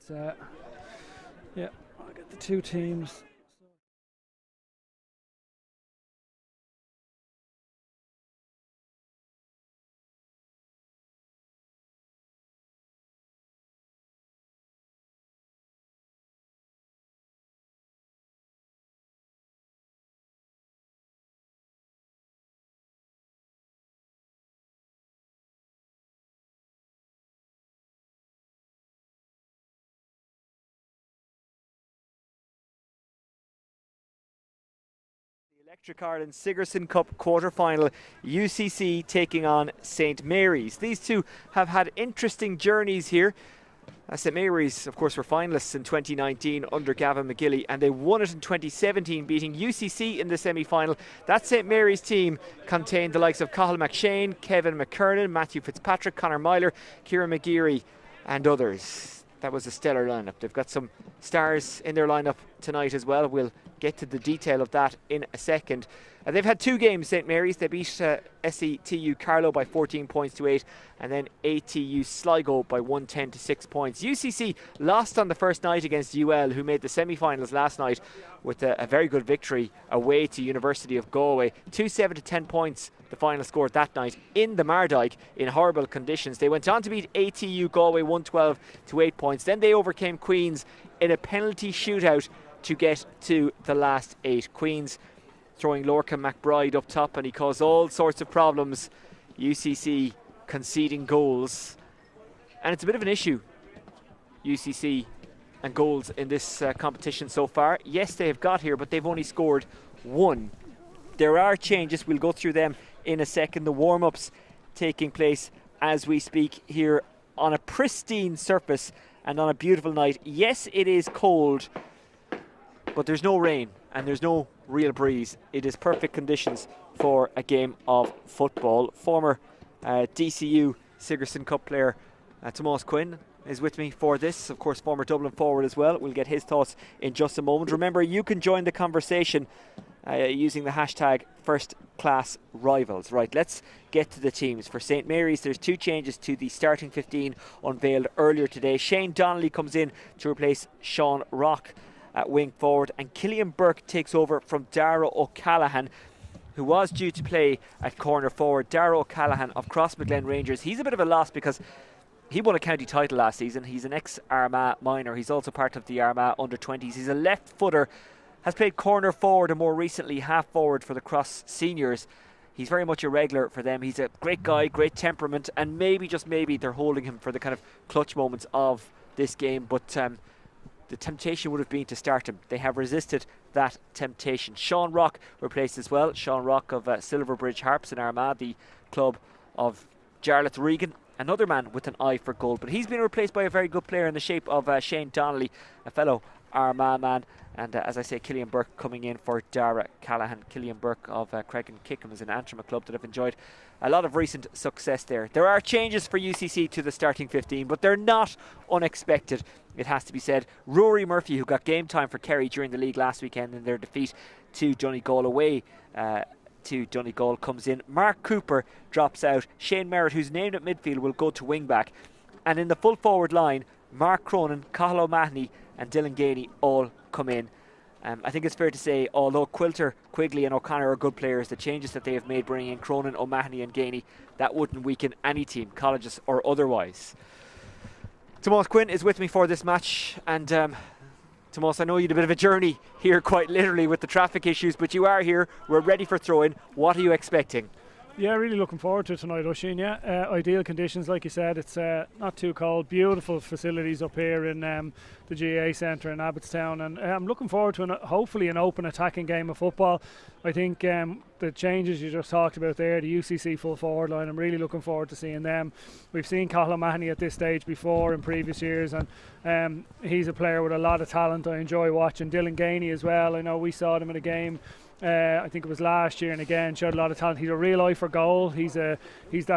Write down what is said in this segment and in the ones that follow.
Yeah, I'll get the two teams. Electric Ireland Sigerson Cup quarter-final, UCC taking on St Mary's. These two have had interesting journeys here. St Mary's, of course, were finalists in 2019 under Gavin McGilly, and they won it in 2017, beating UCC in the semi-final. That St Mary's team contained the likes of Cathal McShane, Kevin McKernan, Matthew Fitzpatrick, Conor Myler, Kieran McGeary and others. That was a stellar lineup. They've got some stars in their lineup tonight as well. We'll get to the detail of that in a second. They've had two games, St Mary's. They beat SETU Carlow by 14 points to 8, and then ATU Sligo by 110 to 6 points. UCC lost on the first night against UL, who made the semi-finals last night with a very good victory away to University of Galway. 2-7 to 10 points, the final score that night in the Mardyke in horrible conditions. They went on to beat ATU Galway 112 to 8 points. Then they overcame Queen's in a penalty shootout to get to the last 8. Queen's throwing Lorcan McBride up top, and he caused all sorts of problems. UCC conceding goals, and it's a bit of an issue, UCC and goals in this competition so far. Yes, they have got here, but they've only scored 1. There are changes, we'll go through them in a second. The warm-ups taking place as we speak here on a pristine surface and on a beautiful night. Yes, it is cold, but there's no rain and there's no real breeze. It is perfect conditions for a game of football. Former DCU Sigerson Cup player Tomas Quinn is with me for this. Of course, former Dublin forward as well. We'll get his thoughts in just a moment. Remember, you can join the conversation using the hashtag FirstClassRivals. Right, let's get to the teams. For St Mary's, there's two changes to the starting 15 unveiled earlier today. Shane Donnelly comes in to replace Sean Rock at wing forward, and Killian Burke takes over from Dara O'Callaghan, who was due to play at corner forward. Dara O'Callaghan of Crossmaglen Rangers. He's a bit of a loss because he won a county title last season. He's an ex-Armagh minor. He's also part of the Armagh under-20s. He's a left footer, has played corner forward and more recently half forward for the Cross Seniors. He's very much a regular for them. He's a great guy, great temperament, and maybe, just maybe, they're holding him for the kind of clutch moments of this game. But the temptation would have been to start him. They have resisted that temptation. Sean Rock replaced as well. Sean Rock of Silverbridge Harps in Armagh, the club of Jarlath Regan. Another man with an eye for goal. But he's been replaced by a very good player in the shape of Shane Donnelly, a fellow Armagh man. And as I say, Killian Burke coming in for Dara Callahan. Killian Burke of Craig and Kickham is an Antrim, a club that have enjoyed a lot of recent success there. There are changes for UCC to the starting 15, but they're not unexpected, it has to be said. Rory Murphy, who got game time for Kerry during the league last weekend in their defeat to Donegal away to Donegal, comes in. Mark Cooper drops out. Shane Merritt, who's named at midfield, will go to wing back. And in the full forward line, Mark Cronin, Cathal O'Mahony and Dylan Ganey all come in. I think it's fair to say, although Quilter, Quigley and O'Connor are good players, the changes that they have made bringing in Cronin, O'Mahony and Ganey, that wouldn't weaken any team, colleges or otherwise. Tomas Quinn is with me for this match, and Tomas, I know you had a bit of a journey here, quite literally, with the traffic issues, but you are here, we're ready for throw-in. What are you expecting? Yeah, really looking forward to it tonight, Oisin. Yeah, ideal conditions, like you said. It's not too cold. Beautiful facilities up here in the GAA Centre in Abbottstown, and I'm looking forward to hopefully an open attacking game of football. I think the changes you just talked about there, the UCC full forward line, I'm really looking forward to seeing them. We've seen Cathal O'Mahony at this stage before in previous years, and he's a player with a lot of talent. I enjoy watching. Dylan Ganey as well. I know we saw him in a game. I think it was last year, and again showed a lot of talent. He's a real eye for goal. He's that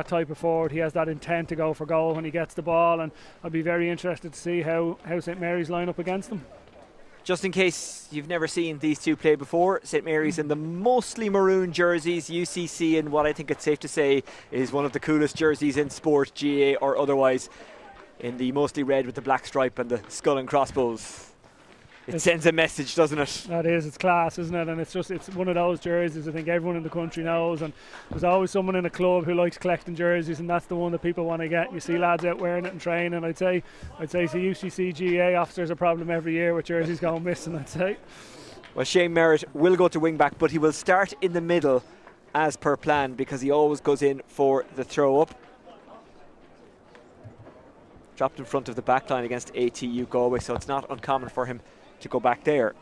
type of forward. He has that intent to go for goal when he gets the ball, and I'd be very interested to see how St Mary's line up against them. Just in case you've never seen these two play before, St Mary's in the mostly maroon jerseys, UCC in what I think it's safe to say is one of the coolest jerseys in sport, GAA or otherwise. in the mostly red with the black stripe and the skull and crossbows. It sends a message, doesn't it? That is, it's class, isn't it? And it's one of those jerseys I think everyone in the country knows, and there's always someone in a club who likes collecting jerseys, and that's the one that people want to get. You see lads out wearing it in training. I'd say UCC GA officers a problem every year with jerseys going missing, I'd say. Well, Shane Merritt will go to wing back, but he will start in the middle as per plan because he always goes in for the throw up. Dropped in front of the back line against ATU Galway, so it's not uncommon for him to go back there.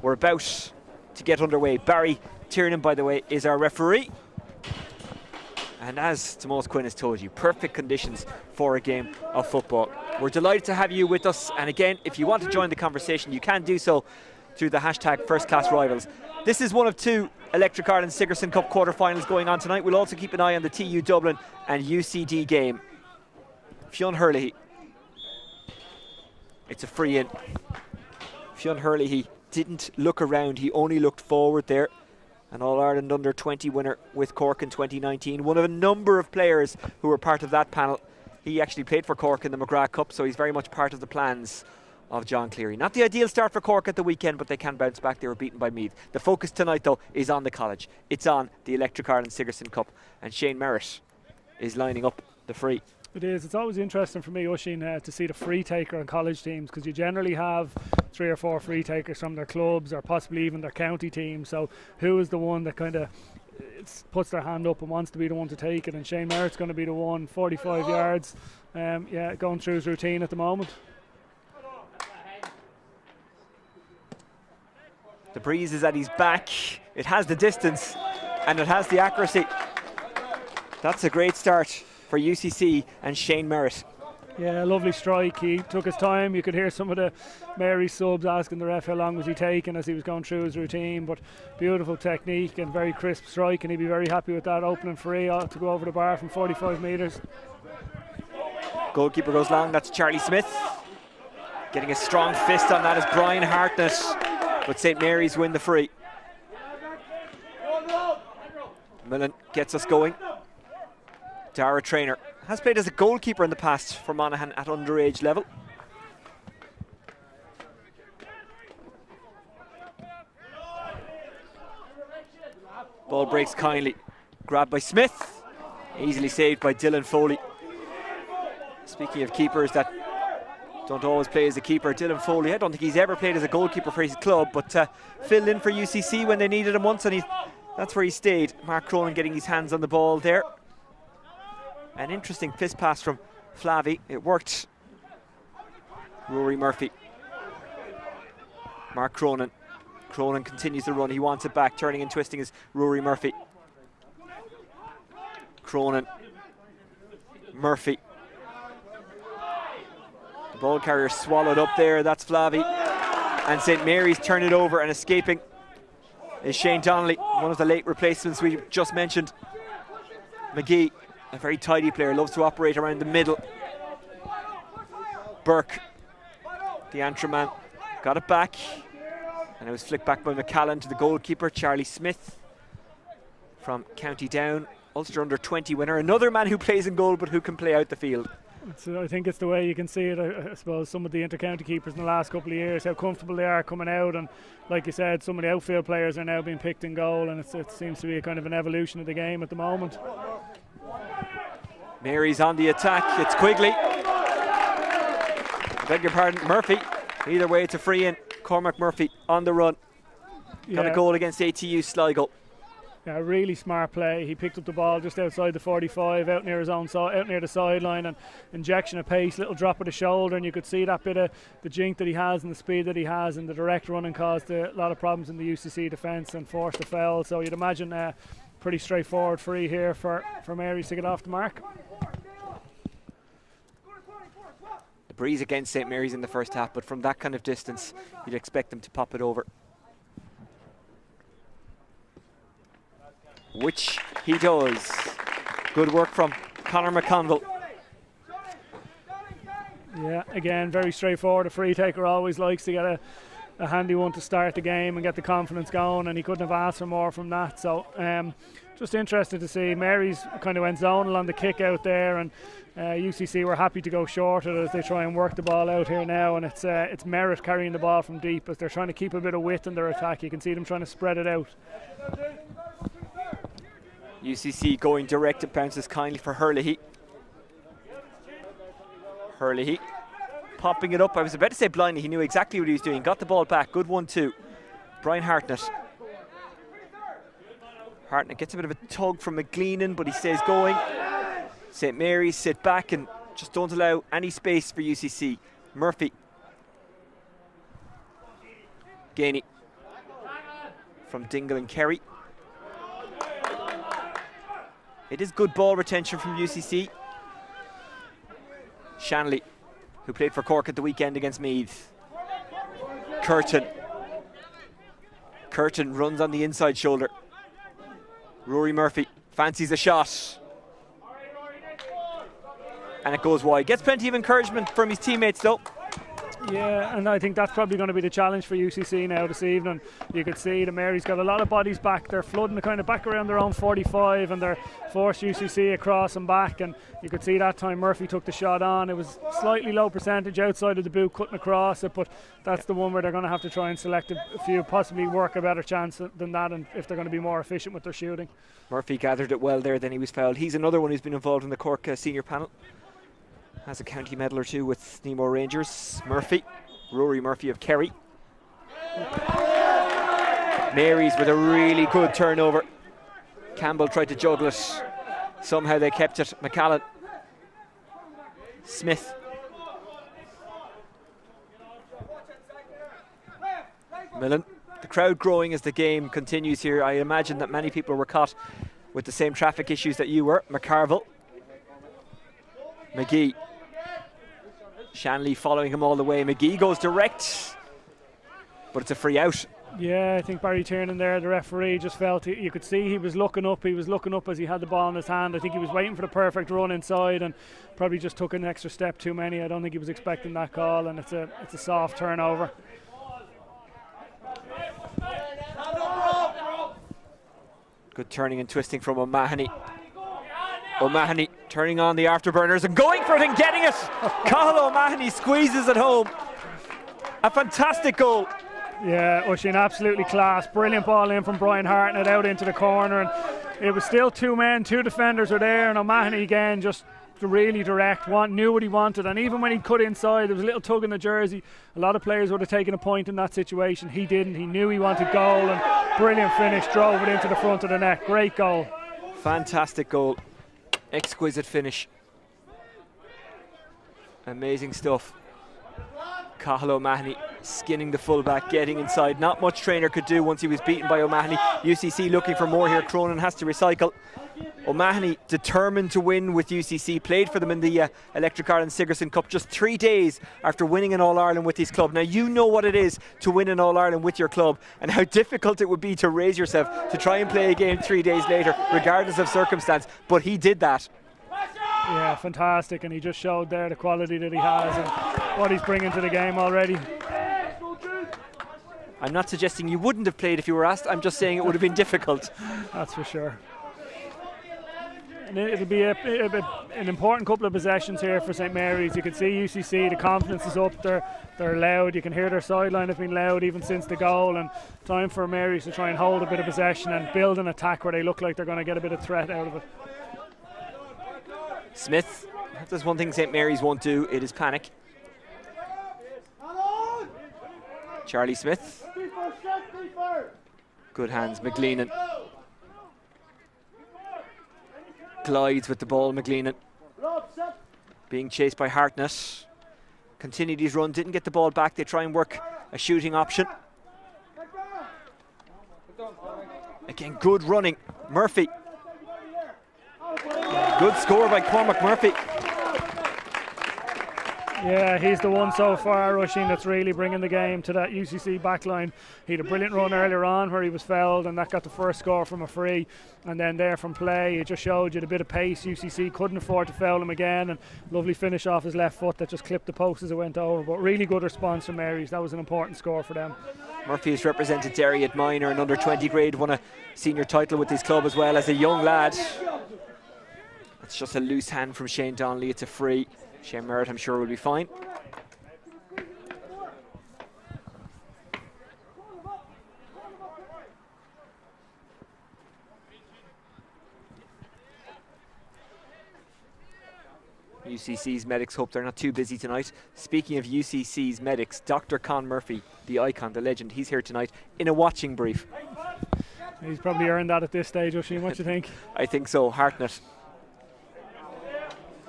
We're about to get underway. Barry Tiernan, by the way, is our referee. And as Tomás Quinn has told you, perfect conditions for a game of football. We're delighted to have you with us. And again, if you want to join the conversation, you can do so through the hashtag FirstClassRivals. This is one of two Electric Ireland Sigerson Cup quarter-finals going on tonight. We'll also keep an eye on the TU Dublin and UCD game. Fionn Hurley. It's a free in. Fionn Hurley, he didn't look around, he only looked forward there. An All-Ireland under-20 winner with Cork in 2019. One of a number of players who were part of that panel. He actually played for Cork in the McGrath Cup, so he's very much part of the plans of John Cleary. Not the ideal start for Cork at the weekend, but they can bounce back. They were beaten by Meath. The focus tonight, though, is on the college. It's on the Electric Ireland Sigerson Cup. And Shane Merritt is lining up the free. It is. It's always interesting for me, Oisín, to see the free taker on college teams, because you generally have 3 or 4 free takers from their clubs or possibly even their county team. So who is the one that kind of puts their hand up and wants to be the one to take it? And Shane Merritt's going to be the one, 45 yards, going through his routine at the moment. The breeze is at his back. It has the distance and it has the accuracy. That's a great start for UCC and Shane Merritt. Yeah, lovely strike. He took his time. You could hear some of the Mary subs asking the ref how long was he taking as he was going through his routine, but beautiful technique and very crisp strike, and he'd be very happy with that opening free to go over the bar from 45 metres. Goalkeeper goes long, that's Charlie Smith. Getting a strong fist on that is Brian Hartnett, but St Mary's win the free. Millen gets us going. Dara Traynor has played as a goalkeeper in the past for Monaghan at underage level. Ball breaks kindly. Grabbed by Smith. Easily saved by Dylan Foley. Speaking of keepers that don't always play as a keeper, Dylan Foley, I don't think he's ever played as a goalkeeper for his club, but filled in for UCC when they needed him once, and that's where he stayed. Mark Cronin getting his hands on the ball there. An interesting fist pass from Flavy. It worked. Rory Murphy. Mark Cronin. Cronin continues the run. He wants it back. Turning and twisting is Rory Murphy. Cronin. Murphy. The ball carrier swallowed up there. That's Flavy. And St Mary's turn it over, and escaping is Shane Donnelly, one of the late replacements we just mentioned. McGee, a very tidy player, loves to operate around the middle. Burke, the Antrim man, got it back, and it was flicked back by McCallan to the goalkeeper, Charlie Smith from County Down, Ulster under 20 winner. Another man who plays in goal but who can play out the field. So I think it's the way you can see it. I suppose some of the inter-county keepers in the last couple of years, how comfortable they are coming out, and like you said, some of the outfield players are now being picked in goal, and it seems to be a kind of an evolution of the game at the moment. Mary's on the attack. It's Quigley. I beg your pardon, Murphy. Either way, it's a free in. Cormac Murphy on the run. Got a goal against ATU Sligo. Yeah, really smart play. He picked up the ball just outside the 45, out near his own side, out near the sideline, and injection of pace, little drop of the shoulder, and you could see that bit of the jink that he has and the speed that he has, and the direct running caused a lot of problems in the UCC defence and forced a foul. So you'd imagine pretty straightforward free here for Mary's to get off the mark. The breeze against St Mary's in the first half, but from that kind of distance you'd expect them to pop it over, which he does. Good work from Conor McConville. Yeah, again, very straightforward. A free taker always likes to get a handy one to start the game and get the confidence going, and he couldn't have asked for more from that. So just interested to see. Mary's kind of went zonal on the kick out there, and UCC were happy to go short of it as they try and work the ball out here now, and it's Merritt carrying the ball from deep as they're trying to keep a bit of width in their attack. You can see them trying to spread it out. UCC going direct, it bounces kindly for Hurley. Hurley popping it up. I was about to say blindly, he knew exactly what he was doing. Got the ball back, good 1-2. Brian Hartnett. Hartnett gets a bit of a tug from McGleenan, but he stays going. St Mary's sit back and just don't allow any space for UCC. Murphy. Gainey from Dingle and Kerry. It is good ball retention from UCC. Shanley, who played for Cork at the weekend against Meath. Curtin. Curtin runs on the inside shoulder. Rory Murphy fancies a shot. And it goes wide. Gets plenty of encouragement from his teammates though. Yeah, and I think that's probably going to be the challenge for UCC now this evening. You could see the Mary's got a lot of bodies back. They're flooding the kind of back around their own 45, and they're forced UCC across and back. And you could see that time Murphy took the shot on. It was slightly low percentage outside of the boot, cutting across it, but that's the one where they're going to have to try and select a few, possibly work a better chance than that, and if they're going to be more efficient with their shooting. Murphy gathered it well there, then he was fouled. He's another one who's been involved in the Cork senior panel. Has a county medal or two with Nemo Rangers. Murphy, Rory Murphy of Kerry. Mary's with a really good turnover. Campbell tried to juggle it. Somehow they kept it. McCallan. Smith. Millen. The crowd growing as the game continues here. I imagine that many people were caught with the same traffic issues that you were. McCarville. McGee. Shanley following him all the way. McGee goes direct, but it's a free out. Yeah, I think Barry Tiernan there, the referee, just felt you could see he was looking up. He was looking up as he had the ball in his hand. I think he was waiting for the perfect run inside and probably just took an extra step too many. I don't think he was expecting that call, and it's a soft turnover. Good turning and twisting from O'Mahony. O'Mahony turning on the afterburners and going for it and getting it. Cathal O'Mahony squeezes it home. A fantastic goal. Yeah, Oisín, absolutely class. Brilliant ball in from Brian Hartnett out into the corner, and it was still two men, two defenders were there, and O'Mahony again just really direct, knew what he wanted, and even when he cut inside, there was a little tug in the jersey. A lot of players would have taken a point in that situation. He didn't. He knew he wanted goal, and brilliant finish, drove it into the front of the net. Great goal. Fantastic goal. Exquisite finish. Amazing stuff. Cathal O'Mahony skinning the fullback, getting inside. Not much Traynor could do once he was beaten by O'Mahony. UCC looking for more here. Cronin has to recycle. O'Mahony determined to win with UCC, played for them in the Electric Ireland Sigerson Cup just 3 days after winning an All-Ireland with his club. Now you know what it is to win an All-Ireland with your club and how difficult it would be to raise yourself to try and play a game 3 days later regardless of circumstance, but he did that. Yeah, fantastic, and he just showed there the quality that he has and what he's bringing to the game already. I'm not suggesting you wouldn't have played if you were asked, I'm just saying it would have been difficult. That's for sure. And it'll be an important couple of possessions here for St Mary's. You can see UCC, the confidence is up, they're loud, you can hear their sideline have been loud even since the goal, and time for Mary's to try and hold a bit of possession and build an attack where they look like they're going to get a bit of threat out of it. Smith, if there's one thing St Mary's won't do, it is panic. Charlie Smith. Good hands, McGleenan. Glides with the ball, McGleenan. Being chased by Hartnett. Continued his run, didn't get the ball back. They try and work a shooting option. Again, good running. Murphy. Good score by Cormac Murphy. Yeah, he's the one so far, Roisin, that's really bringing the game to that UCC backline. He had a brilliant run earlier on where he was fouled, and that got the first score from a free. And then there from play, it just showed you the bit of pace. UCC couldn't afford to foul him again, and lovely finish off his left foot that just clipped the post as it went over. But really good response from Mary's. That was an important score for them. Murphy has represented Derry at minor and under 20 grade, won a senior title with his club as well as a young lad. It's just a loose hand from Shane Donnelly. It's a free. Shane Merritt, I'm sure, will be fine. UCC's medics hope they're not too busy tonight. Speaking of UCC's medics, Dr. Con Murphy, the icon, the legend, he's here tonight in a watching brief. He's probably earned that at this stage, Oisin. What do you think? I think so. Hartnett,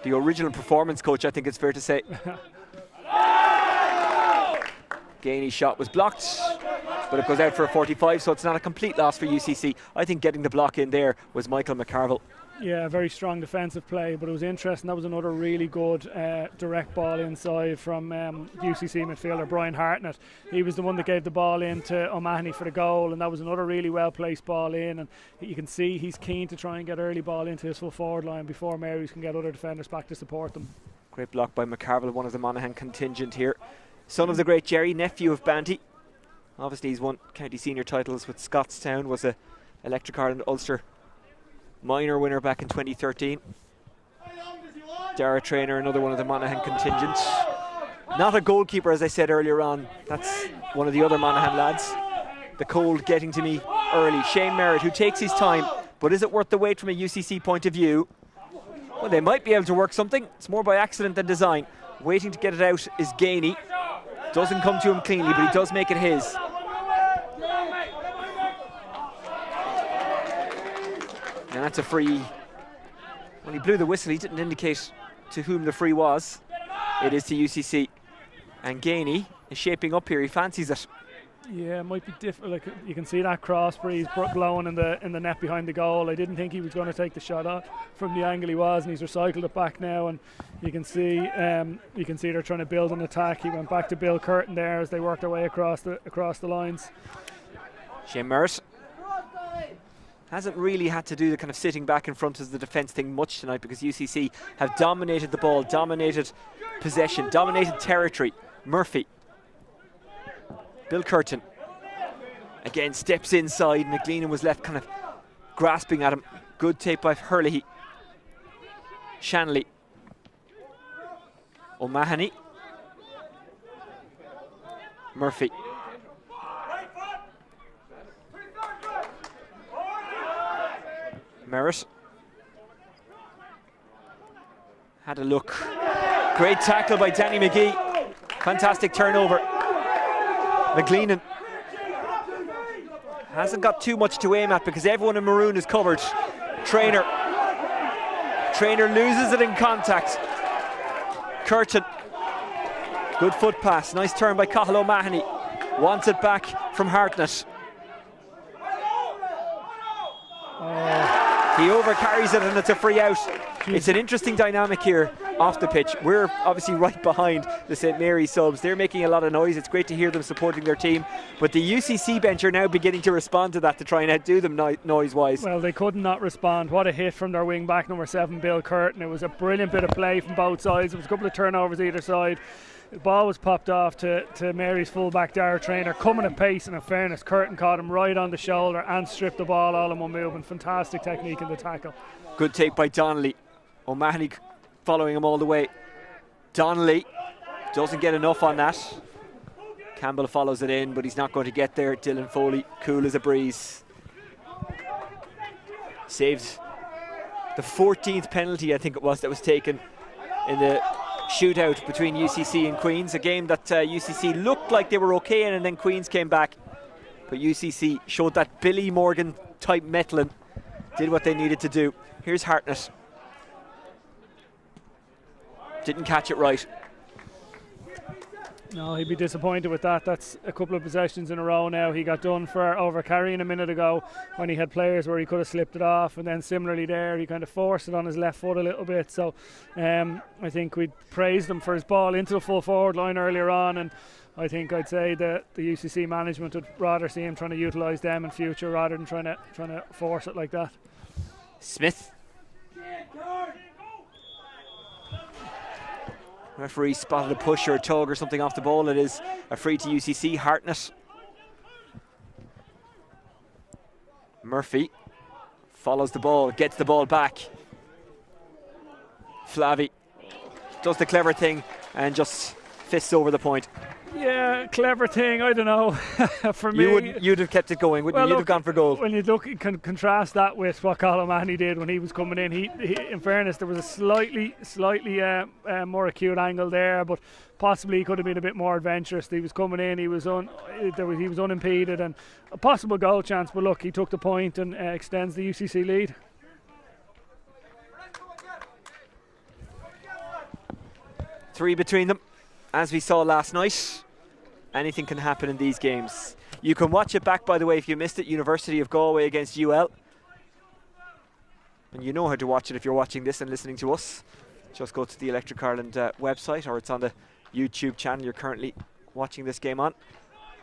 the original performance coach, I think it's fair to say. Gainey's shot was blocked, but it goes out for a 45, so it's not a complete loss for UCC. I think getting the block in there was Michael McCarville. Yeah, very strong defensive play, but it was interesting. That was another really good direct ball inside from UCC midfielder Brian Hartnett. He was the one that gave the ball in to O'Mahony for the goal, and that was another really well placed ball in. And you can see he's keen to try and get early ball into his full forward line before Marys can get other defenders back to support them. Great block by McCarville, one of the Monaghan contingent here. Son of the great Jerry, nephew of Banty. Obviously he's won county senior titles with Scottstown, was a Electric Ireland Ulster minor winner back in 2013. Dara Traynor, another one of the Monaghan contingent. Not a goalkeeper, as I said earlier on. That's one of the other Monaghan lads. The cold getting to me early. Shane Merritt, who takes his time, but is it worth the wait from a UCC point of view? Well, they might be able to work something. It's more by accident than design. Waiting to get it out is Gainey. Doesn't come to him cleanly, but he does make it his. And that's a free. When he blew the whistle, he didn't indicate to whom the free was. It is to UCC. And Gainey is shaping up here. He fancies it. Yeah, it might be different. Like, you can see that cross breeze blowing in the net behind the goal. I didn't think he was going to take the shot out from the angle he was, and he's recycled it back now. And you can see they're trying to build an attack. He went back to Bill Curtin there as they worked their way across the lines. Shane Merritt hasn't really had to do the kind of sitting back in front as the defence thing much tonight, because UCC have dominated the ball, dominated possession, dominated territory. Murphy. Bill Curtin again steps inside. McLean was left kind of grasping at him. Good tape by Hurley. Shanley. O'Mahony. Murphy. Merritt had a look. Great tackle by Danny McGee. Fantastic turnover. McLean hasn't got too much to aim at because everyone in maroon is covered. Traynor loses it in contact. Curtin, good foot pass, nice turn by Cathal O'Mahony. Wants it back from Hartnett. He overcarries it and it's a free out. It's an interesting dynamic here off the pitch. We're obviously right behind the St Mary's subs. They're making a lot of noise. It's great to hear them supporting their team. But the UCC bench are now beginning to respond to that to try and outdo them noise-wise. Well, they could not respond. What a hit from their wing back, number 7, Bill Curtin. It was a brilliant bit of play from both sides. There was a couple of turnovers either side. The ball was popped off to Mary's fullback, Dara Traynor, coming at pace, and in fairness, Curtin caught him right on the shoulder and stripped the ball all in one movement. Fantastic technique in the tackle. Good take by Donnelly. O'Mahony following him all the way. Donnelly doesn't get enough on that. Campbell follows it in, but he's not going to get there. Dylan Foley, cool as a breeze. Saved the 14th penalty, I think it was, that was taken in the shootout between UCC and Queen's, a game that UCC looked like they were okay in, and then Queen's came back, but UCC showed that Billy Morgan type meddling, did what they needed to do. Here's Hartnett, didn't catch it right. No, he'd be disappointed with that. That's a couple of possessions in a row now. He got done for over carrying a minute ago when he had players where he could have slipped it off, and then similarly there he kind of forced it on his left foot a little bit. So I think we praised him for his ball into the full forward line earlier on, and I think I'd say that the UCC management would rather see him trying to utilise them in future rather than trying to force it like that. Smith. Referee spotted a push or a tug or something off the ball. It is a free to UCC. Hartnett. Murphy follows the ball, gets the ball back. Flavy does the clever thing and just fists over the point. Yeah, clever thing, I don't know. For me, you'd have kept it going, wouldn't you? You'd have gone for goal. When you look, you can contrast that with what Colin Mahoney did when he was coming in. He in fairness, there was a slightly more acute angle there, but possibly he could have been a bit more adventurous. He was coming in, he was unimpeded, and a possible goal chance. But look, he took the point and extends the UCC lead. Three between them. As we saw last night, anything can happen in these games. You can watch it back, by the way, if you missed it. University of Galway against UL. And you know how to watch it if you're watching this and listening to us. Just go to the Electric Ireland website, or it's on the YouTube channel you're currently watching this game on.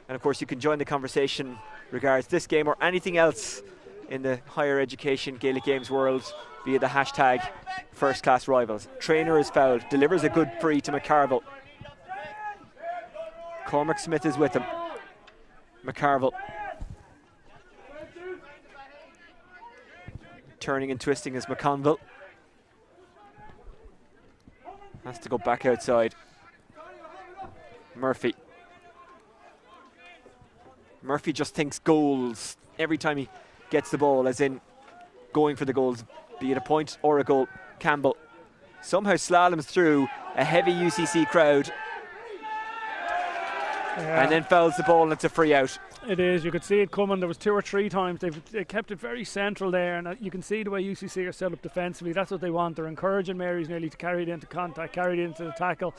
And of course you can join the conversation regards this game or anything else in the higher education Gaelic Games world via the hashtag FirstClassRivals. Trainer is fouled, delivers a good free to McCarville. Cormac Smith is with him. McCarville. Turning and twisting is McConville. Has to go back outside. Murphy. Murphy just thinks goals every time he gets the ball, as in going for the goals, be it a point or a goal. Campbell somehow slaloms through a heavy UCC crowd. Yeah. And then fouls the ball and it's a free out. It is, you could see it coming. There was 2 or 3 times. They kept it very central there, and you can see the way UCC are set up defensively. That's what they want. They're encouraging Mary's nearly to carry it into contact, carry it into the tackle.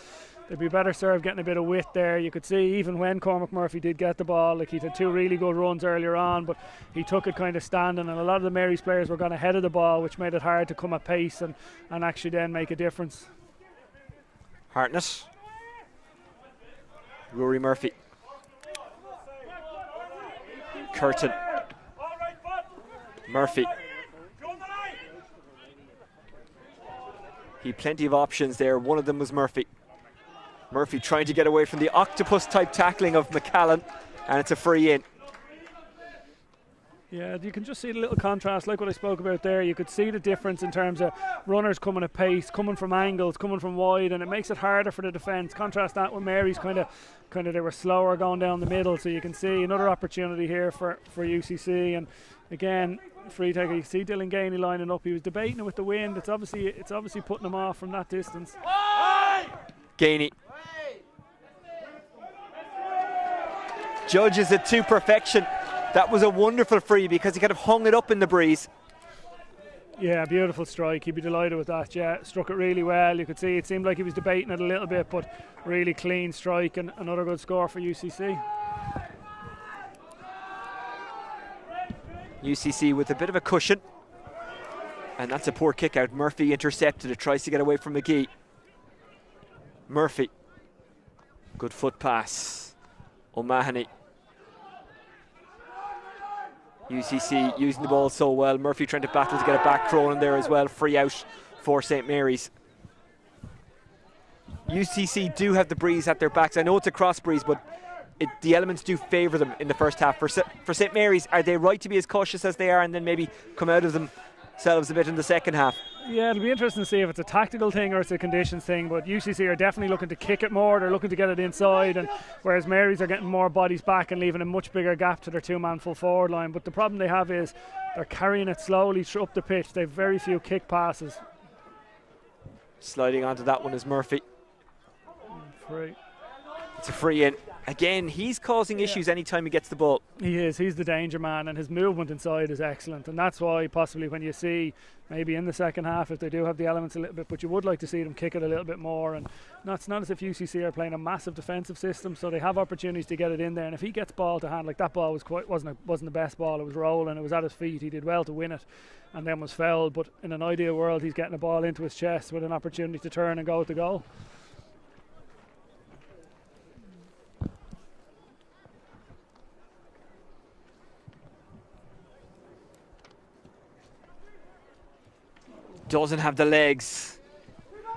They'd be better served getting a bit of width there. You could see even when Cormac Murphy did get the ball, like he had 2 really good runs earlier on, but he took it kind of standing, and a lot of the Mary's players were going ahead of the ball, which made it hard to come at pace and actually then make a difference. Hartnett. Rory Murphy. Curtin. Murphy. He had plenty of options there. One of them was Murphy. Murphy trying to get away from the octopus type tackling of McCallan, and it's a free in. Yeah, you can just see the little contrast, like what I spoke about there. You could see the difference in terms of runners coming at pace, coming from angles, coming from wide, and it makes it harder for the defence. Contrast that with Mary's kind of they were slower going down the middle, so you can see another opportunity here for UCC. And again, free taker. You see Dylan Gainey lining up. He was debating it with the wind. It's obviously putting him off from that distance. Gainey judges it to perfection. That was a wonderful free because he kind of hung it up in the breeze. Yeah, beautiful strike. He'd be delighted with that. Yeah, struck it really well. You could see it seemed like he was debating it a little bit, but really clean strike and another good score for UCC. UCC with a bit of a cushion. And that's a poor kick out. Murphy intercepted it, tries to get away from McGee. Murphy. Good foot pass. O'Mahony. UCC using the ball so well. Murphy trying to battle to get it back. Cronin there as well. Free out for St Mary's. UCC do have the breeze at their backs. I know it's a cross breeze, but the elements do favour them in the first half. For St Mary's, are they right to be as cautious as they are and then maybe come out of themselves a bit in the second half? Yeah, it'll be interesting to see if it's a tactical thing or it's a conditions thing, but UCC are definitely looking to kick it more. They're looking to get it inside, and whereas Mary's are getting more bodies back and leaving a much bigger gap to their 2-man full forward line. But the problem they have is they're carrying it slowly up the pitch. They have very few kick passes. Sliding onto that one is Murphy. Free. It's a free in. Again, he's causing issues anytime he gets the ball. He is. He's the danger man, and his movement inside is excellent. And that's why possibly when you see maybe in the second half, if they do have the elements a little bit, but you would like to see them kick it a little bit more. And it's not as if UCC are playing a massive defensive system, so they have opportunities to get it in there. And if he gets ball to hand, like that ball wasn't the best ball. It was rolling. It was at his feet. He did well to win it, and then was fouled. But in an ideal world, he's getting a ball into his chest with an opportunity to turn and go with the goal. Doesn't have the legs.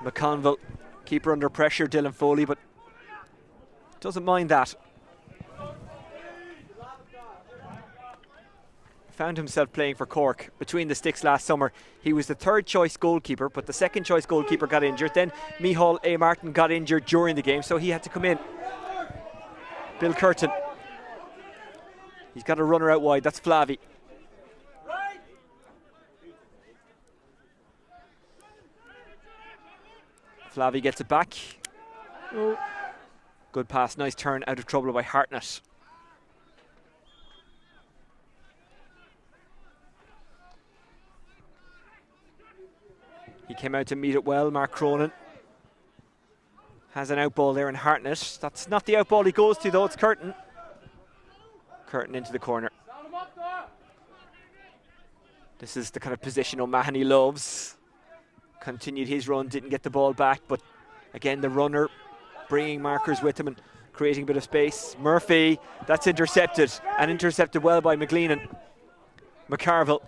McConville, keeper under pressure, Dylan Foley, but doesn't mind that. Found himself playing for Cork between the sticks last summer. He was the third choice goalkeeper, but the second choice goalkeeper got injured. Then Micheál A. Martin got injured during the game, so he had to come in. Bill Curtin. He's got a runner out wide, that's Flavy. Flavy gets it back. Oh. Good pass, nice turn out of trouble by Hartnett. He came out to meet it well, Mark Cronin. Has an outball there in Hartnett. That's not the outball he goes to though, it's Curtin. Curtin into the corner. This is the kind of position O'Mahony loves. Continued his run, didn't get the ball back, but again the runner bringing markers with him and creating a bit of space. Murphy, that's intercepted, and intercepted well by McLeanan. McCarville.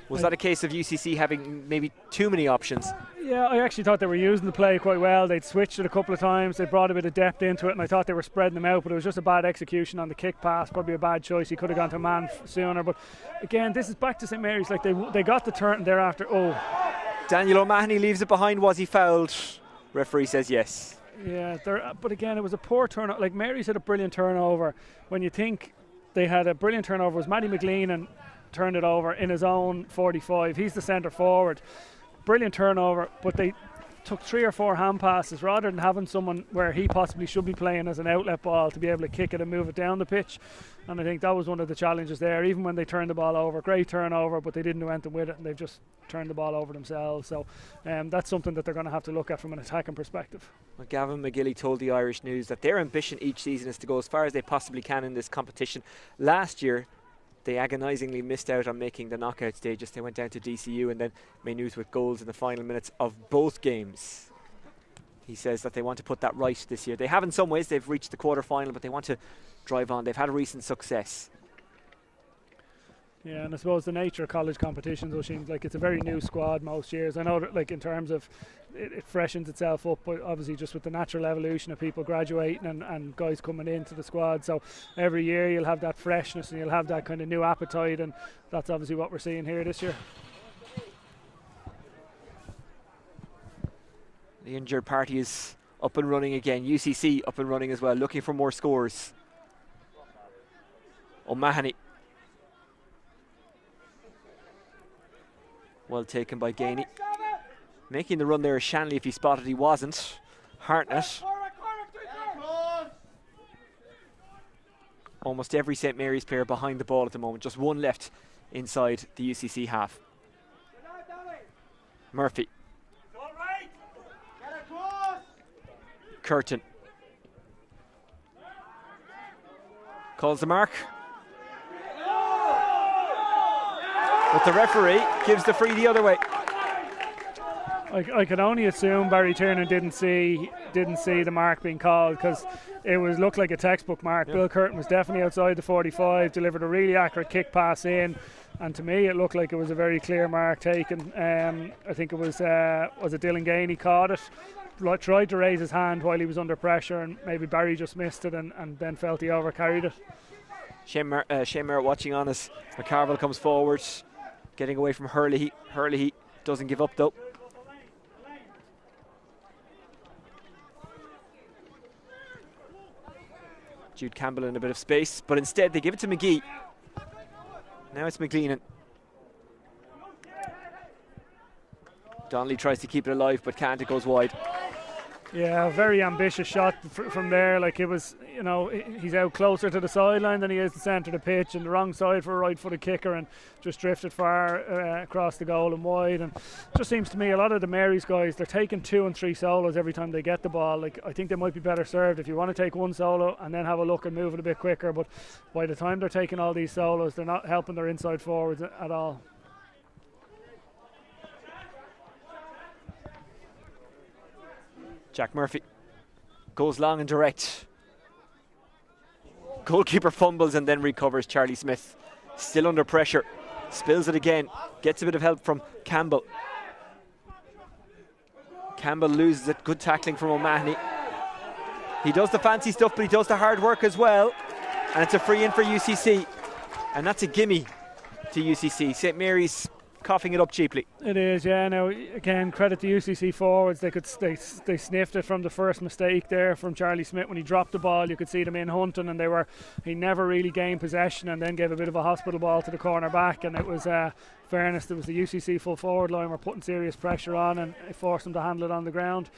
Was that a case of UCC having maybe too many options? Yeah, I actually thought they were using the play quite well. They'd switched it a couple of times, they brought a bit of depth into it, and I thought they were spreading them out, but it was just a bad execution on the kick pass, probably a bad choice. He could have gone to a man sooner, but again, this is back to St Mary's, like they got the turn thereafter. Oh, Daniel O'Mahony leaves it behind. Was he fouled? Referee says yes. Yeah, but again, it was a poor turnover. Like Mary's had a brilliant turnover. When you think they had a brilliant turnover, it was Matty McLean turned it over in his own 45. He's the centre forward. Brilliant turnover, but they took 3 or 4 hand passes rather than having someone where he possibly should be playing as an outlet ball to be able to kick it and move it down the pitch. And I think that was one of the challenges there. Even when they turned the ball over, great turnover, but they didn't do anything with it, and they've just turned the ball over themselves. So that's something that they're going to have to look at from an attacking perspective. Well, Gavin McGilly told the Irish News that their ambition each season is to go as far as they possibly can in this competition. Last year, they agonisingly missed out on making the knockout stages. They went down to DCU and then Maynooth with goals in the final minutes of both games. He says that they want to put that right this year. They have in some ways, they've reached the quarter-final, but they want to drive on. They've had a recent success. Yeah, and I suppose the nature of college competitions, Oisin, like it's a very new squad most years. I know that, like in terms of it freshens itself up, but obviously just with the natural evolution of people graduating and guys coming into the squad. So every year you'll have that freshness and you'll have that kind of new appetite, and that's obviously what we're seeing here this year. The injured party is up and running again. UCC up and running as well, looking for more scores. O'Mahony. Well taken by Gainey. Making the run there is Shanley if he spotted he wasn't. Hartnett. Almost every St Mary's player behind the ball at the moment. Just one left inside the UCC half. Murphy. Curtin. Calls the mark. But the referee gives the free the other way. I can only assume Barry Tiernan didn't see the mark being called, because it looked like a textbook mark. Yep. Bill Curtin was definitely outside the 45, delivered a really accurate kick pass in, and to me it looked like it was a very clear mark taken. I think it was it Dylan Gainey caught it, tried to raise his hand while he was under pressure, and maybe Barry just missed it and then felt he overcarried it. Shane Merritt watching on as McCarville comes forward, getting away from Hurley. Hurley doesn't give up though. Jude Campbell in a bit of space, but instead they give it to McGee. Now it's McLeanan. Donnelly tries to keep it alive but can't, it goes wide. Yeah, a very ambitious shot from there. Like, it was, you know, he's out closer to the sideline than he is the centre of the pitch, and the wrong side for a right-footed kicker, and just drifted far across the goal and wide. And it just seems to me a lot of the Mary's guys, they're taking 2 and 3 solos every time they get the ball. Like, I think they might be better served if you want to take one solo and then have a look and move it a bit quicker. But by the time they're taking all these solos, they're not helping their inside forwards at all. Jack Murphy goes long and direct. Goalkeeper fumbles and then recovers. Charlie Smith still under pressure. Spills it again. Gets a bit of help from Campbell. Campbell loses it. Good tackling from O'Mahony. He does the fancy stuff, but he does the hard work as well. And it's a free in for UCC. And that's a gimme to UCC. St Mary's coughing it up cheaply. It is, yeah. Now, again, credit to UCC forwards. They sniffed it from the first mistake there from Charlie Smith when he dropped the ball. You could see them in hunting, and he never really gained possession, and then gave a bit of a hospital ball to the corner back. And it was fairness. There was the UCC full forward line were putting serious pressure on, and it forced them to handle it on the ground.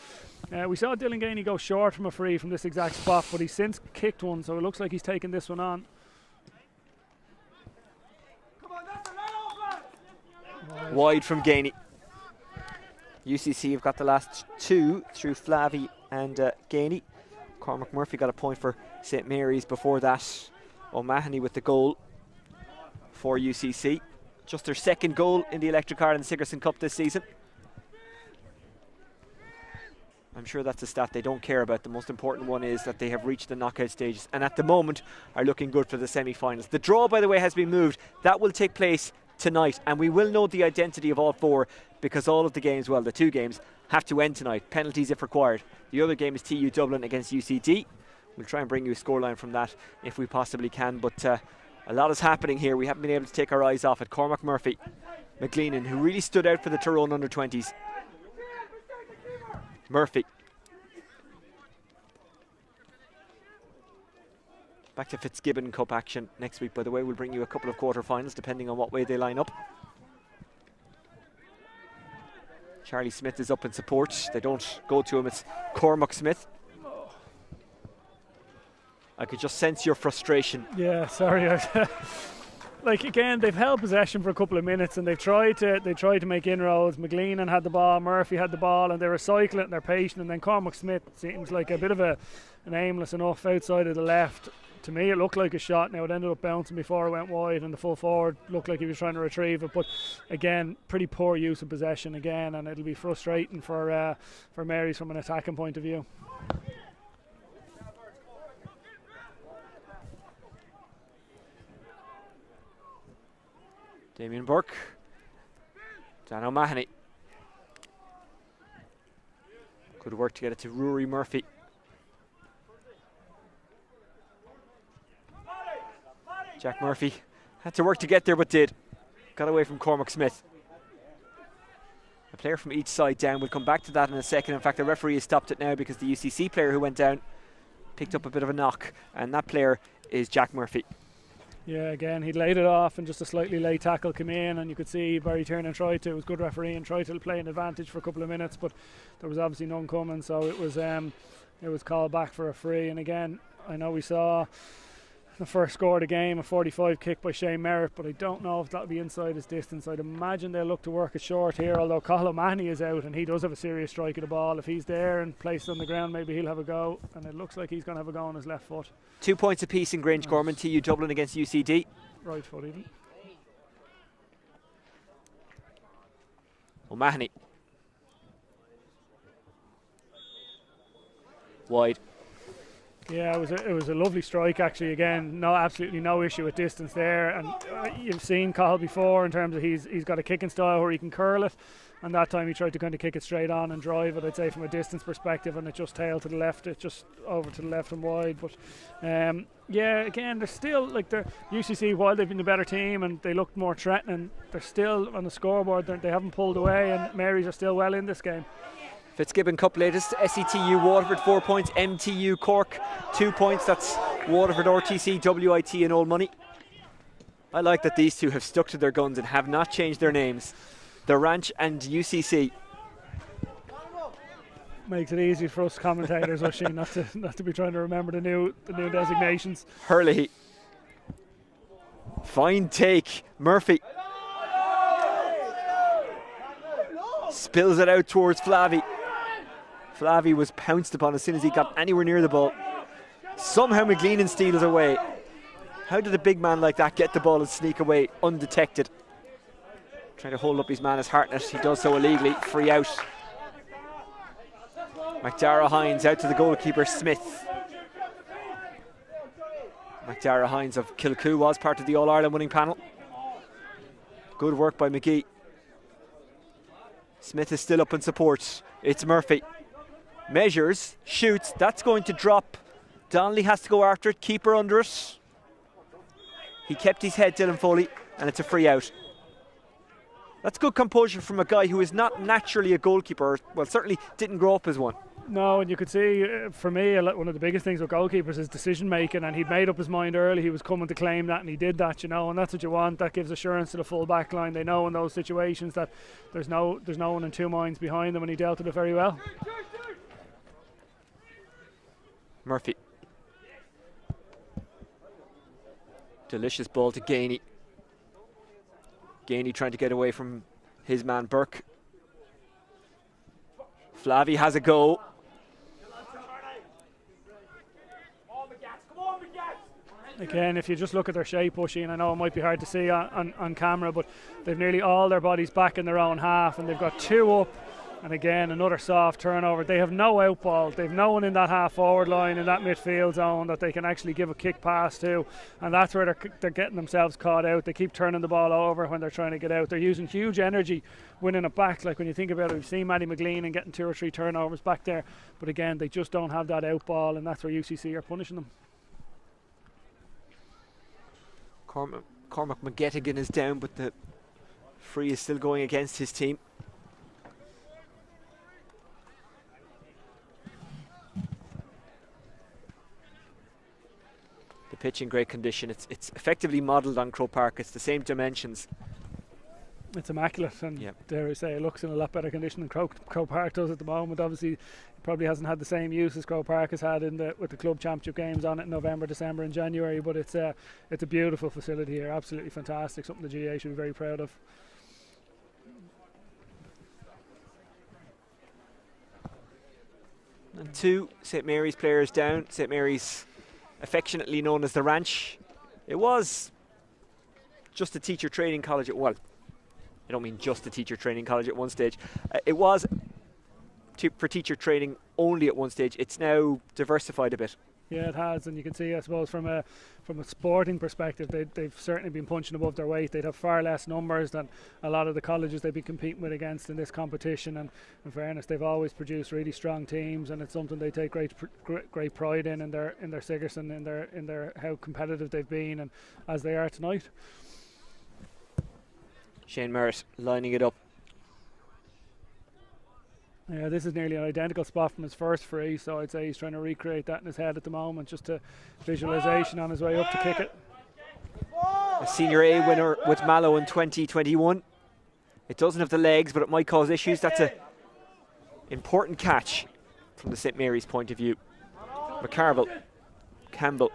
We saw Dylan Gainey go short from a free from this exact spot, but he's since kicked one, so it looks like he's taken this one on. Wide from Gainey. UCC have got the last 2 through Flavey and Gainey. Cormac Murphy got a point for St Mary's before that. O'Mahony with the goal for UCC. Just their second goal in the Electric Ireland Sigerson Cup this season. I'm sure that's a stat they don't care about. The most important one is that they have reached the knockout stages, and at the moment are looking good for the semi-finals. The draw, by the way, has been moved. That will take place tonight, and we will know the identity of all 4, because all of the games, well, the 2 games, have to end tonight. Penalties if required. The other game is TU Dublin against UCD. We'll try and bring you a scoreline from that if we possibly can, but a lot is happening here. We haven't been able to take our eyes off it. Cormac Murphy, McLeanan, who really stood out for the Tyrone under-20s. Murphy. Back to Fitzgibbon Cup action next week, by the way. We'll bring you a couple of quarter-finals depending on what way they line up. Charlie Smith is up in support. They don't go to him, it's Cormac Smith. I could just sense your frustration. Yeah, sorry. Like, again, they've held possession for a couple of minutes, and they tried to make inroads. McLeanan had the ball, Murphy had the ball, and they were cycling and they're patient. And then Cormac Smith seems like a bit of an aimless enough outside of the left. To me, it looked like a shot. Now, it ended up bouncing before it went wide, and the full forward looked like he was trying to retrieve it. But again, pretty poor use of possession again, and it'll be frustrating for Mary's from an attacking point of view. Damien Burke. Dan O'Mahony. Good work to get it to Rory Murphy. Jack Murphy had to work to get there, but did. Got away from Cormac Smith. A player from each side down. We'll come back to that in a second. In fact, the referee has stopped it now because the UCC player who went down picked up a bit of a knock, and that player is Jack Murphy. Yeah, again, he laid it off, and just a slightly late tackle came in, and you could see Barry Turner tried to. It was good refereeing, tried to play an advantage for a couple of minutes, but there was obviously none coming, so it was called back for a free. And again, I know we saw the first score of the game, a 45 kick by Shane Merritt, but I don't know if that'll be inside his distance. I'd imagine they'll look to work it short here, although Cathal O'Mahony is out, and he does have a serious strike of the ball. If he's there and placed on the ground, maybe he'll have a go, and it looks like he's going to have a go on his left foot. 2 points apiece in Grange Gorman. TU Dublin against UCD. Right foot even. O'Mahony. Wide. Yeah, it was a lovely strike actually. Again, absolutely no issue with distance there, and you've seen Cathal before in terms of he's got a kicking style where he can curl it, and that time he tried to kind of kick it straight on and drive it, I'd say, from a distance perspective, and it just tailed to the left, it just over to the left and wide. But yeah, again, they're still, like, they're UCC, while they've been the better team and they looked more threatening, they're still on the scoreboard, they haven't pulled away, and Marys are still well in this game. Fitzgibbon Cup latest, SETU Waterford 4 points, MTU Cork 2 points. That's Waterford, RTC, WIT and Old Money. I like that these two have stuck to their guns and have not changed their names. The Ranch and UCC. Makes it easy for us commentators, Oisin, not to be trying to remember the new designations. Hurley. Fine take. Murphy. Spills it out towards Flavy. Flavy was pounced upon as soon as he got anywhere near the ball. Somehow McGleenan steals away. How did a big man like that get the ball and sneak away undetected? Trying to hold up his man as Hartnett. He does so illegally. Free out. McDara Hines out to the goalkeeper, Smith. McDara Hines of Kilcoo was part of the All-Ireland winning panel. Good work by McGee. Smith is still up in support. It's Murphy. Measures, shoots, that's going to drop. Donnelly has to go after it, keeper under it. He kept his head, Dylan Foley, and it's a free out. That's good composure from a guy who is not naturally a goalkeeper, well, certainly didn't grow up as one. No, and you could see, for me, one of the biggest things with goalkeepers is decision making, and he'd made up his mind early. He was coming to claim that, and he did that, you know, and that's what you want. That gives assurance to the full back line. They know in those situations that there's no one in two minds behind them, and he dealt with it very well. Murphy. Delicious ball to Gainey. Gainey trying to get away from his man Burke. Flavy has a go. Again, if you just look at their shape, Oisin, I know it might be hard to see on camera, but they've nearly all their bodies back in their own half, and they've got two up, and again another soft turnover. They have no out ball. They've no one in that half forward line, in that midfield zone, that they can actually give a kick pass to, and that's where they're getting themselves caught out. They keep turning the ball over when they're trying to get out. They're using huge energy winning it back. Like when you think about it, we've seen Matty McGleenan getting 2 or 3 turnovers back there, but again, they just don't have that out ball, and that's where UCC are punishing them. Cormac McGettigan is down, but the free is still going against his team. The pitch in great condition. It's effectively modelled on Croke Park. It's the same dimensions. It's immaculate, and dare I say, it looks in a lot better condition than Croke Park does at the moment. Obviously, it probably hasn't had the same use as Croke Park has had with the club championship games on it in November, December, and January. But it's a beautiful facility here, absolutely fantastic. Something the GA should be very proud of. And 2 St Mary's players down. St Mary's, affectionately known as the Ranch. It was just a teacher training college at I don't mean just a teacher training college at one stage. It was for teacher training only at one stage. It's now diversified a bit. Yeah, it has, and you can see, I suppose, from a sporting perspective, they've certainly been punching above their weight. They'd have far less numbers than a lot of the colleges they'd be competing with against in this competition. And in fairness, they've always produced really strong teams, and it's something they take great pride in their Sigerson, in their how competitive they've been, and as they are tonight. Shane Merritt lining it up. Yeah, this is nearly an identical spot from his first free, so I'd say he's trying to recreate that in his head at the moment, just a visualisation on his way up to kick it. A Senior A winner with Mallow in 2021. It doesn't have the legs, but it might cause issues. That's an important catch from the St Mary's point of view. McCarville, Campbell.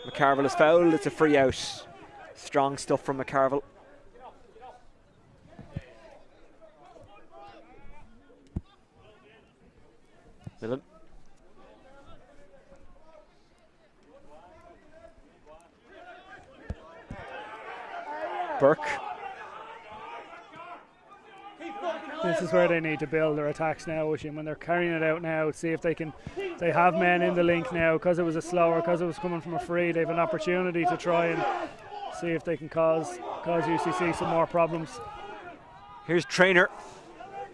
McCarville is fouled, it's a free out. Strong stuff from McCarville. Millen. Burke. This is where they need to build their attacks now, Oisin, when they're carrying it out now. See if they have men in the link now, because it was because it was coming from a free. They have an opportunity to try and see if they can cause UCC some more problems. Here's Traynor.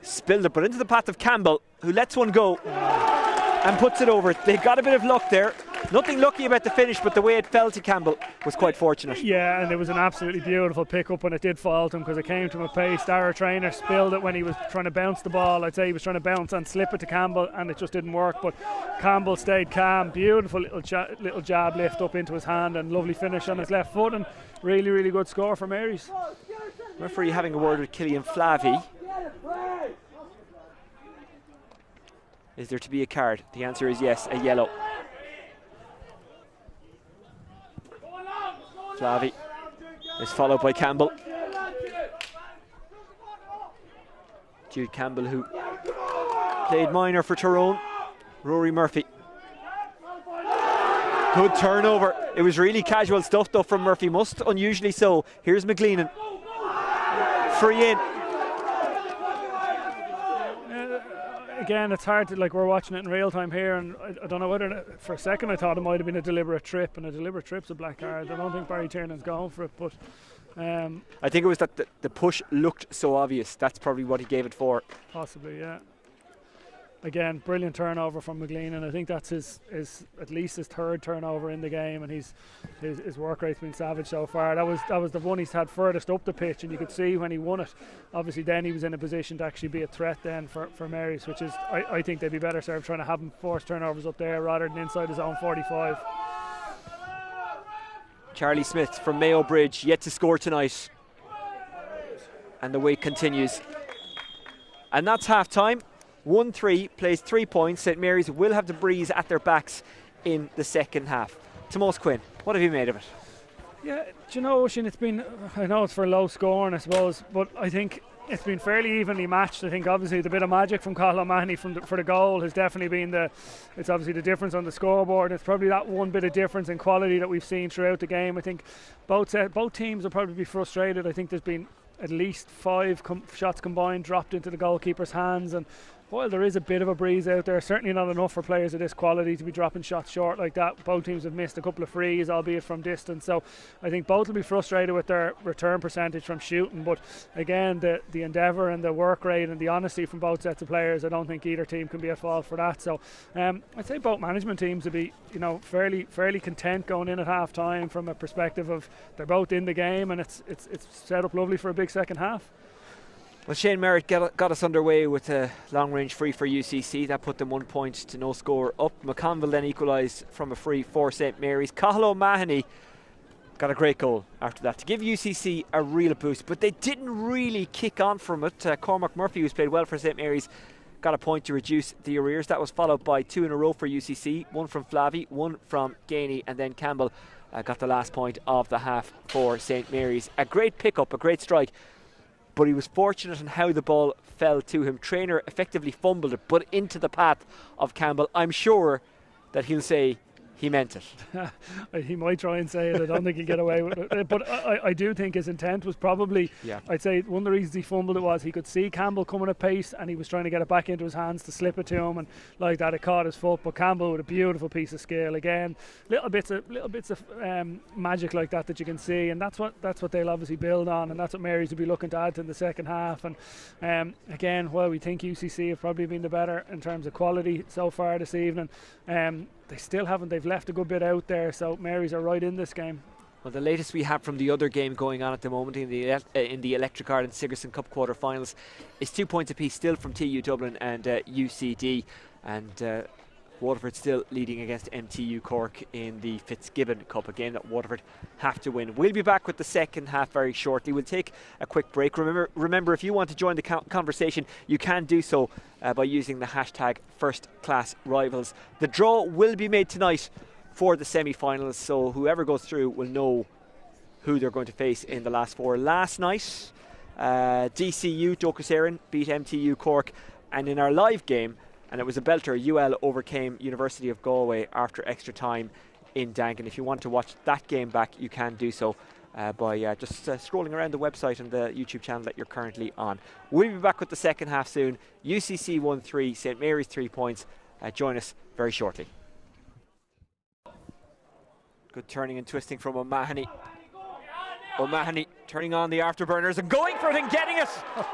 Spilled it, but into the path of Campbell, who lets one go and puts it over. They got a bit of luck there. Nothing lucky about the finish, but the way it fell to Campbell was quite fortunate. Yeah, and it was an absolutely beautiful pick-up when it did fall to him, because it came to him at pace. Dara Traynor spilled it when he was trying to bounce the ball. I'd say he was trying to bounce and slip it to Campbell, and it just didn't work, but Campbell stayed calm. Beautiful little jab lift up into his hand, and lovely finish on his left foot, and really, really good score for Mary's. Referee having a word with Killian Flavy. Is there to be a card? The answer is yes, a yellow. Flavey is followed by Campbell. Jude Campbell, who played minor for Tyrone. Rory Murphy. Good turnover. It was really casual stuff though from Murphy, most unusually so. Here's McGleenan. Free in. Again, it's hard to, like, we're watching it in real time here, and I don't know whether, for a second I thought it might have been a deliberate trip, and a deliberate trip's a black card. I don't think Barry Tiernan's going for it, but I think it was that the push looked so obvious. That's probably what he gave it for. Possibly, yeah. Again, brilliant turnover from McLean, and I think that's his at least his third turnover in the game, and his work rate's been savage so far. That was the one he's had furthest up the pitch, and you could see when he won it. Obviously, then he was in a position to actually be a threat then for Marys, which is I think they'd be better served trying to have him force turnovers up there rather than inside his own 45. Charlie Smith from Mayo Bridge yet to score tonight, and the wait continues. And that's half time. 1-3, plays 3 points. St Mary's will have the breeze at their backs in the second half. Tomás Quinn, what have you made of it? Yeah, do you know, Oisin, it's been, I know it's for low scoring, I suppose, but I think it's been fairly evenly matched. I think obviously the bit of magic from Cathal O'Mahony for the goal has definitely been it's obviously the difference on the scoreboard. It's probably that one bit of difference in quality that we've seen throughout the game. I think both teams will probably be frustrated. I think there's been at least 5 shots combined dropped into the goalkeeper's hands, and while there is a bit of a breeze out there, certainly not enough for players of this quality to be dropping shots short like that. Both teams have missed a couple of frees, albeit from distance, so I think both will be frustrated with their return percentage from shooting. But again, the endeavour and the work rate and the honesty from both sets of players, I don't think either team can be at fault for that. So I'd say both management teams would be, you know, fairly content going in at half time from a perspective of they're both in the game, and it's set up lovely for a big second half. Well, Shane Merritt got us underway with a long-range free for UCC. That put them 1 point to no score up. McConville then equalised from a free for St Mary's. Cathal O'Mahony got a great goal after that to give UCC a real boost, but they didn't really kick on from it. Cormac Murphy, who's played well for St Mary's, got a point to reduce the arrears. That was followed by 2 in a row for UCC, 1 from Flavey, 1 from Gainey, and then Campbell got the last point of the half for St Mary's. A great pick-up, a great strike, but he was fortunate in how the ball fell to him. Trainer effectively fumbled it, but into the path of Campbell. I'm sure that he'll say he meant it. He might try and say it. I don't think he'll get away with it. But I do think his intent was probably, I'd say one of the reasons he fumbled it was he could see Campbell coming at pace, and he was trying to get it back into his hands to slip it to him, and like that it caught his foot. But Campbell with a beautiful piece of skill. Again, little bits of magic like that you can see, and that's what they'll obviously build on, and that's what Mary's will be looking to add to in the second half. And again, well, we think UCC have probably been the better in terms of quality so far this evening. They still haven't. They've left a good bit out there, so Mary's are right in this game. Well, the latest we have from the other game going on at the moment in the Electric Ireland Sigerson Cup quarter-finals is 2 points apiece still from TU Dublin and UCD, and Waterford still leading against MTU Cork in the Fitzgibbon Cup, a game that Waterford have to win. We'll be back with the second half very shortly. We'll take a quick break. Remember, if you want to join the conversation, you can do so by using the hashtag FirstClassRivals. The draw will be made tonight for the semi-finals, so whoever goes through will know who they're going to face in the last 4. Last night, DCU, Docus Éireann, beat MTU Cork, and in our live game, and it was a belter, UL overcame University of Galway after extra time in Dangan. If you want to watch that game back, you can do so by just scrolling around the website and the YouTube channel that you're currently on. We'll be back with the second half soon. UCC 1-3, St Mary's 3 points. Join us very shortly. Good turning and twisting from O'Mahony. O'Mahony turning on the afterburners and going for it and getting it.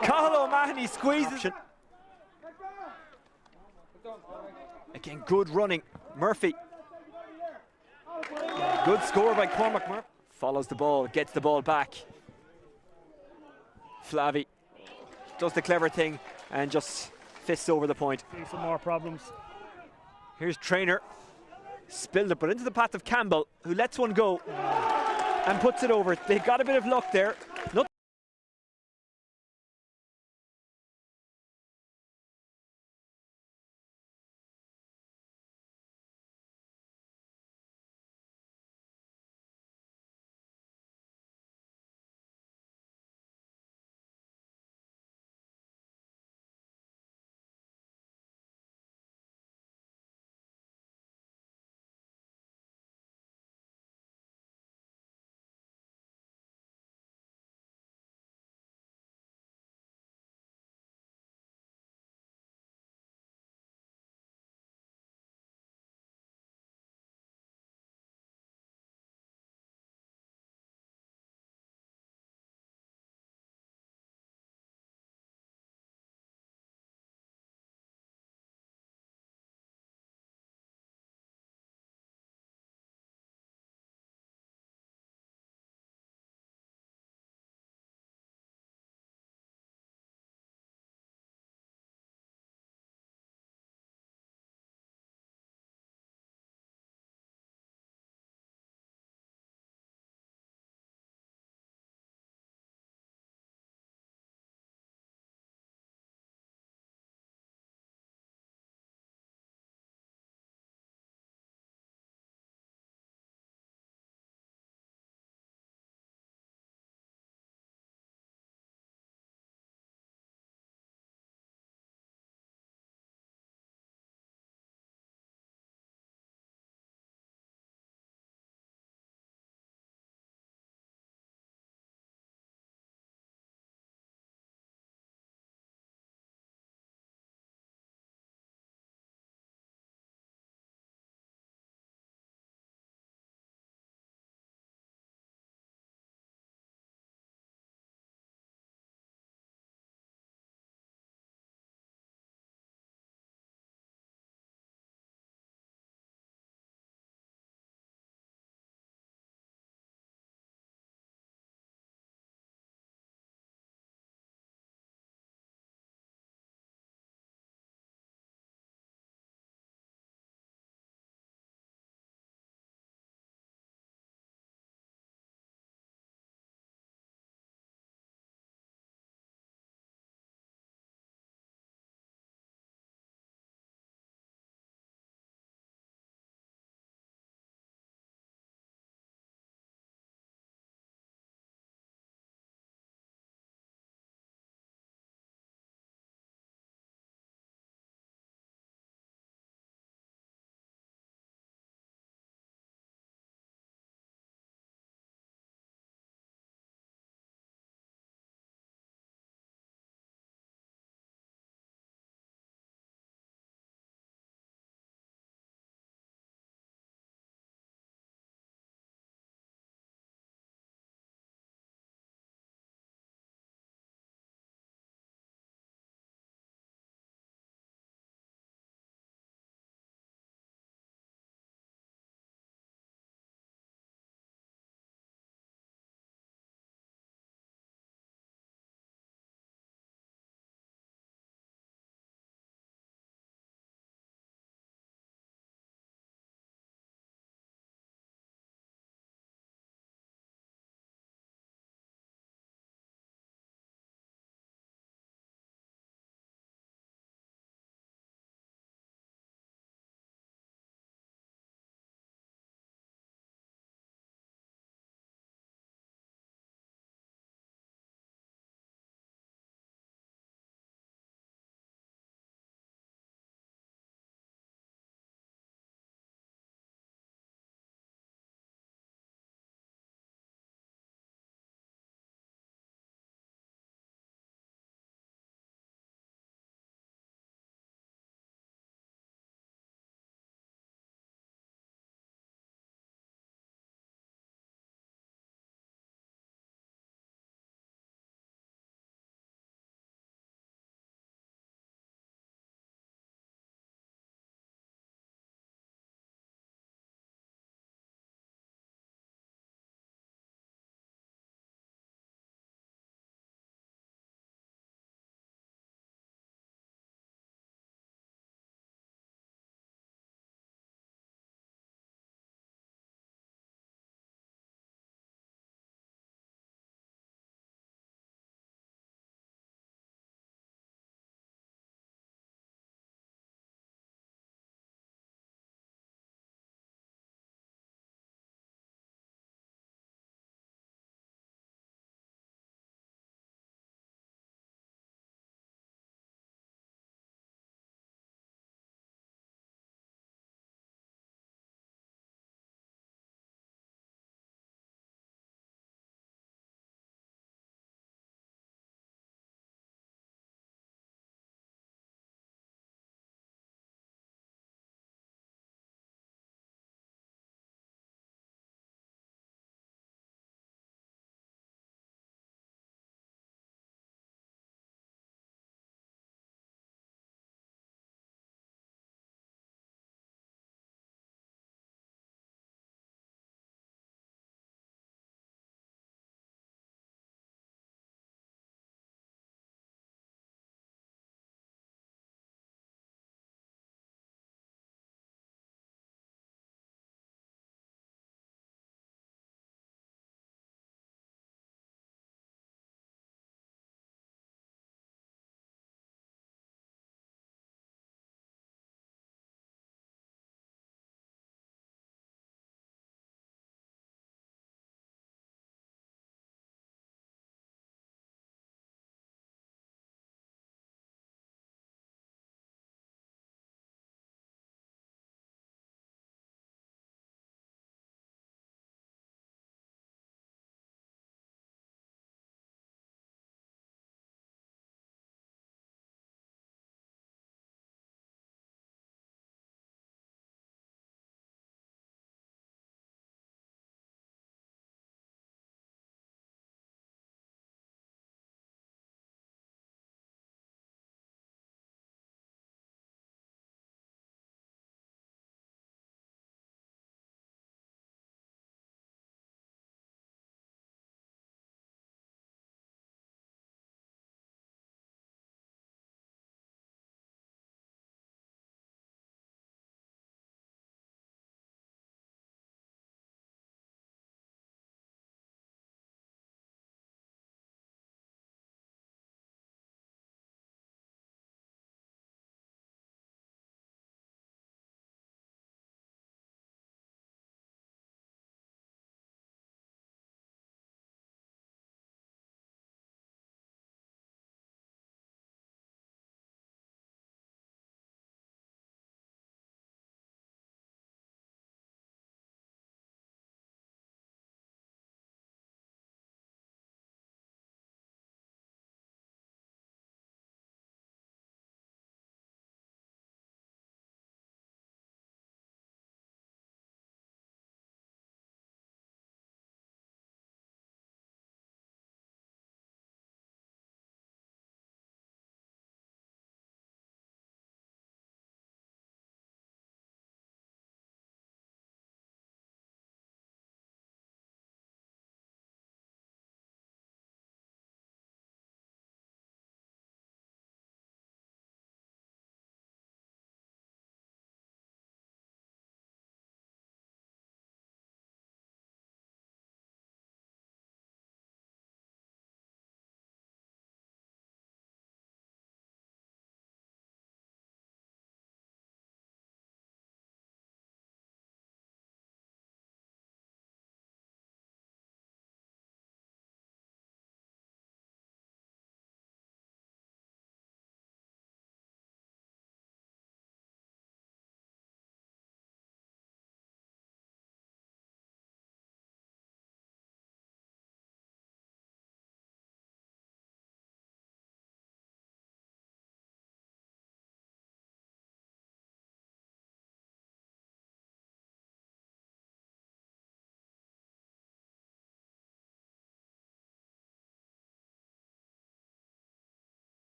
Cathal O'Mahony squeezes. Again, good running. Murphy. Good score by Cormac Murphy. Follows the ball, gets the ball back. Flavey does the clever thing and just fists over the point. See some more problems. Here's Trainer. Spilled it, but into the path of Campbell, who lets one go and puts it over. They got a bit of luck there.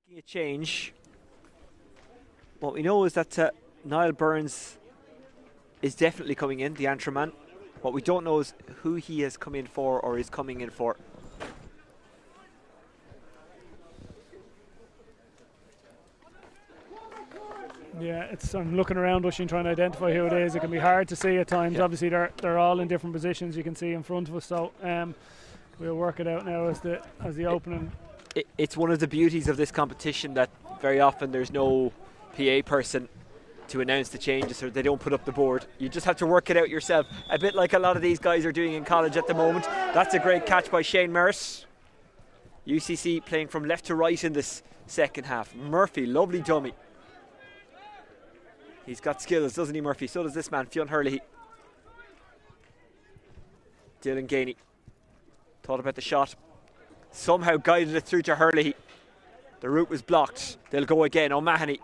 Making a change. What we know is that Niall Burns is definitely coming in, the Antrim man. What we don't know is who he has come in for or is coming in for. Yeah, I'm looking around, Oisin, trying to identify who it is. It can be hard to see at times. Yeah. Obviously, they're all in different positions. You can see in front of us. So we'll work it out now as the opening. It's one of the beauties of this competition that very often there's no PA person to announce the changes, or they don't put up the board. You just have to work it out yourself, a bit like a lot of these guys are doing in college at the moment. That's a great catch by Shane Merritt. UCC playing from left to right in this second half. Murphy, lovely dummy. He's got skills, doesn't he, Murphy? So does this man, Fionn Hurley. Dylan Gainey thought about the shot, somehow guided it through to Hurley. The route was blocked. They'll go again. O'Mahony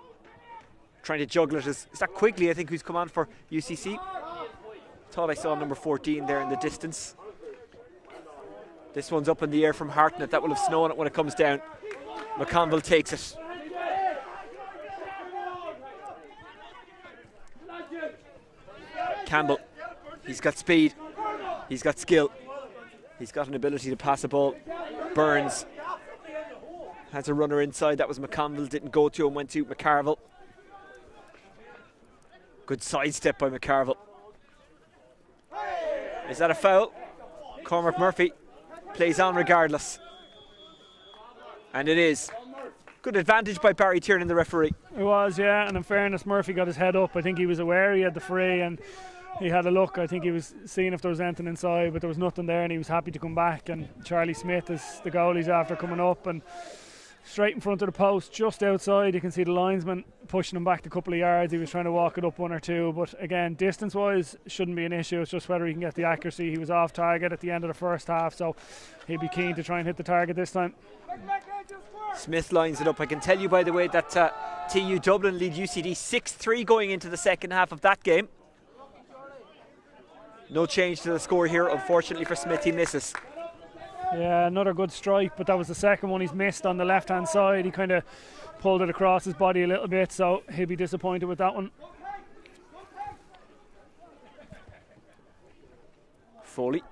trying to juggle it. Is that Quigley, I think, who's come on for UCC? Thought I saw number 14 there in the distance. This one's up in the air from Hartnett. That will have snow on it when it comes down. McConville takes it. Campbell, he's got speed, he's got skill, he's got an ability to pass a ball. Burns has a runner inside. That was McConville, didn't go to him, went to McCarville. Good sidestep by McCarville. Is that a foul? Cormac Murphy plays on regardless. And it is. Good advantage by Barry Tiernan, the referee. It was, yeah, and in fairness, Murphy got his head up. I think he was aware he had the free and he had a look. I think he was seeing if there was anything inside, but there was nothing there, and he was happy to come back. And Charlie Smith is the goalie's after coming up and straight in front of the post, just outside. You can see the linesman pushing him back a couple of yards. He was trying to walk it up one or two, but again, distance-wise shouldn't be an issue. It's just whether he can get the accuracy. He was off target at the end of the first half, so he'd be keen to try and hit the target this time. Smith lines it up. I can tell you, by the way, that TU Dublin lead UCD 6-3 going into the second half of that game. No change to the score here, unfortunately for Smith. He misses. Yeah, another good strike, but that was the second one he's missed on the left-hand side. He kind of pulled it across his body a little bit, so he'll be disappointed with that one. Foley.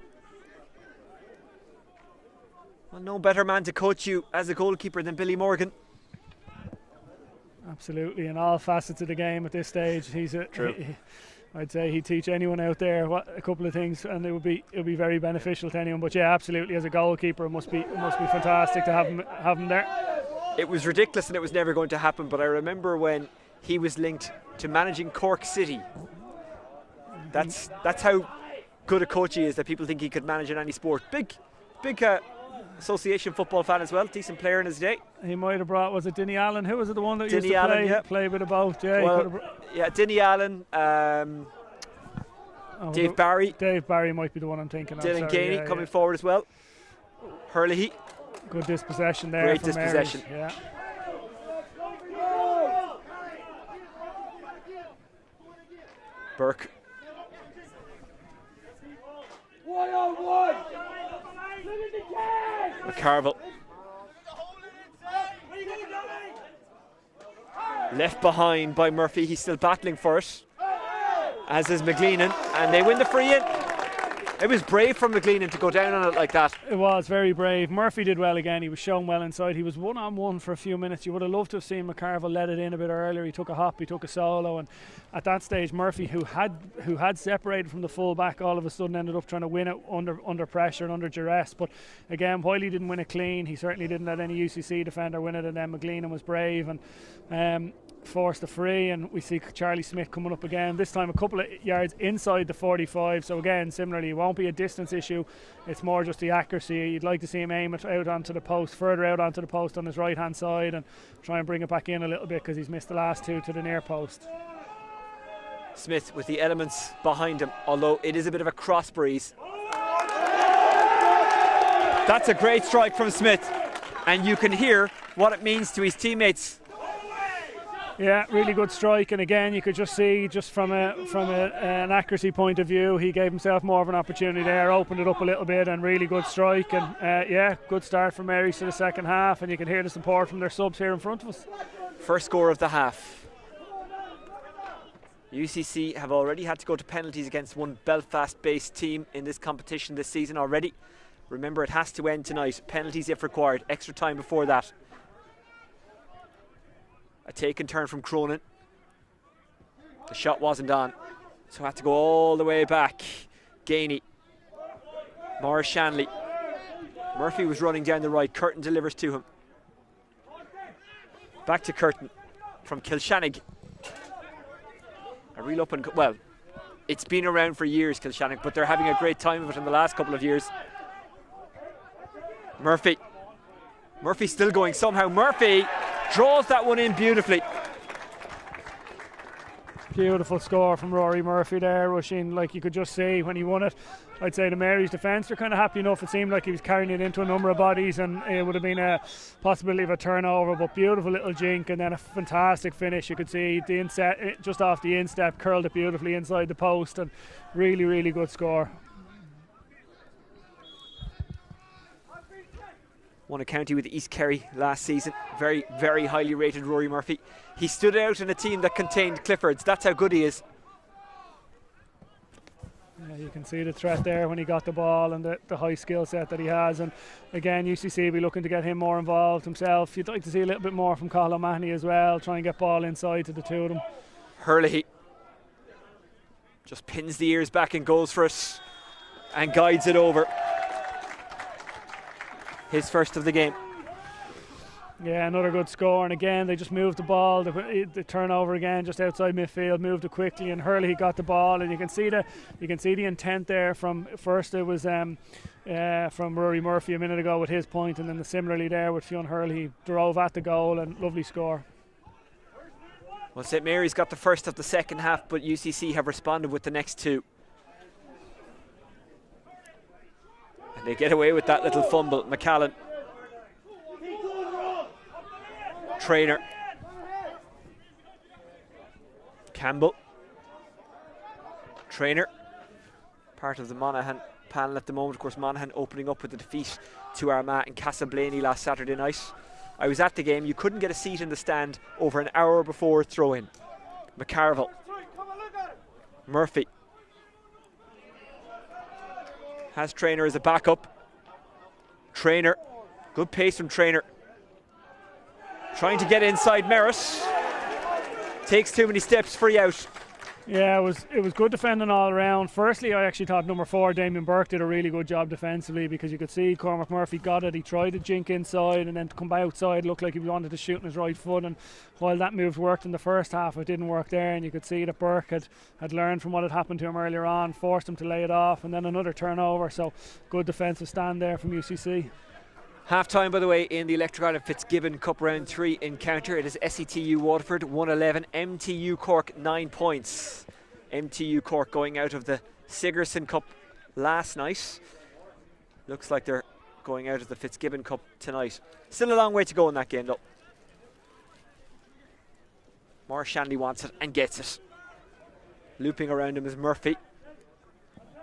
Well, no better man to coach you as a goalkeeper than Billy Morgan. Absolutely, in all facets of the game at this stage. I'd say he'd teach anyone out there a couple of things, and it would be very beneficial to anyone. But yeah, absolutely, as a goalkeeper, it must be fantastic to have him there. It was ridiculous, and it was never going to happen. But I remember when he was linked to managing Cork City. That's how good a coach he is. That people think he could manage in any sport. Big association football fan as well. Decent player in his day. He might have brought, was it Dinny Allen? Who was it, the one that used to play a bit of both? Yeah, well, Dinny Allen, Dave Barry. Dave Barry might be the one I'm thinking of. Dylan Gainey coming forward as well. Hurley. Good dispossession there. Great dispossession. Yeah. Burke. 1-on-1. McCarville. Left behind by Murphy. He's still battling for it, as is McGleenan, and they win the free in. It was brave from McGleenan to go down on it like that. It was very brave. Murphy did well again. He was shown well inside. He was one-on-one for a few minutes. You would have loved to have seen McCarville let it in a bit earlier. He took a hop, he took a solo, and at that stage Murphy, who had separated from the full back, all of a sudden ended up trying to win it under pressure and under duress. But again, while he didn't win it clean, he certainly didn't let any UCC defender win it, and then McGleenan was brave and forced the free, and we see Charlie Smith coming up again, this time a couple of yards inside the 45. So again, similarly, it won't be a distance issue, it's more just the accuracy. You'd like to see him aim it out onto the post, further out onto the post on his right hand side, and try and bring it back in a little bit, because he's missed the last two to the near post. Smith with the elements behind him, although it is a bit of a cross breeze. That's a great strike from Smith, and you can hear what it means to his teammates. Yeah, really good strike, and again you could just see, just from an accuracy point of view, he gave himself more of an opportunity there, opened it up a little bit, and really good strike. And yeah, good start from Marys to the second half, and you can hear the support from their subs here in front of us. First score of the half. UCC have already had to go to penalties against one Belfast-based team in this competition this season already. Remember, it has to end tonight. Penalties if required. Extra time before that. A taken turn from Cronin. The shot wasn't on, so had to go all the way back. Gainey. Morris Shanley. Murphy was running down the right. Curtin delivers to him. Back to Curtin from Kilshannig. A real up and well, it's been around for years, Kilshannig, but they're having a great time of it in the last couple of years. Murphy. Murphy still going somehow. Murphy draws that one in beautifully. Beautiful score from Rory Murphy there, Roisin. Like you could just see when he won it, I'd say the Mary's defence are kind of happy enough. It seemed like he was carrying it into a number of bodies, and it would have been a possibility of a turnover, but beautiful little jink, and then a fantastic finish. You could see the inset, just off the instep, curled it beautifully inside the post, and really, really good score. Won a county with East Kerry last season. Very, very highly rated Rory Murphy. He stood out in a team that contained Cliffords. That's how good he is. Yeah, you can see the threat there when he got the ball, and the high skill set that he has. And again, UCC will be looking to get him more involved himself. You'd like to see a little bit more from Cathal O'Mahony as well, try and get ball inside to the two of them. Hurley just pins the ears back and goes for it and guides it over. His first of the game. Yeah, another good score, and again they just moved the ball, the turnover again just outside midfield, moved it quickly, and Hurley got the ball, and you can see the intent there. From first it was from Rory Murphy a minute ago with his point, and then similarly there with Fionn Hurley, he drove at the goal, and lovely score. Well, St Mary's got the first of the second half, but UCC have responded with the next two. They get away with that little fumble. McCallan. Trainer. Campbell. Trainer. Part of the Monaghan panel at the moment. Of course, Monaghan opening up with the defeat to Armagh in Castleblaney last Saturday night. I was at the game. You couldn't get a seat in the stand over an hour before throw-in. McCarville. Murphy. Has Trainer as a backup. Trainer. Good pace from Trainer. Trying to get inside Merritt. Takes too many steps, free out. Yeah, it was good defending all around. Firstly, I actually thought number 4, Damien Burke, did a really good job defensively, because you could see Cormac Murphy got it. He tried to jink inside, and then to come outside looked like he wanted to shoot in his right foot, and while that move worked in the first half, it didn't work there, and you could see that Burke had learned from what had happened to him earlier on, forced him to lay it off, and then another turnover. So good defensive stand there from UCC. Half time, by the way, in the Electric Ireland Fitzgibbon Cup Round 3 encounter. It is SETU Waterford 111, MTU Cork 9 points. MTU Cork going out of the Sigerson Cup last night. Looks like they're going out of the Fitzgibbon Cup tonight. Still a long way to go in that game though. Morris Shanley wants it and gets it. Looping around him is Murphy.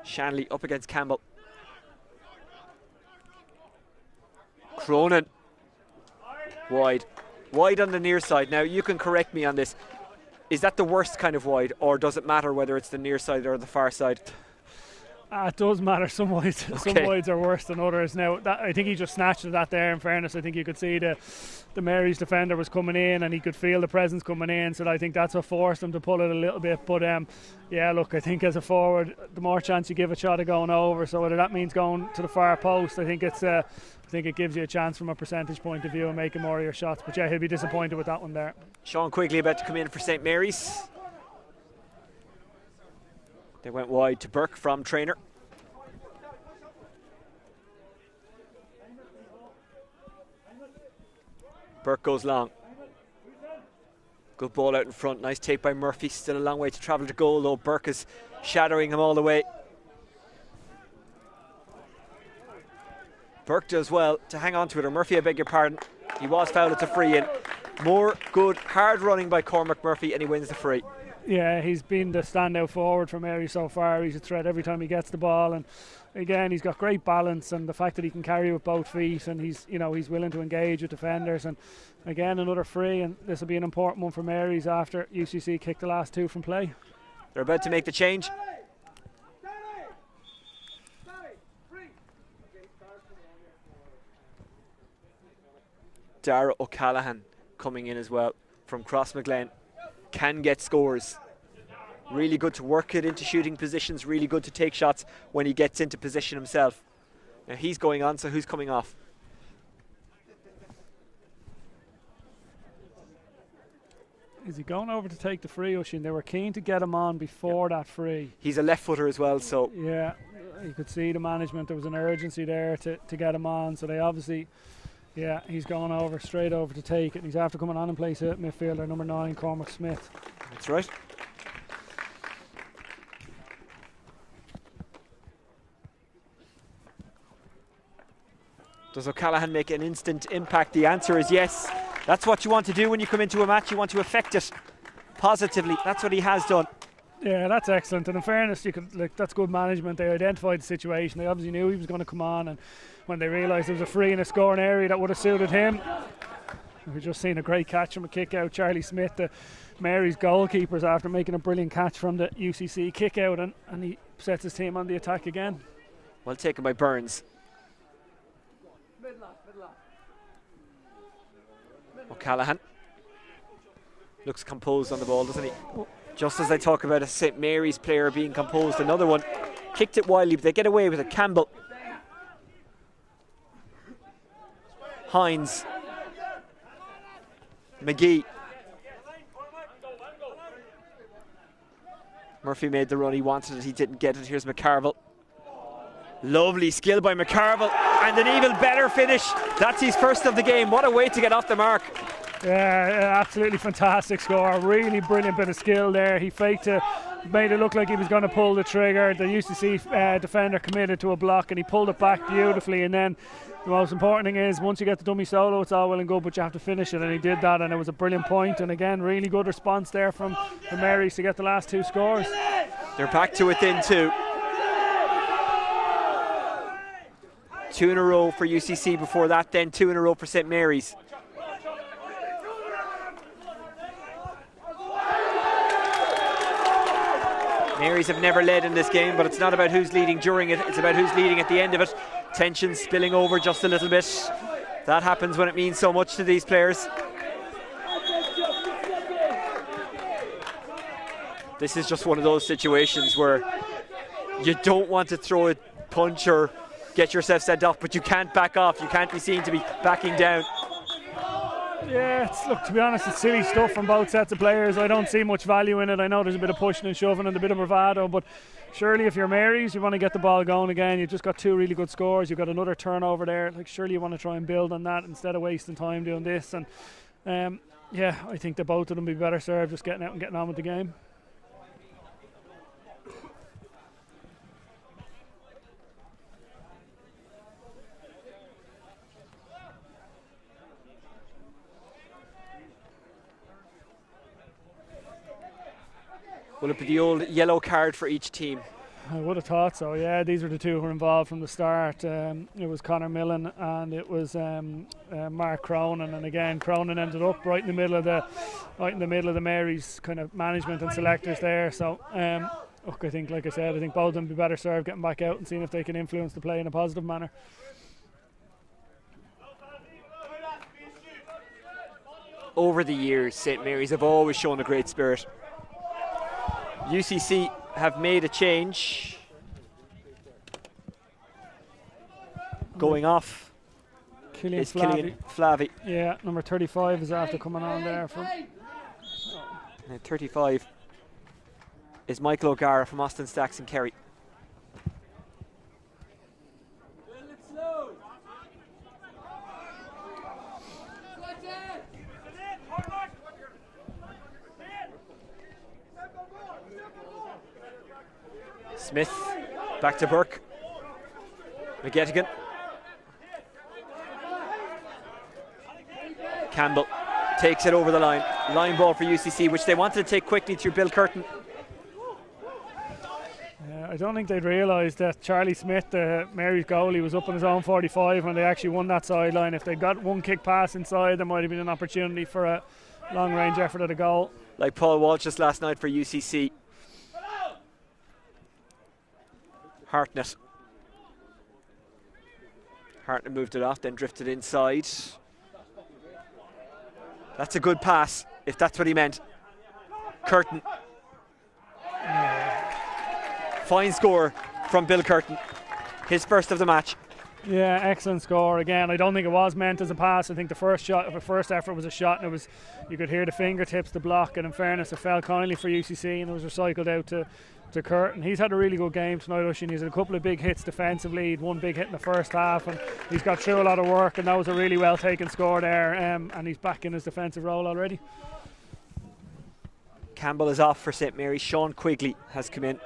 Shanley up against Campbell. Cronin. Wide. Wide on the near side. Now you can correct me on this. Is that the worst kind of wide, or does it matter whether it's the near side or the far side? It does matter. Some wides, okay. Some wides are worse than others. Now, I think he just snatched at that there. In fairness, I think you could see the Mary's defender was coming in, and he could feel the presence coming in. So I think that's what forced him to pull it a little bit. But yeah, look, I think as a forward, the more chance you give a shot of going over. So whether that means going to the far post, I think it gives you a chance from a percentage point of view of making more of your shots. But yeah, he'll be disappointed with that one there. Sean Quigley about to come in for St Mary's. They went wide to Burke from Trainer. Burke goes long. Good ball out in front. Nice take by Murphy. Still a long way to travel to goal though. Burke is shadowing him all the way. Burke does well to hang on to it. Or Murphy, I beg your pardon. He was fouled. It's a free in. More good hard running by Cormac Murphy, and he wins the free. Yeah, he's been the standout forward for Mary so far. He's a threat every time he gets the ball, and again, he's got great balance, and the fact that he can carry with both feet, and he's willing to engage with defenders. And again, another free, and this will be an important one for Mary's after UCC kicked the last two from play. They're about to make the change. Dara O'Callaghan coming in as well from Crossmaglen. Can get scores. Really good to work it into shooting positions, really good to take shots when he gets into position himself. Now he's going on, so who's coming off? Is he going over to take the free, Oisín? They were keen to get him on before that free. He's a left footer as well, so... Yeah, you could see the management, there was an urgency there to get him on, so they obviously... Yeah, he's going straight over to take it, and he's after coming on in place at midfielder number 9, Cormac Smith. That's right. Does O'Callaghan make an instant impact? The answer is yes. That's what you want to do when you come into a match. You want to affect it positively. That's what he has done. Yeah, that's excellent. And in fairness, that's good management. They identified the situation. They obviously knew he was going to come on, and when they realised there was a free in a scoring area that would have suited him. We've just seen a great catch from a kick out. Charlie Smith, the Mary's goalkeepers, after making a brilliant catch from the UCC kick out, and he sets his team on the attack again. Well taken by Burns. O'Callaghan looks composed on the ball, doesn't he? Just as I talk about a St Mary's player being composed, another one kicked it wildly, but they get away with it. Campbell, Hines, McGee. Murphy made the run, he wanted it, he didn't get it. Here's McCarville. Lovely skill by McCarville, and an even better finish. That's his first of the game. What a way to get off the mark. Yeah, absolutely fantastic score. Really brilliant bit of skill there. He faked it, made it look like he was going to pull the trigger. The UCC defender committed to a block, and he pulled it back beautifully. And then the most important thing is, once you get the dummy solo, it's all well and good, but you have to finish it, and he did that, and it was a brilliant point. And again, really good response there from the Marys to get the last two scores. They're back to within 2. 2 in a row for UCC before that, then 2 in a row for St Mary's. Marys have never led in this game, but it's not about who's leading during it, it's about who's leading at the end of it. Tension spilling over just a little bit. That happens when it means so much to these players. This is just one of those situations where you don't want to throw a punch or get yourself sent off, but you can't back off. You can't be seen to be backing down. Yeah, look, to be honest, it's silly stuff from both sets of players. I don't see much value in it. I know there's a bit of pushing and shoving and a bit of bravado, but surely if you're Marys, you want to get the ball going again. You've just got 2 really good scores. You've got another turnover there. Like, surely you want to try and build on that instead of wasting time doing this. And yeah, I think that both of them would be better served just getting out and getting on with the game. Will it be the old yellow card for each team? I would have thought so, yeah. These were the 2 who were involved from the start. It was Conor Millen and it was Mark Cronin, and again Cronin ended up right in the middle of the Marys kind of management and selectors there. So look, I think, like I said, I think both of them would be better served getting back out and seeing if they can influence the play in a positive manner. Over the years, St Mary's have always shown a great spirit. UCC have made a change. Killian Flavey. Yeah, number 35 is after coming on there. 35 is Michael O'Gara from Austin Stacks and Kerry. Smith, back to Burke. McGettigan. Campbell takes it over the line. Line ball for UCC, which they wanted to take quickly through Bill Curtin. I don't think they'd realised that Charlie Smith, the Mary's goalie, was up on his own 45 when they actually won that sideline. If they got one kick pass inside, there might have been an opportunity for a long-range effort at a goal. Like Paul Walsh just last night for UCC. Hartnett. Hartnett moved it off, then drifted inside. That's a good pass, if that's what he meant. Curtin. Fine score from Bill Curtin. His first of the match. Yeah, excellent score again. I don't think it was meant as a pass. I think the first effort was a shot, and it was, you could hear the fingertips, the block, and in fairness, it fell kindly for UCC, and it was recycled out to Curtin. He's had a really good game tonight, Oisín. He's had a couple of big hits defensively. He'd one big hit in the first half, and he's got through a lot of work, and that was a really well taken score there, and he's back in his defensive role already. Campbell is off for St Mary's. Sean Quigley has come in.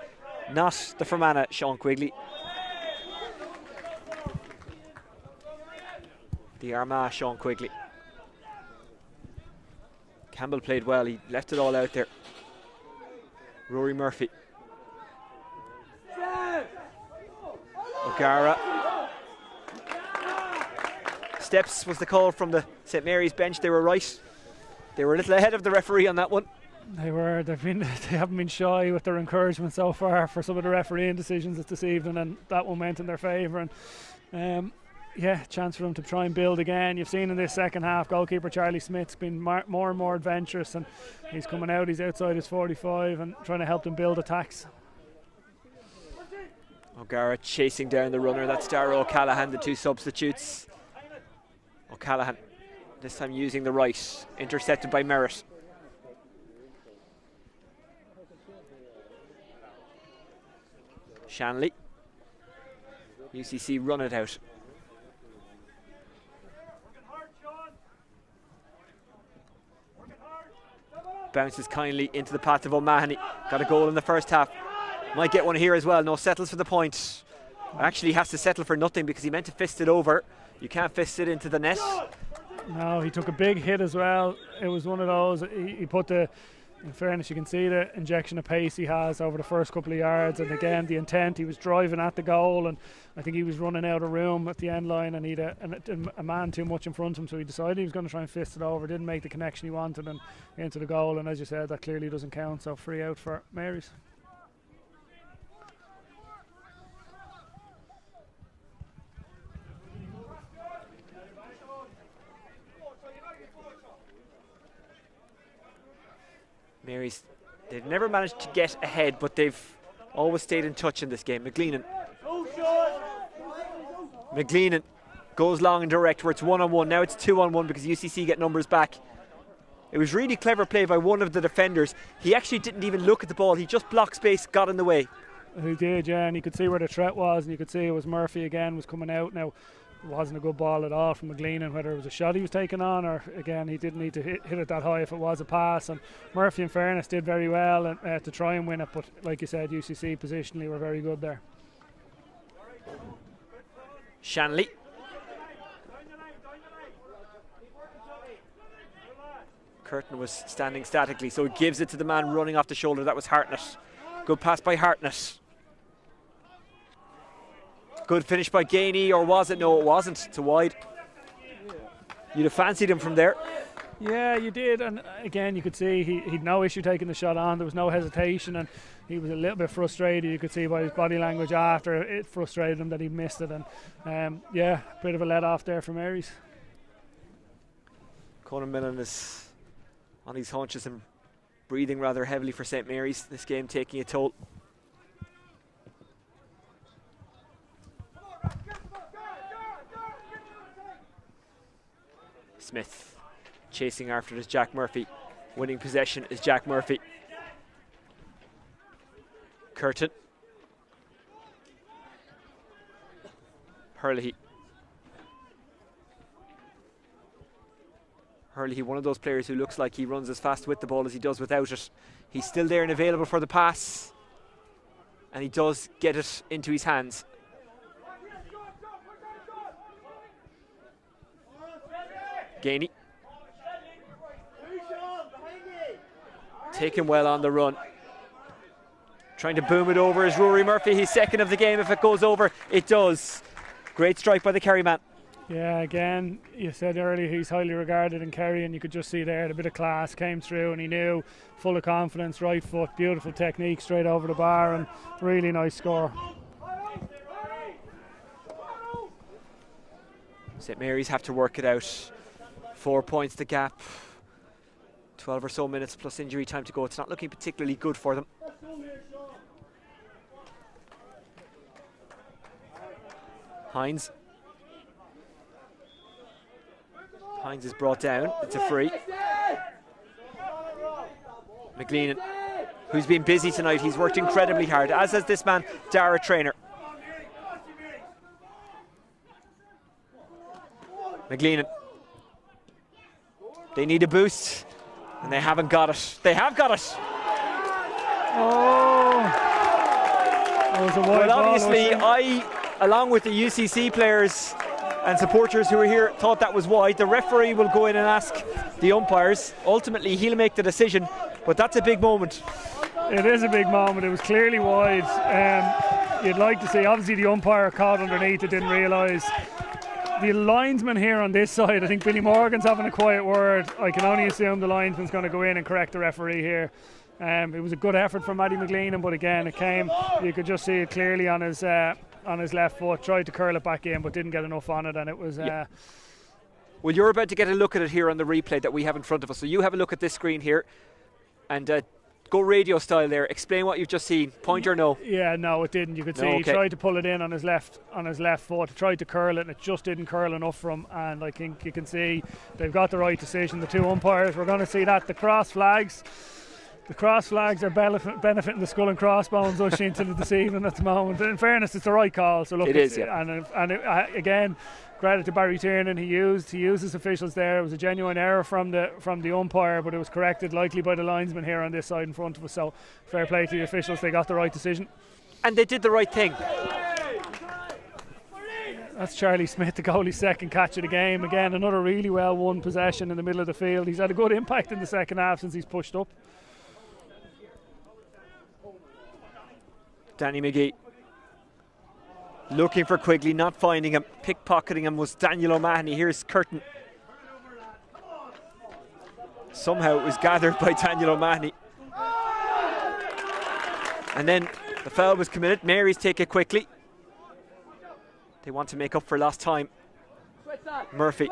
Not the Fermanagh Sean Quigley. The Armagh Sean Quigley. Campbell played well. He left it all out there. Rory Murphy. O'Gara. Steps was the call from the St Mary's bench. They were right. They were a little ahead of the referee on that one. They haven't been shy with their encouragement so far for some of the refereeing decisions this evening, and that one went in their favour. And yeah, chance for them to try and build again. You've seen in this second half, goalkeeper Charlie Smith's been more and more adventurous, and he's coming out. He's outside his 45 and trying to help them build attacks. O'Gara chasing down the runner. That's Dara O'Callaghan, the two substitutes. O'Callaghan, this time using the right, intercepted by Merritt. Shanley. UCC run it out. Bounces kindly into the path of O'Mahony. Got a goal in the first half. Might get one here as well. No, settles for the point. Actually has to settle for nothing because he meant to fist it over. You can't fist it into the net. No, he took a big hit as well. It was one of those, he put the, in fairness, you can see the injection of pace he has over the first couple of yards, and again the intent, he was driving at the goal, and I think he was running out of room at the end line, and he'd a man too much in front of him, so he decided he was going to try and fist it over. Didn't make the connection he wanted and into the goal, and as you said, that clearly doesn't count, so free out for Mary's. Mary's, they've never managed to get ahead, but they've always stayed in touch in this game. McLeanan goes long and direct where it's 1-on-1. Now it's 2-on-1 because UCC get numbers back. It was really clever play by one of the defenders. He actually didn't even look at the ball. He just blocked space, got in the way. He did, yeah, and you could see where the threat was, and you could see it was Murphy again was coming out. Now, it wasn't a good ball at all from McLeanan, whether it was a shot he was taking on or, again, he didn't need to hit it that high if it was a pass. And Murphy, in fairness, did very well to try and win it, but like you said, UCC positionally were very good there. Shanley. Curtin was standing statically, so he gives it to the man running off the shoulder. That was Hartnett. Good pass by Hartnett. Good finish by Gainey, or was it? No, it wasn't. It's a wide. You'd have fancied him from there. Yeah, you did, and again, you could see he'd no issue taking the shot on. There was no hesitation, and he was a little bit frustrated. You could see by his body language after, it frustrated him that he missed it, and yeah, a bit of a let off there for Mary's. Conan Millen is on his haunches and breathing rather heavily for St Mary's. This game taking a toll. Smith chasing after it is Jack Murphy. Winning possession is Jack Murphy. Curtin. Hurley. Hurley, one of those players who looks like he runs as fast with the ball as he does without it. He's still there and available for the pass, and he does get it into his hands. Gainey. taken well on the run. Trying to boom it over is Rory Murphy. He's second of the game. If it goes over, it does. Great strike by the Kerry man. Yeah, again, you said earlier he's highly regarded in Kerry, and you could just see there the bit of class came through, and he knew, full of confidence, right foot, beautiful technique straight over the bar, and really nice score. St Mary's have to work it out. 4 points the gap. 12 or so minutes plus injury time to go. It's not looking particularly good for them. Hines is brought down. It's a free. McLean, who's been busy tonight, he's worked incredibly hard, as has this man, Dara Traynor. McLean, they need a boost, and they haven't got it. They have got it. Oh, that was a wide well, ball, obviously, I, along with the UCC players and supporters who were here, thought that was wide. The referee will go in and ask the umpires. Ultimately, he'll make the decision, but that's a big moment. It is a big moment. It was clearly wide. You'd like to see, obviously the umpire caught underneath it, didn't realise. The linesman here on this side, I think Billy Morgan's having a quiet word. I can only assume the linesman's going to go in and correct the referee here. It was a good effort from Matty McLean, but again, it came, you could just see it clearly on his left foot. Tried to curl it back in, but didn't get enough on it, and it was... Well, you're about to get a look at it here on the replay that we have in front of us. So you have a look at this screen here, and go radio style there. Explain what you've just seen. Point or no? Yeah, no, it didn't. You could see he tried to pull it in on his left foot, tried to curl it, and it just didn't curl enough for him. And I think you can see they've got the right decision. The two umpires, we're going to see that. The cross flags are benefiting the skull and crossbones Oisin till this evening at the moment. In fairness, it's the right call. So look, it is, yeah. And again, credit to Barry Tiernan. He used his officials there. It was a genuine error from the umpire, but it was corrected likely by the linesman here on this side in front of us. So fair play to the officials. They got the right decision. And they did the right thing. That's Charlie Smith, the goalie's second catch of the game. Again, another really well won possession in the middle of the field. He's had a good impact in the second half since he's pushed up. Danny McGee looking for Quigley, not finding him. Pickpocketing him was Daniel O'Mahony. Here's Curtin. Somehow it was gathered by Daniel O'Mahony. And then the foul was committed. Mary's take it quickly. They want to make up for lost time. Murphy.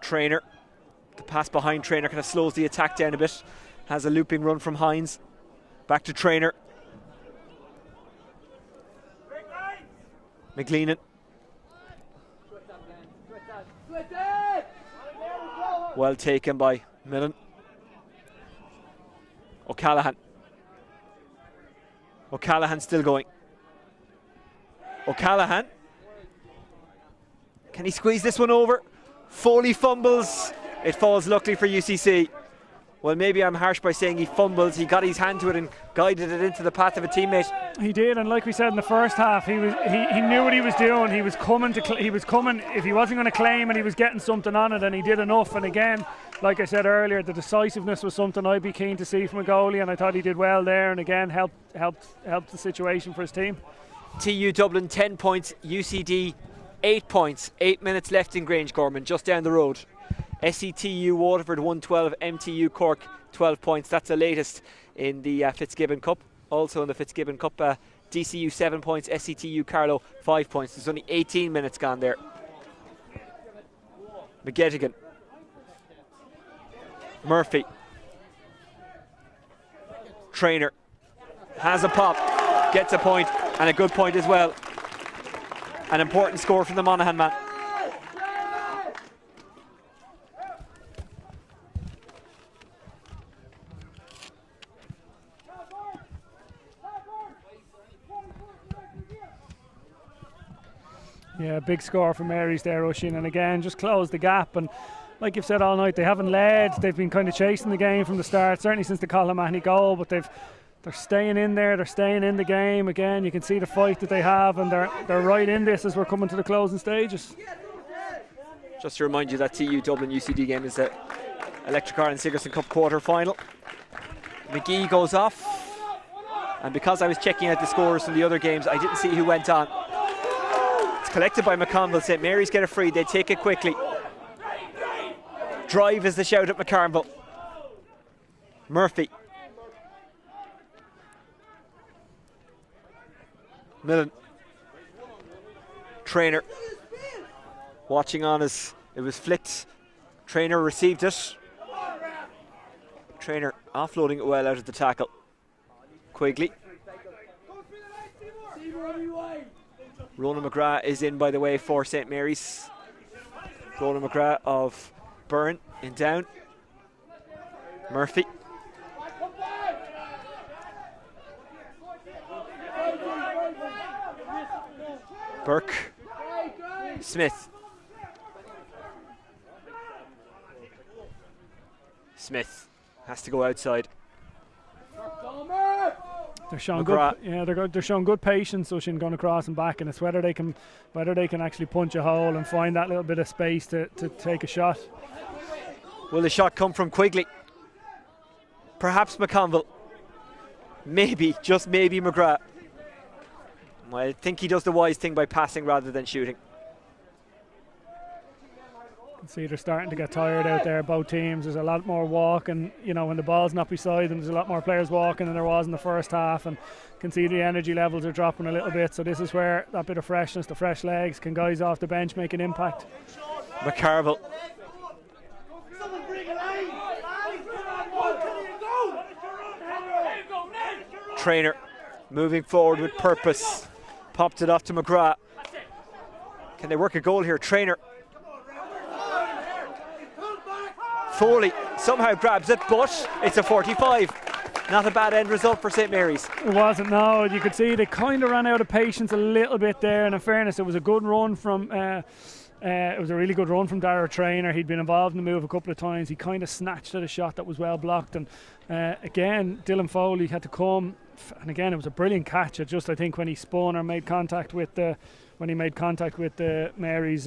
Traynor. The pass behind Traynor kind of slows the attack down a bit. Has a looping run from Hines. Back to Traynor. McLean. Well taken by Millen. O'Callaghan still going. O'Callaghan. Can he squeeze this one over? Foley fumbles. It falls luckily for UCC. Well, maybe I'm harsh by saying he fumbles. He got his hand to it and guided it into the path of a teammate. He did, and like we said in the first half, he knew what he was doing. He was coming. If he wasn't going to claim, and he was getting something on it, and he did enough. And again, like I said earlier, the decisiveness was something I'd be keen to see from a goalie, and I thought he did well there. And again, helped the situation for his team. TU Dublin 10 points, UCD 8 points. 8 minutes left in Grangegorman, just down the road. SETU Waterford 112, MTU Cork 12 points. That's the latest in the Fitzgibbon Cup. Also in the Fitzgibbon Cup, DCU 7 points, SETU Carlow 5 points. There's only 18 minutes gone there. McGettigan. Murphy. Traynor. Has a pop. Gets a point, and a good point as well. An important score from the Monaghan man. Yeah, big score for Mary's there, Oisin, and again just closed the gap. And like you've said all night, they haven't led. They've been kind of chasing the game from the start, certainly since the Colin Mahoney goal, but they're staying in there, they're staying in the game. Again, you can see the fight that they have, and they're right in this as we're coming to the closing stages. Just to remind you that TU Dublin UCD game is a Electric Ireland Sigerson Cup quarter-final. McGee goes off, and because I was checking out the scores from the other games, I didn't see who went on. It's collected by McConville. St Mary's get it free, they take it quickly. Drive is the shout at McConville. Murphy. Millen. Trainer. Watching on as it was flicked. Trainer received it. Trainer offloading it well out of the tackle. Quigley. Ronan McGrath is in, by the way, for St Mary's. Ronan McGrath of Byrne in down. Murphy. Burke. Smith. Smith has to go outside. They're showing good, they're showing good patience, Oisin, going across and back, and it's whether they can actually punch a hole and find that little bit of space to take a shot. Will the shot come from Quigley? Perhaps McConville. Maybe, just maybe McGrath. I think he does the wise thing by passing rather than shooting. You can see they're starting to get tired out there, both teams. There's a lot more walking, you know, when the ball's not beside them, there's a lot more players walking than there was in the first half, and you can see the energy levels are dropping a little bit, so this is where that bit of freshness, the fresh legs, can guys off the bench make an impact. McCarville. Trainer moving forward with purpose. Popped it off to McGrath. Can they work a goal here? Trainer. Foley somehow grabs it, but it's a 45. Not a bad end result for St Mary's. It wasn't, no. You could see they kind of ran out of patience a little bit there, and in fairness, it was a good run from it was a really good run from Dara Trainer. He'd been involved in the move a couple of times. He kind of snatched at a shot that was well blocked, and again Dylan Foley had to come, and again it was a brilliant catch. I think when he spun or made contact with the Mary's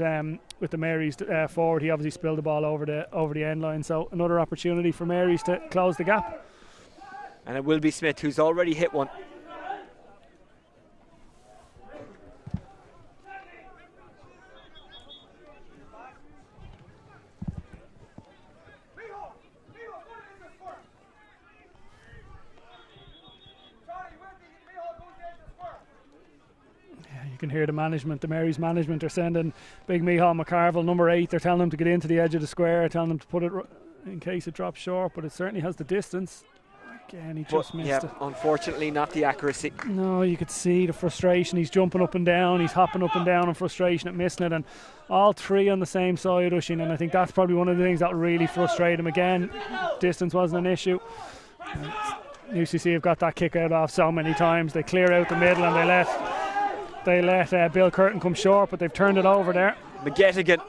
forward, he obviously spilled the ball over the end line. So another opportunity for Mary's to close the gap. And it will be Smith, who's already hit one. You can hear the Mary's management are sending big Micheál McCarville, number 8. They're telling him to get into the edge of the square, telling him to put it in case it drops short, but it certainly has the distance. Again, he just missed it. Unfortunately, not the accuracy. No, you could see the frustration. He's jumping up and down, he's hopping up and down in frustration at missing it, and all three on the same side, Oisin, and I think that's probably one of the things that really frustrate him. Again, distance wasn't an issue. UCC have got that kick out off so many times. They clear out the middle and they let Bill Curtin come short, but they've turned it over there. McGettigan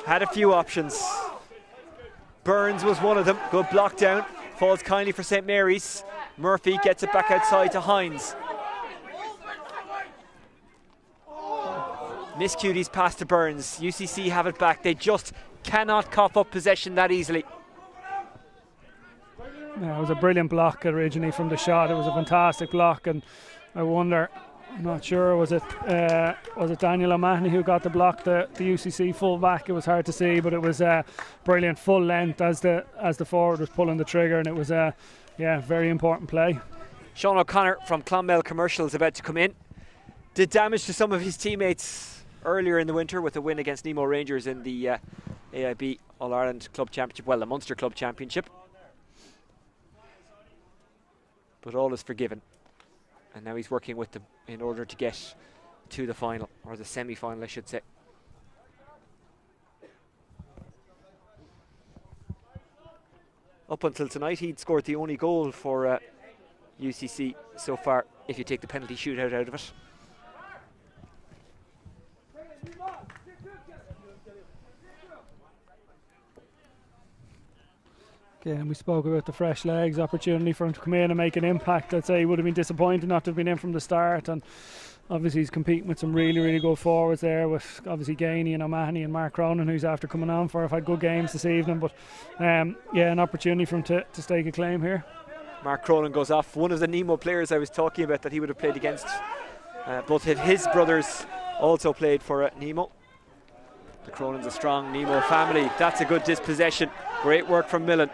had a few options. Burns was one of them. Good block down. Falls kindly for St Mary's. Murphy gets it back outside to Hines. Miscuties pass to Burns. UCC have it back. They just cannot cough up possession that easily. Yeah, it was a brilliant block originally from the shot. It was a fantastic block, and I wonder, I'm not sure, was it Daniel O'Mahony who got the block, the UCC full back? It was hard to see, but it was brilliant full length as the forward was pulling the trigger, and it was a very important play. Sean O'Connor from Clonmel Commercial is about to come in. Did damage to some of his teammates earlier in the winter with a win against Nemo Rangers in the AIB All-Ireland Club Championship, well, the Munster Club Championship. But all is forgiven. And now he's working with them in order to get to the final, or the semi-final I should say. Up until tonight he'd scored the only goal for UCC so far, if you take the penalty shootout out of it. And we spoke about the fresh legs, opportunity for him to come in and make an impact. I'd say it would have been disappointing not to have been in from the start, and obviously he's competing with some really, really good forwards there, with obviously Gainey and O'Mahony and Mark Cronin, who's after coming on for. Have had good games this evening, but yeah, an opportunity for him to stake a claim here. Mark Cronin goes off. One of the Nemo players I was talking about that he would have played against. Both of his brothers also played for Nemo. The Cronin's a strong Nemo family. That's a good dispossession. Great work from Millen.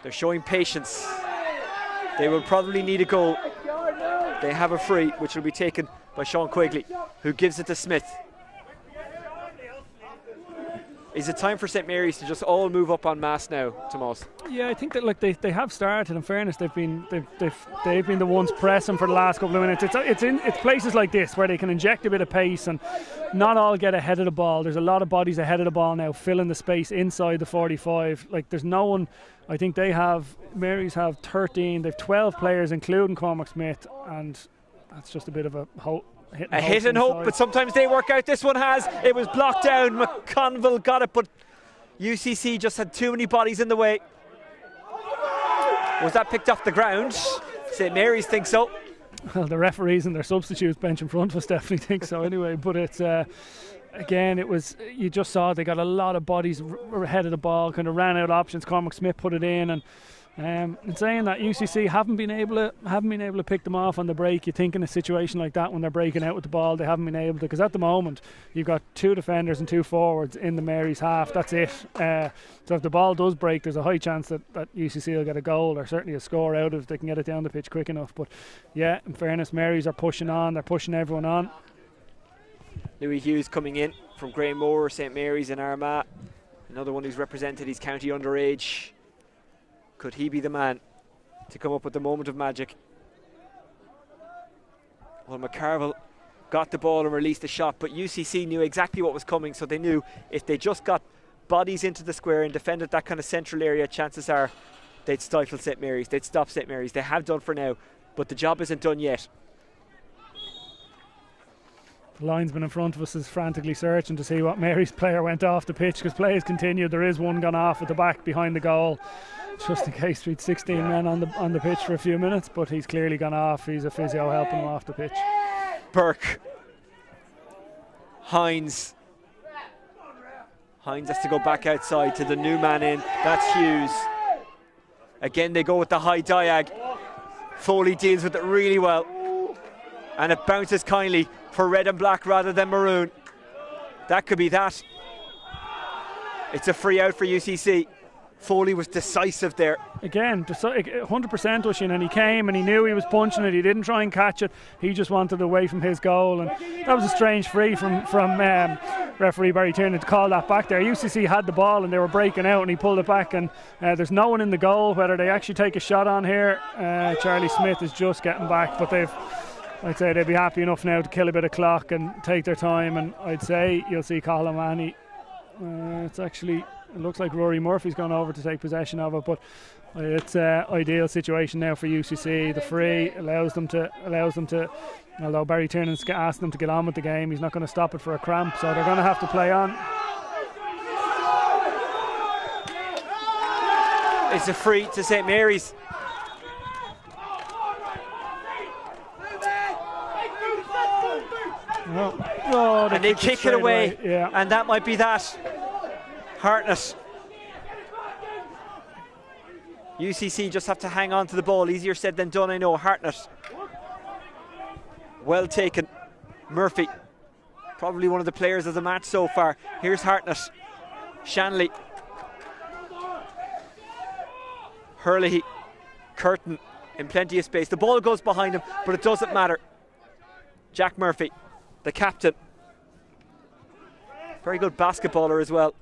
They're showing patience. They will probably need a goal. They have a free, which will be taken by Sean Quigley, who gives it to Smith. Is it time for St Mary's to just all move up en masse now, Tomas? Yeah, I think that like they have started. In fairness, they've been the ones pressing for the last couple of minutes. It's places like this where they can inject a bit of pace and not all get ahead of the ball. There's a lot of bodies ahead of the ball now, filling the space inside the 45. Like there's no one. I think Mary's have 13. They've 12 players, including Cormac Smith, and that's just a bit of a hope. Hit and hope, but sometimes they work out. This one has. It was blocked down. McConville got it, but UCC just had too many bodies in the way. Was that picked off the ground? St Mary's think so. Well, the referees and their substitutes bench in front of us definitely think so anyway, but it's again, it was, you just saw they got a lot of bodies ahead of the ball, kind of ran out options. Cormac Smith put it in, and in saying that, UCC haven't been able to pick them off on the break. You think in a situation like that, when they're breaking out with the ball, they haven't been able to, because at the moment you've got 2 defenders and 2 forwards in the Mary's half. That's it. So if the ball does break, there's a high chance that UCC will get a goal, or certainly a score out of if they can get it down the pitch quick enough. But yeah, in fairness, Mary's are pushing on. They're pushing everyone on. Louis Hughes coming in from Graymore, St Mary's in Armagh. Another one who's represented his county underage. Could he be the man to come up with the moment of magic? Well, McCarville got the ball and released the shot, but UCC knew exactly what was coming, so they knew if they just got bodies into the square and defended that kind of central area, chances are they'd stifle St Mary's, they'd stop St Mary's. They have done for now, but the job isn't done yet. The linesman in front of us is frantically searching to see what Mary's player went off the pitch, because play has continued. There is one gone off at the back behind the goal, just in case we'd 16 men on the pitch for a few minutes, but he's clearly gone off. He's a physio helping him off the pitch. Burke. Hines has to go back outside to the new man in. That's Hughes. Again, they go with the high diag. Foley deals with it really well, and it bounces kindly for red and black rather than maroon. That could be that. It's a free out for UCC. Foley was decisive there. Again, 100% Ushin, and he came and he knew he was punching it. He didn't try and catch it. He just wanted away from his goal, and that was a strange free from referee Barry Tiernan to call that back there. UCC had the ball and they were breaking out, and he pulled it back, and there's no one in the goal. Whether they actually take a shot on here, Charlie Smith is just getting back, but I'd say they'd be happy enough now to kill a bit of clock and take their time, and I'd say you'll see Colin Manny. It looks like Rory Murphy's gone over to take possession of it, but it's an ideal situation now for UCC. The free allows them to, although Barry Tiernan's asked them to get on with the game, he's not going to stop it for a cramp, so they're going to have to play on. It's a free to St Mary's. And they kick it away, yeah. And that might be that. Hartnett. UCC just have to hang on to the ball. Easier said than done, I know. Hartnett. Well taken. Murphy. Probably one of the players of the match so far. Here's Hartnett. Shanley. Hurley. Curtin in plenty of space. The ball goes behind him, but it doesn't matter. Jack Murphy, the captain. Very good basketballer as well.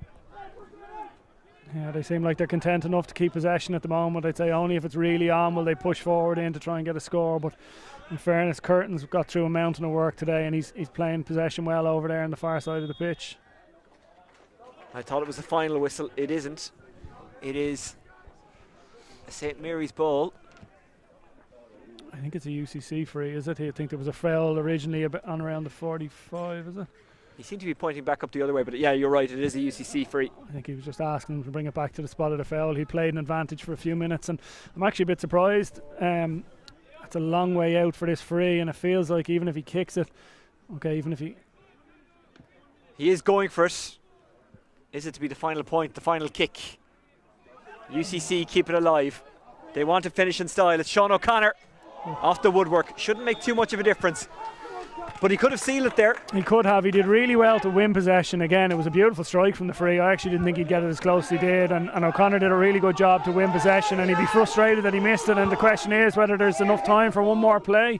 Yeah, they seem like they're content enough to keep possession at the moment. I'd say only if it's really on will they push forward in to try and get a score, but in fairness, Curtin's got through a mountain of work today, and he's playing possession well over there on the far side of the pitch. I thought it was the final whistle. It isn't. It is a St Mary's ball. I think it's a UCC free, is it? I think there was a foul originally on around the 45, is it? He seemed to be pointing back up the other way, but yeah, you're right, it is a UCC free. I think he was just asking him to bring it back to the spot of the foul. He played an advantage for a few minutes, and I'm actually a bit surprised. It's a long way out for this free, and it feels like even if he kicks it, okay, even if he is going for it. Is it to be the final point, the final kick? UCC keep it alive. They want to finish in style. It's Sean O'Connor off the woodwork. Shouldn't make too much of a difference. But he could have sealed it there. He could have. He did really well to win possession. Again, it was a beautiful strike from the free. I actually didn't think he'd get it as close as he did. And O'Connor did a really good job to win possession. And he'd be frustrated that he missed it. And the question is whether there's enough time for one more play.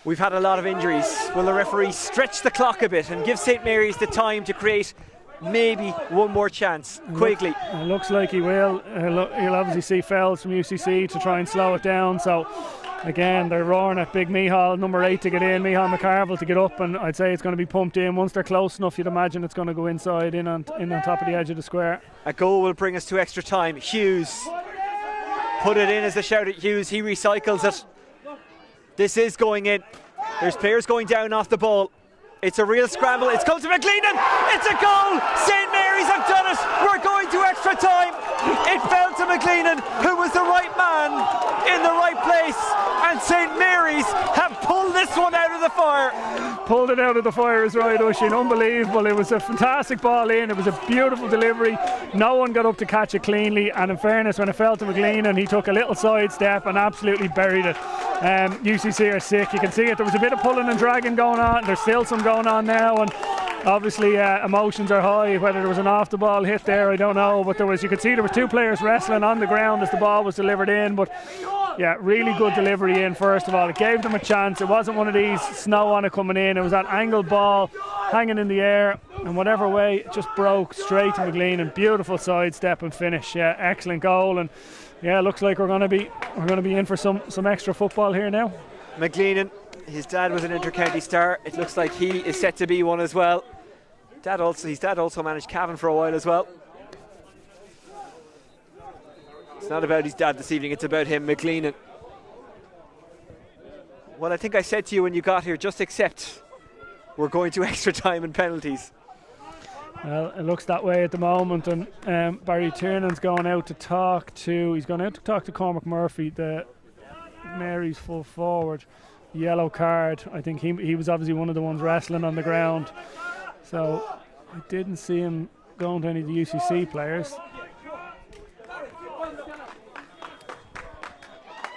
We've had a lot of injuries. Will the referee stretch the clock a bit and give St Mary's the time to create maybe one more chance? Quigley. It looks like he will. He'll obviously see fouls from UCC to try and slow it down. So again, they're roaring at big Mihal, number 8, to get in, Mihal McCarville to get up, and I'd say it's going to be pumped in. Once they're close enough, you'd imagine it's going to go inside, in on top of the edge of the square. A goal will bring us to extra time. Hughes put it in as the shout at Hughes. He recycles it. This is going in. There's players going down off the ball. It's a real scramble. It's come to McLeanan. It's a goal. St Mary's have done it. We're going to extra time. It fell to McLeanan, who was the right man in the right place. And St Mary's have pulled this one out of the fire. Pulled it out of the fire is right, Oisín. Unbelievable. It was a fantastic ball in. It was a beautiful delivery. No one got up to catch it cleanly. And in fairness, when it fell to McLeanan, he took a little side step and absolutely buried it. UCC are sick. You can see it. There was a bit of pulling and dragging going on. There's still some going on now, and obviously emotions are high. Whether there was an off the ball hit there, I don't know, but you could see there were 2 players wrestling on the ground as the ball was delivered in. But yeah, really good delivery in. First of all, it gave them a chance. It wasn't one of these snow on it coming in. It was that angled ball hanging in the air, and whatever way, it just broke straight to McLeanan. Beautiful sidestep and finish. Yeah, excellent goal. And yeah, looks like we're going to be in for some extra football here now. McLeanan, his dad was an inter-county star. It looks like he is set to be one as well. His dad also managed Cavan for a while as well. It's not about his dad this evening, it's about him, McLeanan. Well, I think I said to you when you got here, just accept we're going to extra time and penalties. Well, it looks that way at the moment, and Barry Tiernan's going out to talk to Cormac Murphy, the Mary's full forward. Yellow card. I think he was obviously one of the ones wrestling on the ground. So I didn't see him going to any of the UCC players.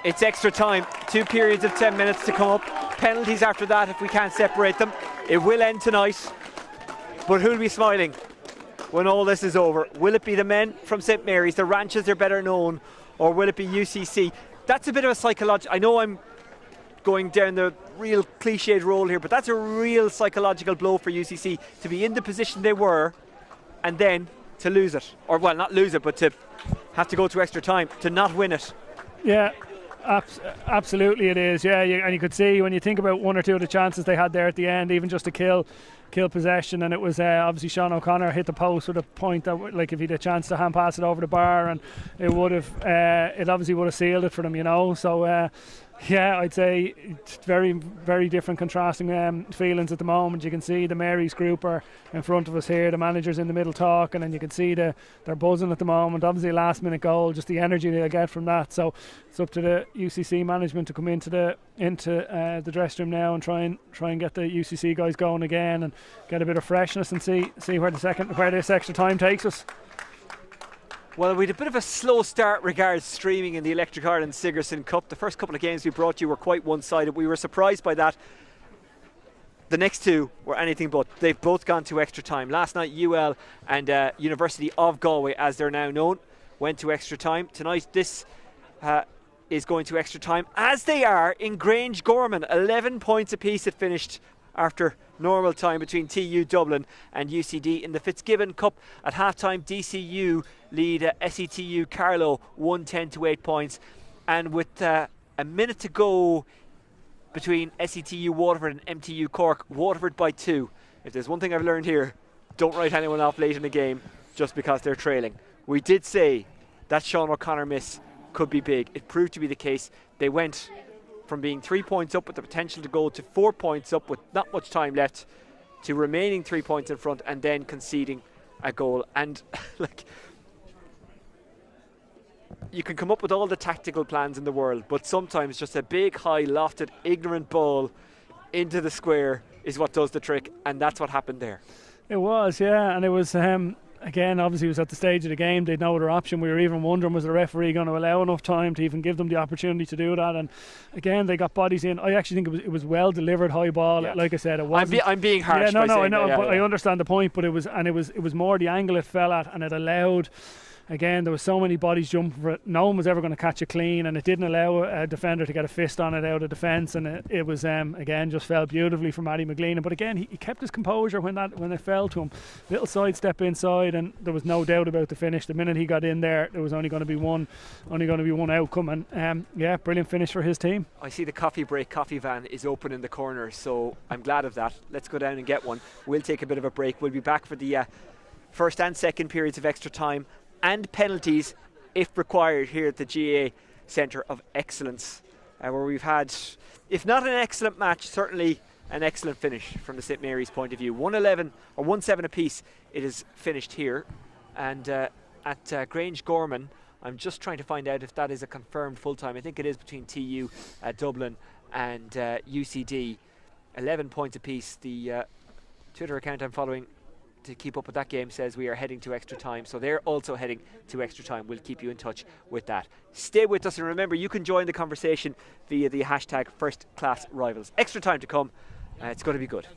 It's extra time. 2 periods of 10 minutes to come up. Penalties after that if we can't separate them. It will end tonight. But who'll be smiling when all this is over? Will it be the men from St Mary's, the Ranches are better known, or will it be UCC? That's a bit of a psychological... I know I'm going down the real cliched role here, but that's a real psychological blow for UCC to be in the position they were and then to lose it. Or, well, not lose it, but to have to go to extra time, to not win it. Yeah, absolutely it is. Yeah, and you could see when you think about 1 or 2 of the chances they had there at the end, even just to kill possession, and it was obviously Sean O'Connor hit the post with a point that, like, if he'd a chance to hand pass it over the bar, and it would have, it obviously would have sealed it for them, you know. So yeah, I'd say it's very, very different, contrasting feelings at the moment. You can see the Mary's group are in front of us here, the manager's in the middle talking, and you can see they're buzzing at the moment. Obviously a last minute goal, just the energy they'll get from that. So it's up to the UCC management to come into the dressing room now and try and get the UCC guys going again and get a bit of freshness and see where this extra time takes us. Well, we had a bit of a slow start regards streaming in the Electric Ireland Sigerson Cup. The first couple of games we brought you were quite one-sided. We were surprised by that. The next 2 were anything but. They've both gone to extra time. Last night, UL and University of Galway, as they're now known, went to extra time. Tonight, this is going to extra time, as they are in Grange Gorman. 11 points apiece it finished after normal time between TU Dublin and UCD in the Fitzgibbon Cup. At half-time, DCU lead SETU Carlow 110 to 8 points, and with a minute to go between SETU Waterford and MTU Cork, Waterford by 2. If there's one thing I've learned here, don't write anyone off late in the game just because they're trailing. We did say that Sean O'Connor miss could be big. It proved to be the case. They went from being 3 points up with the potential to go to 4 points up with not much time left. to remaining 3 points in front and then conceding a goal. And like, you can come up with all the tactical plans in the world, but sometimes just a big, high, lofted, ignorant ball into the square is what does the trick, and that's what happened there. It was, yeah, and it was, again, obviously it was at the stage of the game, they'd no other option. We were even wondering, was the referee going to allow enough time to even give them the opportunity to do that? And again, they got bodies in. I actually think it was well delivered high ball. Yeah. Like I said, it wasn't. I'm being harsh. Yeah, by I know, that, but I understand the point. But it was more the angle it fell at, and it allowed. Again, there was so many bodies jumping for it. No one was ever going to catch it clean, and it didn't allow a defender to get a fist on it out of defence. And it was again just fell beautifully from Matty McGlean. But again, he kept his composure when it fell to him. Little sidestep inside, and there was no doubt about the finish. The minute he got in there was only going to be one outcome. And yeah, brilliant finish for his team. I see the coffee van is open in the corner, so I'm glad of that. Let's go down and get one. We'll take a bit of a break. We'll be back for the first and second periods of extra time and penalties if required here at the GAA Centre of Excellence, where we've had, if not an excellent match, certainly an excellent finish from the St Mary's point of view. 1-11 or 1-7 apiece it is finished here. And at Grange Gorman, I'm just trying to find out if that is a confirmed full-time. I think it is between TU Dublin and UCD. 11 points apiece. The Twitter account I'm following to keep up with that game says we are heading to extra time, so they're also heading to extra time. We'll keep you in touch with that. Stay with us, and remember, you can join the conversation via the hashtag FirstClassRivals. Extra time to come. It's going to be good.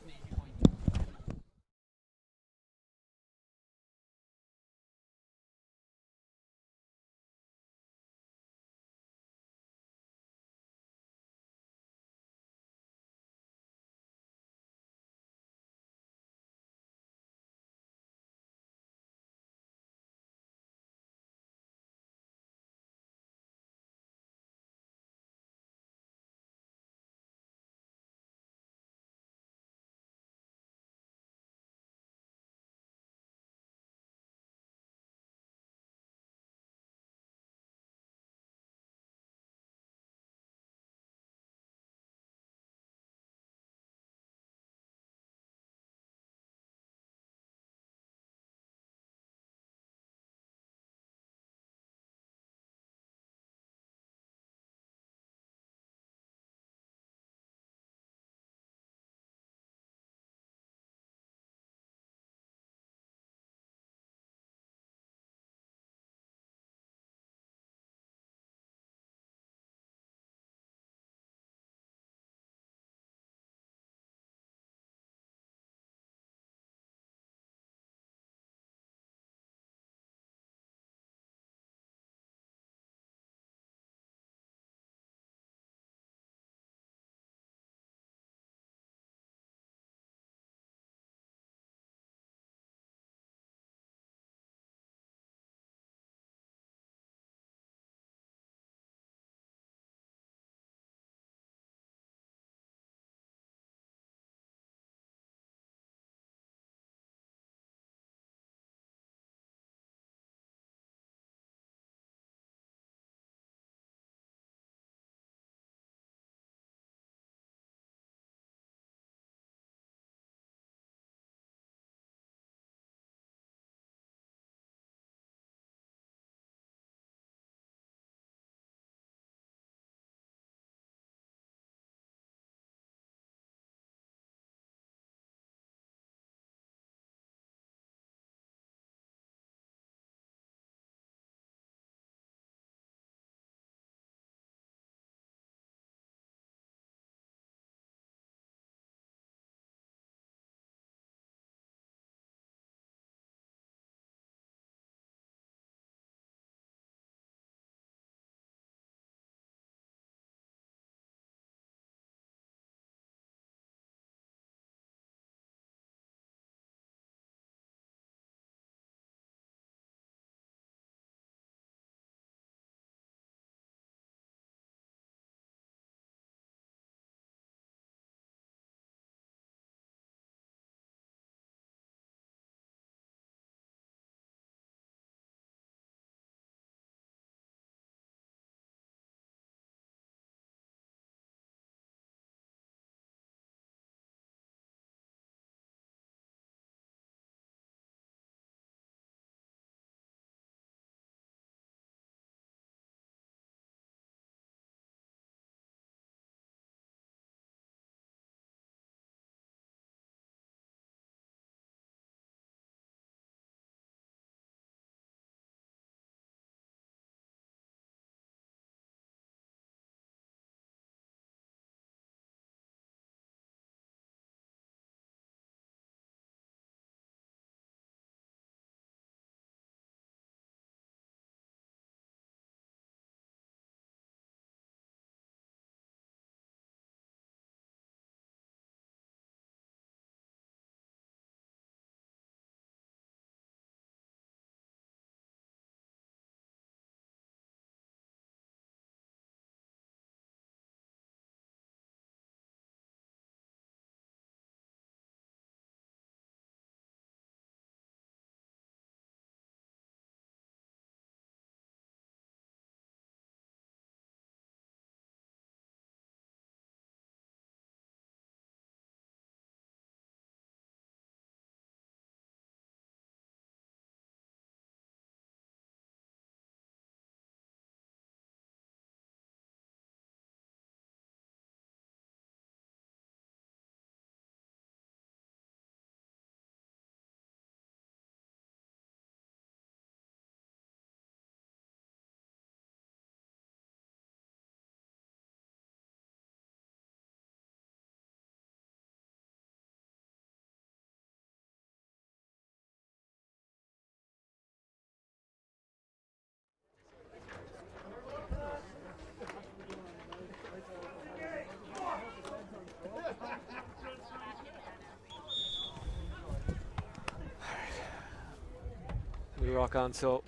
we rock on. So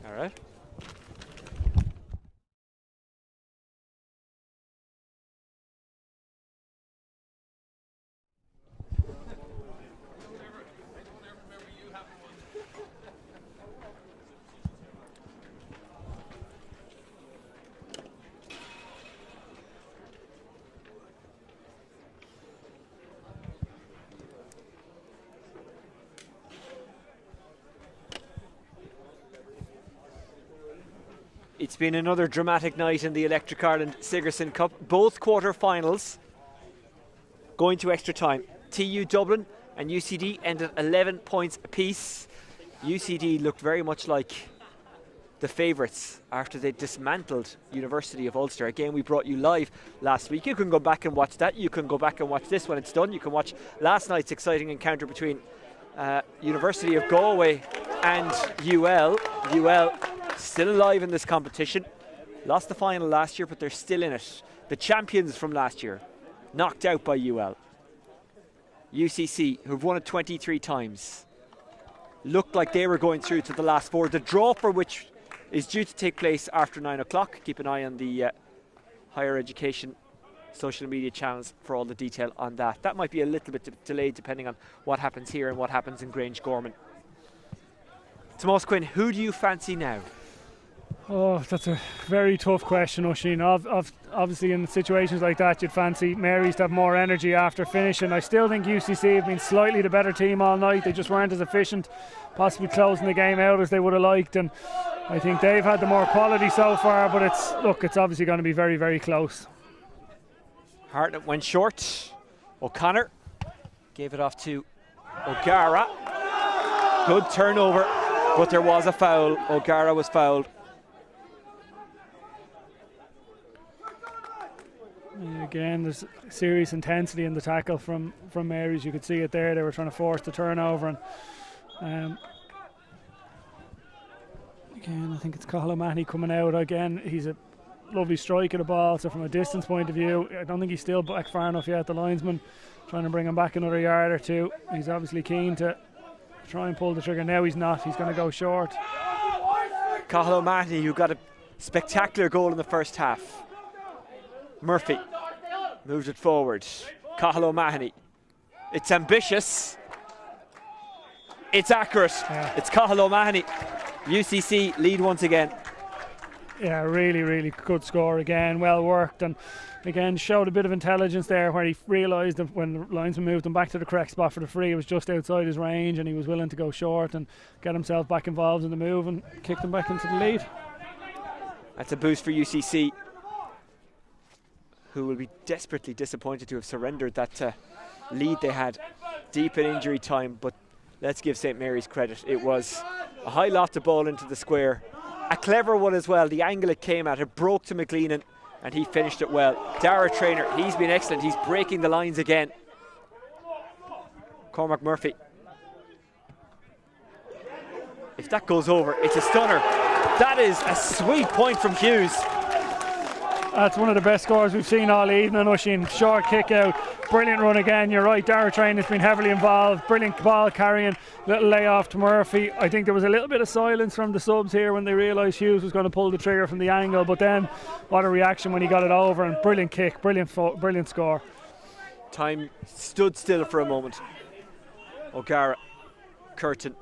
all right. It's been another dramatic night in the Electric Ireland Sigerson Cup. Both quarter-finals going to extra time. TU Dublin and UCD ended 11 points apiece. UCD looked very much like the favourites after they dismantled University of Ulster. Again, we brought you live last week. You can go back and watch that. You can go back and watch this when it's done. You can watch last night's exciting encounter between University of Galway and UL. UL still alive in this competition. Lost the final last year, but they're still in it. The champions from last year, knocked out by UL. UCC, who've won it 23 times, looked like they were going through to the last four. The draw for which is due to take place after 9 o'clock. Keep an eye on the higher education social media channels for all the detail on that. That might be a little bit delayed depending on what happens here and what happens in Grange Gorman. Tomás Quinn, who do you fancy now? Oh, that's a very tough question, Oisin. Obviously, in situations like that, you'd fancy Mary's to have more energy after finishing. I still think UCC have been slightly the better team all night. They just weren't as efficient, possibly closing the game out as they would have liked. And I think they've had the more quality so far. But it's obviously going to be very, very close. Hartnett went short. O'Connor gave it off to O'Gara. Good turnover, but there was a foul. O'Gara was fouled. Again, there's serious intensity in the tackle from Mary's. You could see it there. They were trying to force the turnover. And again, I think it's Cathal O'Mahony coming out. Again, he's a lovely strike at the ball. So from a distance point of view, I don't think he's still back far enough yet. The linesman trying to bring him back another yard or two. He's obviously keen to try and pull the trigger. Now he's not. He's going to go short. Cathal O'Mahony, who got a spectacular goal in the first half. Murphy moved it forward. Cathal O'Mahony. It's ambitious. It's accurate. Yeah. It's Cathal O'Mahony. UCC lead once again. Yeah, really, really good score again. Well worked, and again showed a bit of intelligence there where he realised that when the linesman moved him back to the correct spot for the free, it was just outside his range, and he was willing to go short and get himself back involved in the move and kicked him back into the lead. That's a boost for UCC, who will be desperately disappointed to have surrendered that lead they had deep in injury time. But let's give St Mary's credit. It was a high lofted ball into the square. A clever one as well. The angle it came at, it broke to McLeanan, and he finished it well. Dara Traynor, he's been excellent. He's breaking the lines again. Cormac Murphy. If that goes over, it's a stunner. That is a sweet point from Hughes. That's one of the best scores we've seen all evening, Oisin. Short kick out, brilliant run again. You're right, Dara Traynor has been heavily involved. Brilliant ball carrying, little layoff to Murphy. I think there was a little bit of silence from the subs here when they realised Hughes was going to pull the trigger from the angle, but then what a reaction when he got it over, and brilliant kick, brilliant score. Time stood still for a moment. O'Gara, Curtin.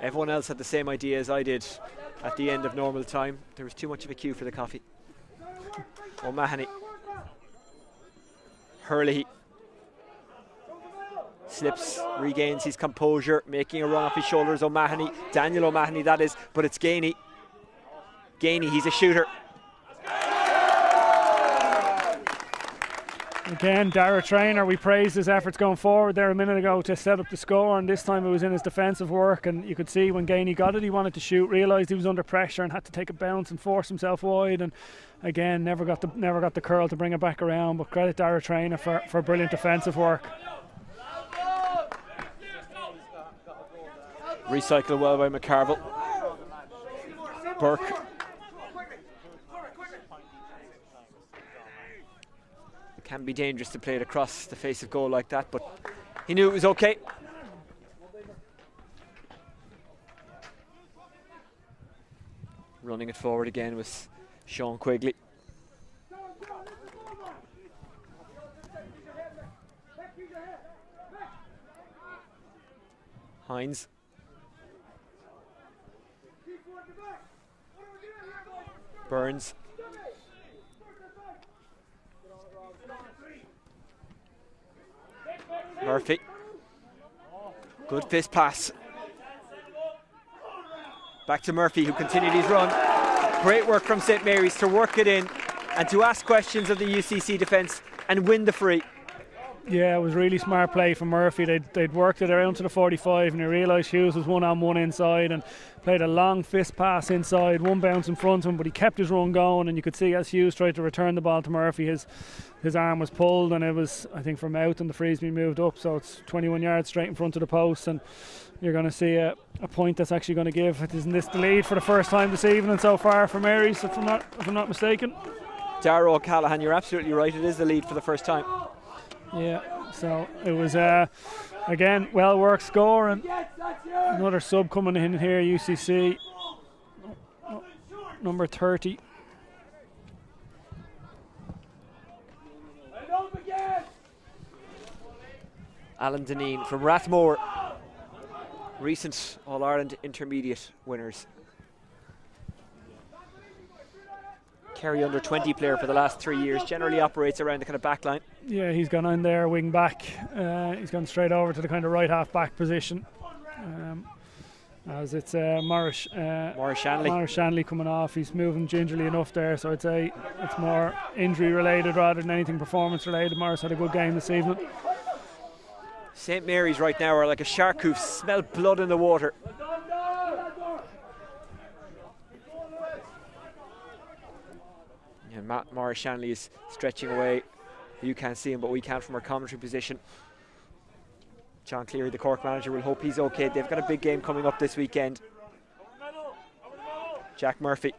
Everyone else had the same idea as I did at the end of normal time. There was too much of a queue for the coffee. O'Mahony. Hurley. Slips, regains his composure, making a run off his shoulders. O'Mahony, Daniel O'Mahony that is, but it's Gainey. Gainey, he's a shooter. Again, Dara Traynor, we praised his efforts going forward there a minute ago to set up the score, and this time it was in his defensive work, and you could see when Gainey got it, he wanted to shoot, realised he was under pressure and had to take a bounce and force himself wide, and again never got the curl to bring it back around. But credit Dara Traynor for brilliant defensive work. Recycled well by McCarville. Burke. Can be dangerous to play it across the face of goal like that, but he knew it was okay. Running it forward again was Sean Quigley. Hines. Burns. Murphy. Good fist pass. Back to Murphy, who continued his run. Great work from St Mary's to work it in and to ask questions of the UCC defence and win the free. Yeah, it was really smart play from Murphy. They'd worked it around to the 45 and they realised Hughes was one-on-one inside and played a long fist pass inside, one bounce in front of him, but he kept his run going, and you could see as Hughes tried to return the ball to Murphy, his arm was pulled, and it was, I think, from out, and the free's been moved up, so it's 21 yards straight in front of the post, and you're going to see a point that's actually going to give. Isn't this the lead for the first time this evening so far for Mary's, if I'm not mistaken? Darragh O'Callaghan, you're absolutely right, it is the lead for the first time. Yeah, so it was again well worked score, and another sub coming in here, UCC number 30. Alan Deneen from Rathmore, recent All-Ireland intermediate winners. Kerry under 20 player for the last 3 years, generally operates around the kind of back line. Yeah, he's gone in there wing back, he's gone straight over to the kind of right half back position, as it's Maurice Shanley coming off. He's moving gingerly enough there, so I'd say it's more injury related rather than anything performance related. Maurice had a good game this evening. St Mary's right now are like a shark who smell blood in the water. Yeah, Maurice Shanley is stretching away. You can't see him, but we can from our commentary position. John Cleary, the Cork manager, will hope he's okay. They've got a big game coming up this weekend. Jack Murphy.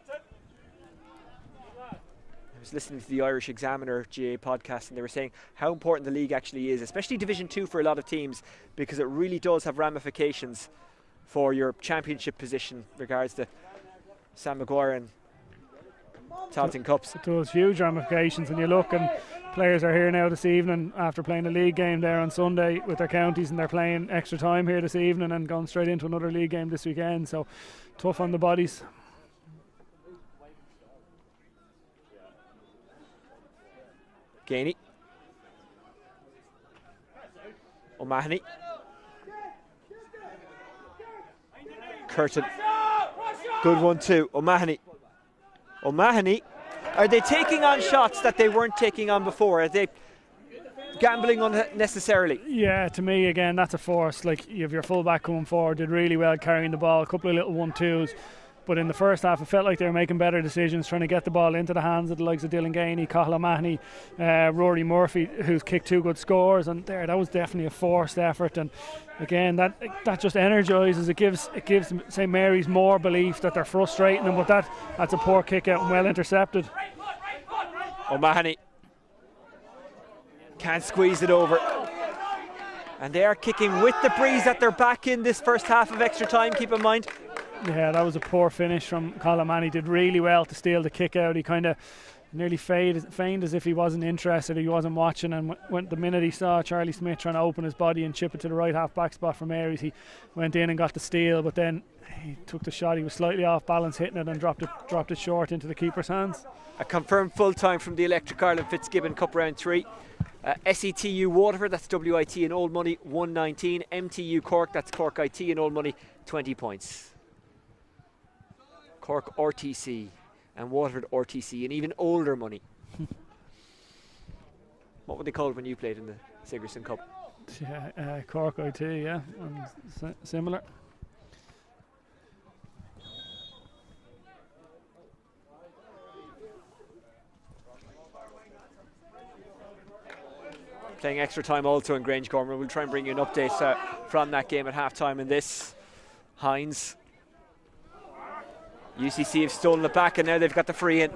I was listening to the Irish Examiner GA podcast, and they were saying how important the league actually is, especially Division 2 for a lot of teams, because it really does have ramifications for your championship position regards to Sam Maguire and Tailteann Cups. It does, huge ramifications, and you look, and players are here now this evening after playing a league game there on Sunday with their counties, and they're playing extra time here this evening and going straight into another league game this weekend, so tough on the bodies. Gainey. O'Mahony. Curtin. Good one too. O'Mahony. Are they taking on shots that they weren't taking on before? Are they gambling unnecessarily? Yeah, to me, again, that's a force. Like, you have your full-back coming forward, did really well carrying the ball, a couple of little 1-2s. But in the first half, it felt like they were making better decisions, trying to get the ball into the hands of the likes of Dylan Gainey, Cathal O'Mahony, Rory Murphy, who's kicked 2 good scores. And that was definitely a forced effort. And again, that just energises. It gives St Mary's more belief that they're frustrating them. But that's a poor kick out and well intercepted. O'Mahony can't squeeze it over. And they are kicking with the breeze that they're back in this first half of extra time, keep in mind. Yeah, that was a poor finish from Cathal O'Mahony. Did really well to steal the kick out. He kind of nearly feigned as if he wasn't interested, he wasn't watching, and when the minute he saw Charlie Smith trying to open his body and chip it to the right half back spot for Mary's, he went in and got the steal, but then he took the shot. He was slightly off balance hitting it and dropped it short into the keeper's hands. A confirmed full time from the Electric Ireland Fitzgibbon Cup round 3. SETU Waterford, that's WIT in Old Money, 119. MTU Cork, that's Cork IT in Old Money, 20 points. Cork RTC and Waterford RTC and even older money. What would they call it when you played in the Sigerson Cup? Yeah, Cork IT, yeah, and similar. Playing extra time also in Grange Corner. We'll try and bring you an update from that game at half time in this. Hines. UCC have stolen it back and now they've got the free in.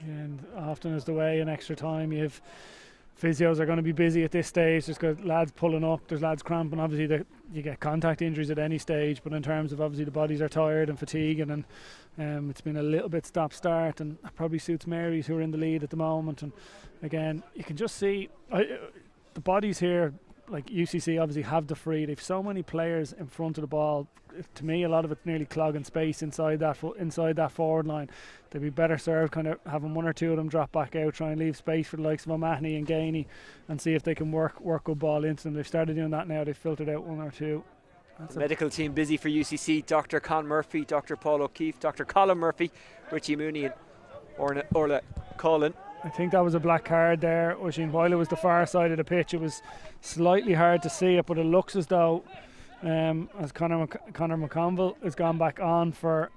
And often is the way in extra time. You have physios are going to be busy at this stage. There's got lads pulling up, there's lads cramping. Obviously, you get contact injuries at any stage, but in terms of obviously the bodies are tired and fatiguing, and it's been a little bit stop-start, and that probably suits Mary's, who are in the lead at the moment. And again, you can just see the bodies here. Like UCC obviously have the free. They've so many players in front of the ball. To me, a lot of it's nearly clogging space inside that forward line. They'd be better served kind of having one or two of them drop back out, try and leave space for the likes of O'Mahony and Gainey, and see if they can work good ball into them. They've started doing that now. They've filtered out one or two. The medical team busy for UCC. Dr. Con Murphy, Dr. Paul O'Keefe, Dr. Colin Murphy, Richie Mooney and Orla Collin. I think that was a black card there, Oisin. While it was the far side of the pitch, it was slightly hard to see it, but it looks as though as Conor McConville has gone back on for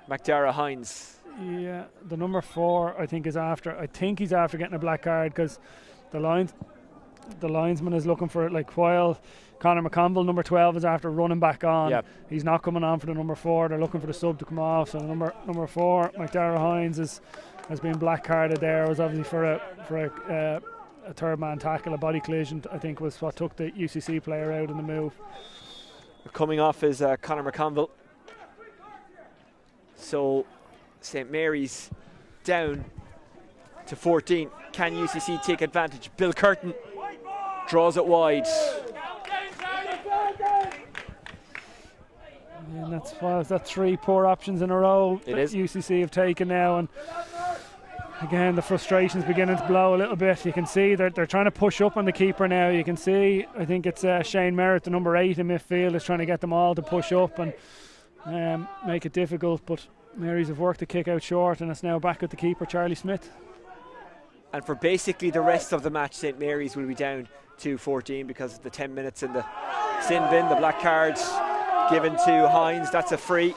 McDara Hines. Yeah, the number 4 I think he's after getting a black card, because the linesman is looking for it, like, while Conor McConville, number 12, is after running back on. Yep. He's not coming on for the number 4. They're looking for the sub to come off. So number 4, McDara Hines, has been black carded there. It was obviously for a third man tackle. A body collision, I think, was what took the UCC player out in the move. Coming off is Conor McConville. So St Mary's down to 14. Can UCC take advantage? Bill Curtin draws it wide. And that's 3 poor options in a row that UCC have taken now, and again the frustration's beginning to blow a little bit. You can see they're trying to push up on the keeper now. You can see, I think it's Shane Merritt, the number 8 in midfield, is trying to get them all to push up and make it difficult, but Mary's have worked the kick out short, and it's now back at the keeper, Charlie Smith. And for basically the rest of the match, St Mary's will be down to 14 because of the 10 minutes in the sin bin. The black cards given to Hines, that's a free,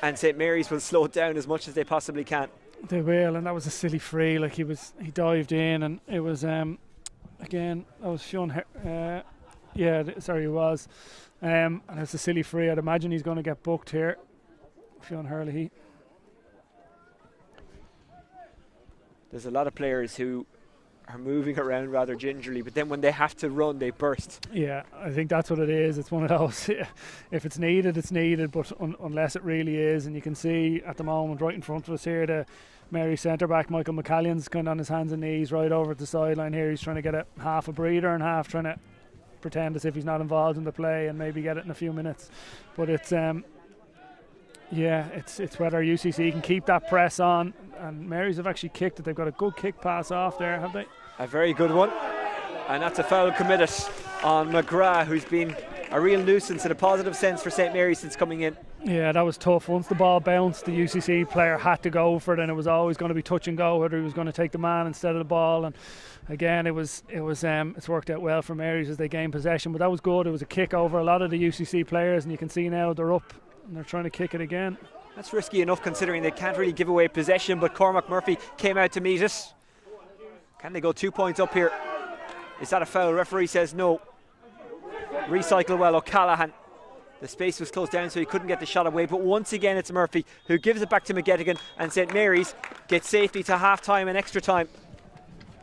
and St Mary's will slow it down as much as they possibly can. They will, and that was a silly free. Like, he dived in, and it was again, that was Sean. He was, and it's a silly free. I'd imagine he's going to get booked here. Sean Hurley. There's a lot of players who are moving around rather gingerly, but then when they have to run, they burst. Yeah, I think that's what it is. It's one of those, if it's needed, it's needed, but unless it really is. And you can see at the moment right in front of us here, the Mary centre-back, Michael McCallion's kind of on his hands and knees right over at the sideline here. He's trying to get a half a breather and half trying to pretend as if he's not involved in the play and maybe get it in a few minutes. But it's it's whether UCC can keep that press on, and Mary's have actually kicked it. They've got a good kick pass off there, have they? A very good one, and that's a foul committed on McGrath, who's been a real nuisance in a positive sense for St Mary's since coming in. Yeah, that was tough. Once the ball bounced, the UCC player had to go for it, and it was always going to be touch and go whether he was going to take the man instead of the ball. And again, it's worked out well for Mary's as they gained possession, but that was good. It was a kick over a lot of the UCC players, and you can see now they're up and they're trying to kick it again. That's risky enough considering they can't really give away possession, but Cormac Murphy came out to meet it. Can they go 2 points up here? Is that a foul? Referee says no. Recycle well, O'Callaghan. The space was closed down so he couldn't get the shot away, but once again it's Murphy who gives it back to McGettigan, and St Mary's gets safely to half-time and extra time.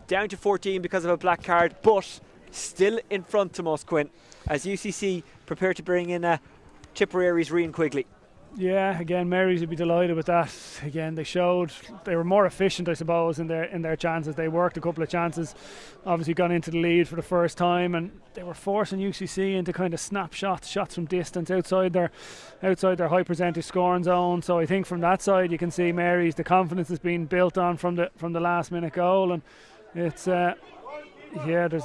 Down to 14 because of a black card, but still in front to us, Quinn, as UCC prepare to bring in Tipperary's Rian Quigley. Yeah, again, Mary's would be delighted with that. Again, they were more efficient, I suppose, in their chances. They worked a couple of chances, obviously gone into the lead for the first time, and they were forcing UCC into kind of shots from distance outside their high percentage scoring zone. So I think from that side you can see Mary's, the confidence has been built on from the last minute goal, and it's there's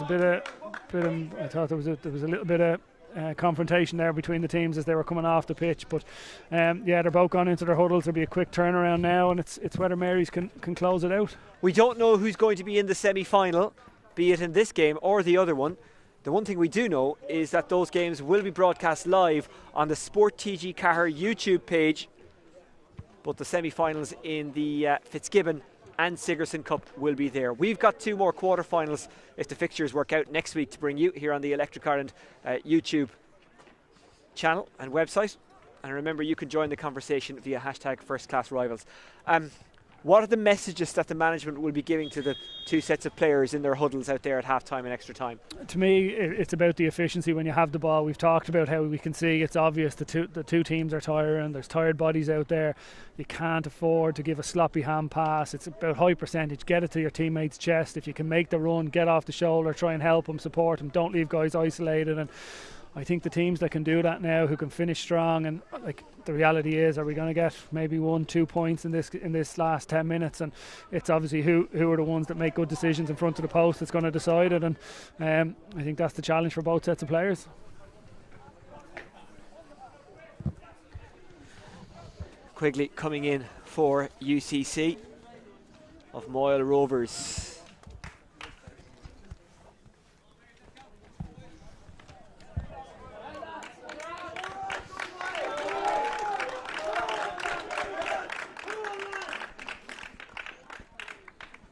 a bit of I thought there was a little bit of confrontation there between the teams as they were coming off the pitch, but they're both gone into their huddles. There'll be a quick turnaround now, and it's whether Mary's can close it out. We don't know who's going to be in the semi-final, be it in this game or the other one. The one thing we do know is that those games will be broadcast live on the Sport TG Cahir YouTube page, but the semi-finals in the Fitzgibbon and Sigerson Cup will be there. We've got 2 more quarter-finals if the fixtures work out next week to bring you here on the Electric Ireland YouTube channel and website. And remember, you can join the conversation via hashtag FirstClassRivals. What are the messages that the management will be giving to the two sets of players in their huddles out there at half time and extra time? To me, it's about the efficiency when you have the ball. We've talked about how we can see it's obvious the two teams are tiring. There's tired bodies out there. You can't afford to give a sloppy hand pass. It's about high percentage. Get it to your teammate's chest. If you can make the run, get off the shoulder, try and help them, support them. Don't leave guys isolated. And I think the teams that can do that now, who can finish strong, and like the reality is, are we going to get maybe 1-2 points in this last 10 minutes? And it's obviously who are the ones that make good decisions in front of the post that's going to decide it. And I think that's the challenge for both sets of players. Quigley coming in for UCC of Moyle Rovers.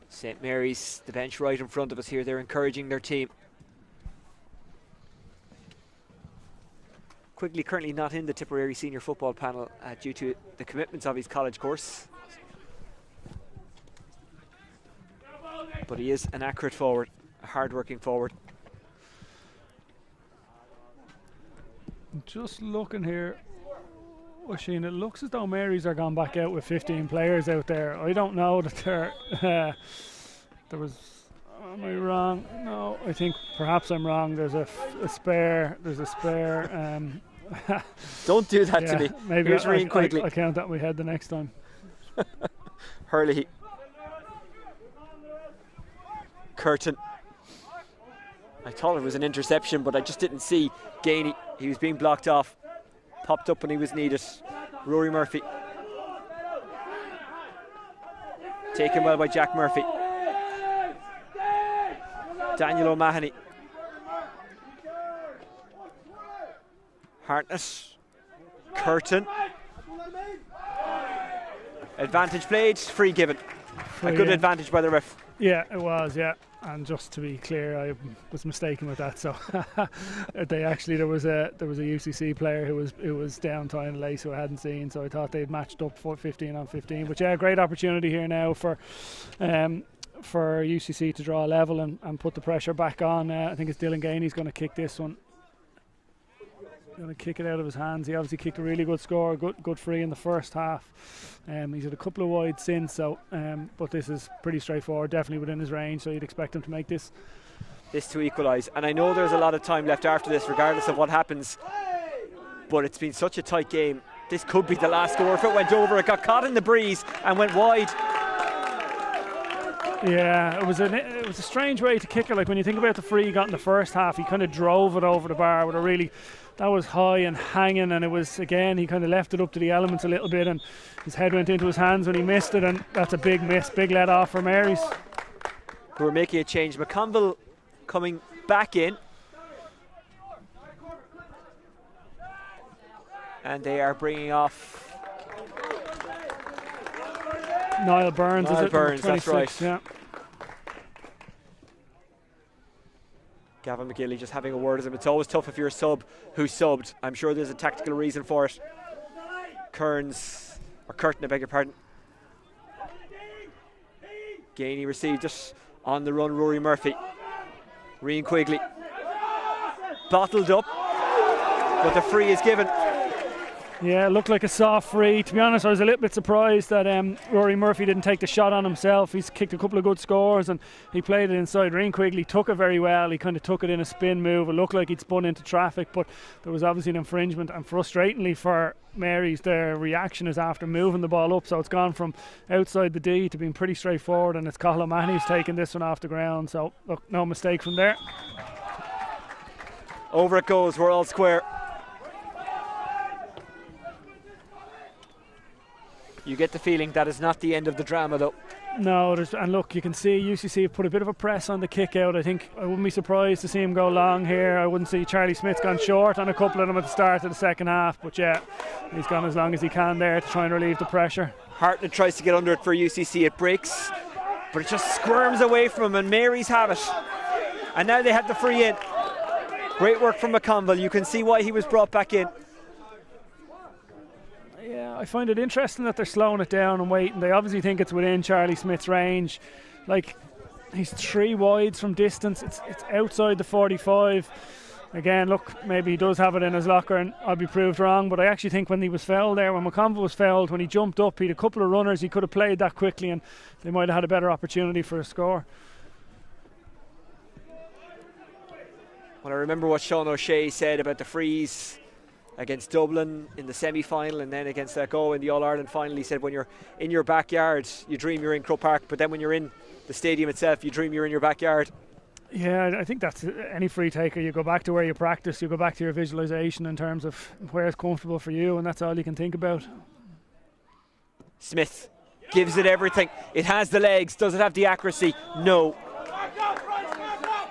St Mary's, the bench right in front of us here, they're encouraging their team. Quigley currently not in the Tipperary senior football panel due to the commitments of his college course. But he is an accurate forward, a hard-working forward. Just looking here, Oisin, it looks as though Mary's are gone back out with 15 players out there. I don't know that they're... there was... Am I wrong? No, I think perhaps I'm wrong. There's a spare. There's a spare. Don't do that to me. Maybe here's Rian Quigley. I count that in my head the next time. Hurley. Curtin. I thought it was an interception, but I just didn't see Gainey. He was being blocked off. Popped up when he was needed. Rory Murphy. Taken well by Jack Murphy. Daniel O'Mahony. Hartnett. Curtin. Advantage played, free given. A good advantage by the ref. Yeah, it was, yeah. And just to be clear, I was mistaken with that. So there was a UCC player who was down tying the lace who I hadn't seen. So I thought they'd matched up for 15 on 15. But yeah, great opportunity here now for UCC to draw a level and put the pressure back on. I think it's Dylan Gainey's going to kick this one. Going to kick it out of his hands. He obviously kicked a really good score, good free in the first half. He's had a couple of wide since, so but this is pretty straightforward, definitely within his range, so you'd expect him to make this to equalise. And I know there's a lot of time left after this, regardless of what happens, but it's been such a tight game. This could be the last score. If it went over, it got caught in the breeze and went wide. Yeah, it was a strange way to kick it. Like when you think about the free he got in the first half, he kind of drove it over the bar with a really... That was high and hanging, and it was, again, he kind of left it up to the elements a little bit, and his head went into his hands when he missed it, and that's a big miss, big let off for Mary's. Who are making a change. McConville coming back in. And they are bringing off Niall Burns. Niall Burns, that's right. Yeah. Gavin McGilly just having a word with him. It's always tough if you're a sub who subbed. I'm sure there's a tactical reason for it. Curtin, I beg your pardon. Gainey received it. On the run, Rory Murphy. Rian Quigley. Bottled up, but the free is given. Yeah, it looked like a soft free. To be honest, I was a little bit surprised that Rory Murphy didn't take the shot on himself. He's kicked a couple of good scores and he played it inside. Rian Quigley took it very well. He kind of took it in a spin move. It looked like he'd spun into traffic, but there was obviously an infringement. And frustratingly for Mary's, their reaction is after moving the ball up. So it's gone from outside the D to being pretty straightforward, and it's Cathal O'Mahony who's taken this one off the ground. So look, no mistake from there. Over it goes. We're all square. You get the feeling that is not the end of the drama, though. No, and look, you can see UCC have put a bit of a press on the kick out. I think I wouldn't be surprised to see him go long here. I wouldn't see Charlie Smith's gone short on a couple of them at the start of the second half, but yeah, he's gone as long as he can there to try and relieve the pressure. Hartnett tries to get under it for UCC. It breaks, but it just squirms away from him, and Mary's have it. And now they have the free in. Great work from McConville. You can see why he was brought back in. I find it interesting that they're slowing it down and waiting. They obviously think it's within Charlie Smith's range. Like, he's 3 wides from distance. It's outside the 45. Again, look, maybe he does have it in his locker and I'll be proved wrong, but I actually think when he was fouled there, when McConville was fouled, when he jumped up, he had a couple of runners, he could have played that quickly and they might have had a better opportunity for a score. Well, I remember what Sean O'Shea said about the freeze against Dublin in the semi-final and then against Go in the All-Ireland final. He said when you're in your backyard, you dream you're in Croke Park, but then when you're in the stadium itself, you dream you're in your backyard. Yeah, I think that's any free taker. You go back to where you practice, you go back to your visualisation in terms of where it's comfortable for you, and that's all you can think about. Smith gives it everything. It has the legs. Does it have the accuracy? No.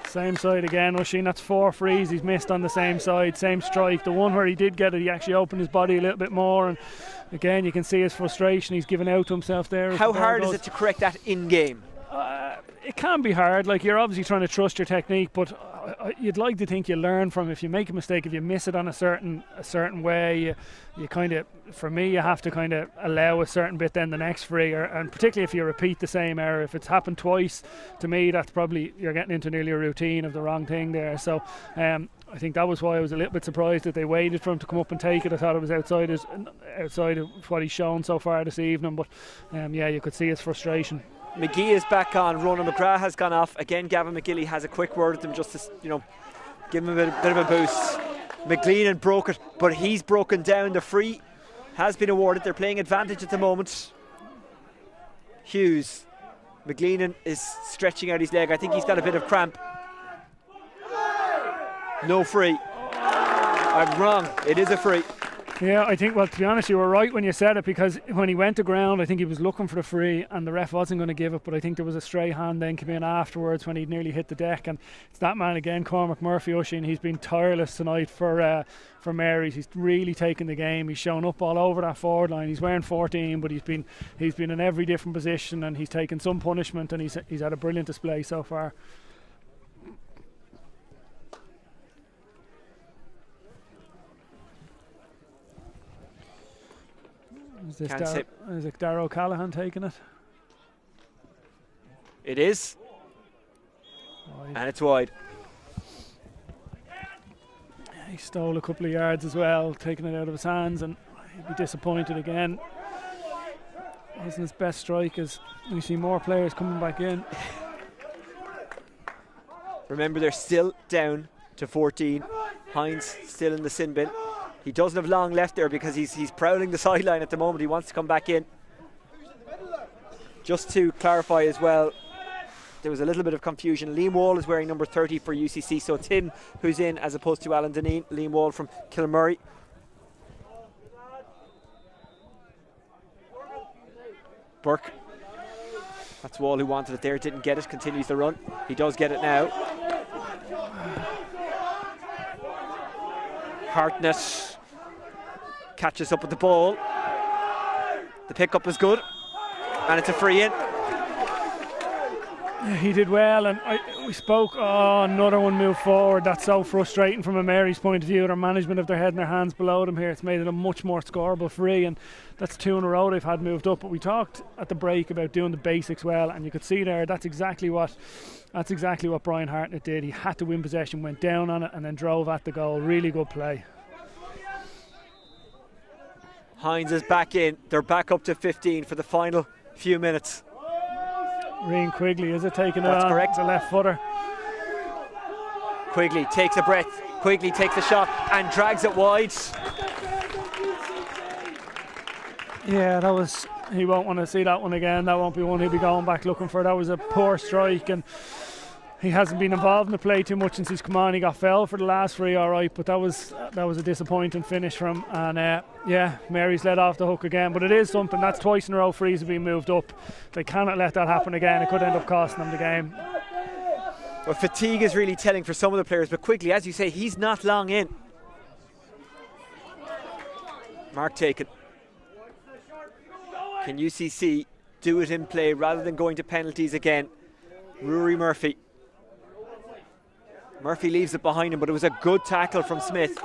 Same side again, Oisin. That's 4 frees he's missed on the same side, same strike. The one where he did get it, he actually opened his body a little bit more, and again you can see his frustration. He's given out to himself there. How hard is it to correct that in game? It can be hard. Like, you're obviously trying to trust your technique, but you'd like to think you learn from it. If you make a mistake, if you miss it on a certain way, you kind of, for me, you have to kind of allow a certain bit then the next free, and particularly if you repeat the same error. If it's happened twice, to me, that's probably, you're getting into nearly a routine of the wrong thing there. So I think that was why I was a little bit surprised that they waited for him to come up and take it. I thought it was outside of what he's shown so far this evening, but yeah, you could see his frustration. McGee is back on. Ronan McGrath has gone off. Again, Gavin McGilly has a quick word with him just to, give him a bit of a boost. McGleenan broke it, but he's broken down. The free has been awarded. They're playing advantage at the moment. Hughes. McGleenan is stretching out his leg. I think he's got a bit of cramp. No free. I'm wrong. It is a free. Yeah, I think, well, to be honest, you were right when you said it, because when he went to ground, I think he was looking for the free and the ref wasn't going to give it, but I think there was a stray hand then came in afterwards when he'd nearly hit the deck, and it's that man again, Cormac Murphy, Oisin. He's been tireless tonight for Mary's. He's really taken the game. He's shown up all over that forward line. He's wearing 14, but he's been in every different position, and he's taken some punishment, and he's had a brilliant display so far. Is it Darrow Callahan taking it? It is. Wide. And it's wide. He stole a couple of yards as well, taking it out of his hands, and he'd be disappointed again. Wasn't his best strike, as we see more players coming back in. Remember, they're still down to 14. Hines still in the sin bin. He doesn't have long left there because he's prowling the sideline at the moment. He wants to come back in. Just to clarify as well, there was a little bit of confusion. Liam Wall is wearing number 30 for UCC, so it's him who's in as opposed to Alan Deneen. Liam Wall from Kilmurray. Burke. That's Wall who wanted it there, didn't get it, continues the run. He does get it now. Hartnett catches up with the ball. The pickup is good, and it's a free in. Yeah, he did well, and we spoke. Oh, another one moved forward. That's so frustrating from a Mary's point of view. Their management of their head and their hands below them here. It's made it a much more scoreable free, and that's 2 in a row they've had moved up. But we talked at the break about doing the basics well, and you could see there that's exactly what Brian Hartnett did. He had to win possession, went down on it, and then drove at the goal. Really good play. Hines is back in. They're back up to 15 for the final few minutes. Rian Quigley, is it taking it on? That's correct. It's a left footer. Quigley takes a breath. Quigley takes a shot and drags it wide. Yeah, that was. He won't want to see that one again. That won't be one he'll be going back looking for. That was a poor strike, and he hasn't been involved in the play too much since he's come on. He got fell for the last free, all right, but that was a disappointing finish from him. And yeah, Mary's let off the hook again, but it is something. That's twice in a row frees have been moved up. They cannot let that happen again. It could end up costing them the game. Well, fatigue is really telling for some of the players, but Quigley, as you say, he's not long in. Mark taken. Can UCC do it in play rather than going to penalties again? Rory Murphy. Murphy leaves it behind him, but it was a good tackle from Smith.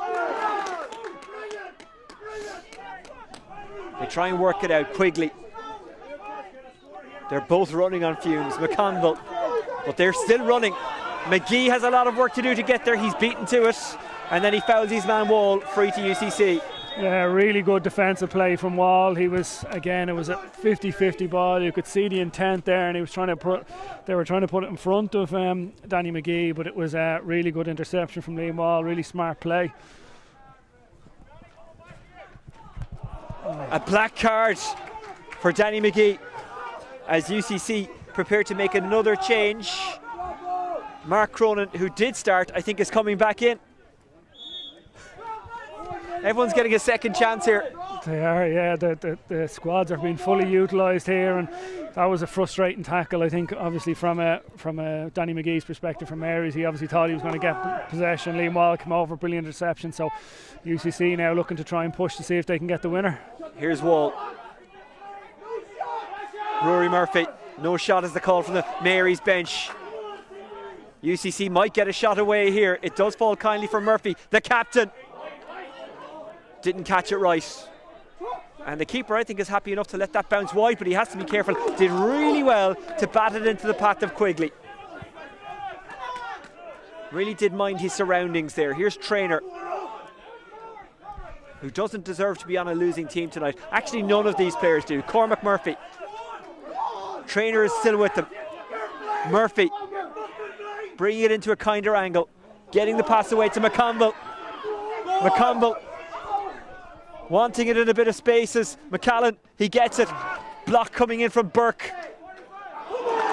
They try and work it out. Quigley. They're both running on fumes. McConville. But they're still running. McGee has a lot of work to do to get there. He's beaten to it. And then he fouls his man Wall, free to UCC. Yeah, really good defensive play from Wall. He was, again, it was a 50-50 ball. You could see the intent there, and he was trying to they were trying to put it in front of Danny McGee, but it was a really good interception from Liam Wall. Really smart play. A black card for Danny McGee as UCC prepared to make another change. Mark Cronin, who did start, I think is coming back in. Everyone's getting a second chance here. They are, yeah. The squads are being fully utilised here, and that was a frustrating tackle, I think, obviously from Danny McGee's perspective from Mary's. He obviously thought he was going to get possession. Liam Wall came over, brilliant interception. So UCC now looking to try and push to see if they can get the winner. Here's Wall. Rory Murphy. No shot is the call from the Mary's bench. UCC might get a shot away here. It does fall kindly for Murphy, the captain. Didn't catch it right. And the keeper, I think, is happy enough to let that bounce wide, but he has to be careful. Did really well to bat it into the path of Quigley. Really did mind his surroundings there. Here's Traynor, who doesn't deserve to be on a losing team tonight. Actually, none of these players do. Cormac Murphy. Traynor is still with them. Murphy bringing it into a kinder angle. Getting the pass away to McConville. McConville wanting it in a bit of spaces. McCallan, he gets it. Block coming in from Burke.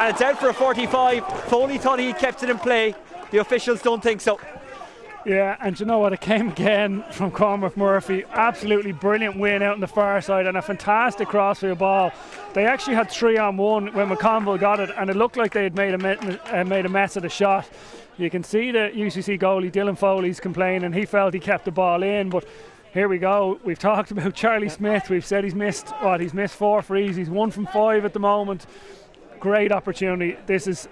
And it's out for a 45. Foley thought he kept it in play. The officials don't think so. Yeah, and you know what? It came again from Cormac Murphy. Absolutely brilliant win out on the far side and a fantastic crossfield ball. They actually had 3-on-1 when McConville got it, and it looked like they had made a mess of the shot. You can see the UCC goalie, Dylan Foley's complaining. He felt he kept the ball in, but here we go. We've talked about Charlie Smith. We've said he's missed 4 frees. He's 1 from 5 at the moment. Great opportunity. This is...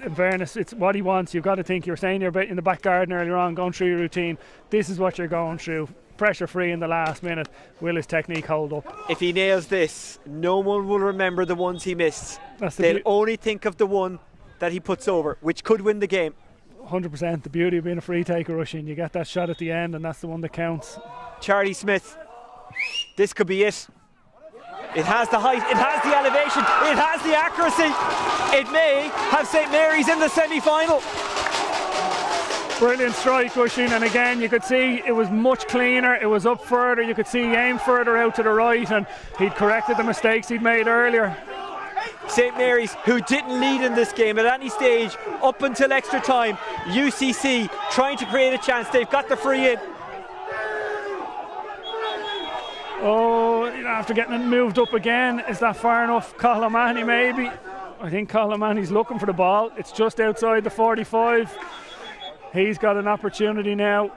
in fairness, it's what he wants. You've got to think, you were saying you're in the back garden earlier on, going through your routine. This is what you're going through. Pressure free in the last minute. Will his technique hold up? If he nails this, no one will remember the ones he missed. They'll only think of the one that he puts over, which could win the game. 100%. The beauty of being a free taker, Rushing. You get that shot at the end, and that's the one that counts. Charlie Smith. This could be it. It has the height, it has the elevation, it has the accuracy. It may have St Mary's in the semi-final. Brilliant strike, Rushing, and again you could see it was much cleaner, it was up further, you could see he aimed further out to the right, and he'd corrected the mistakes he'd made earlier. St Mary's, who didn't lead in this game at any stage up until extra time. UCC trying to create a chance, they've got the free in. Oh, after getting it moved up again, is that far enough? Cathal O'Mahony maybe. I think Cathal O'Mahony's looking for the ball. It's just outside the 45. He's got an opportunity now.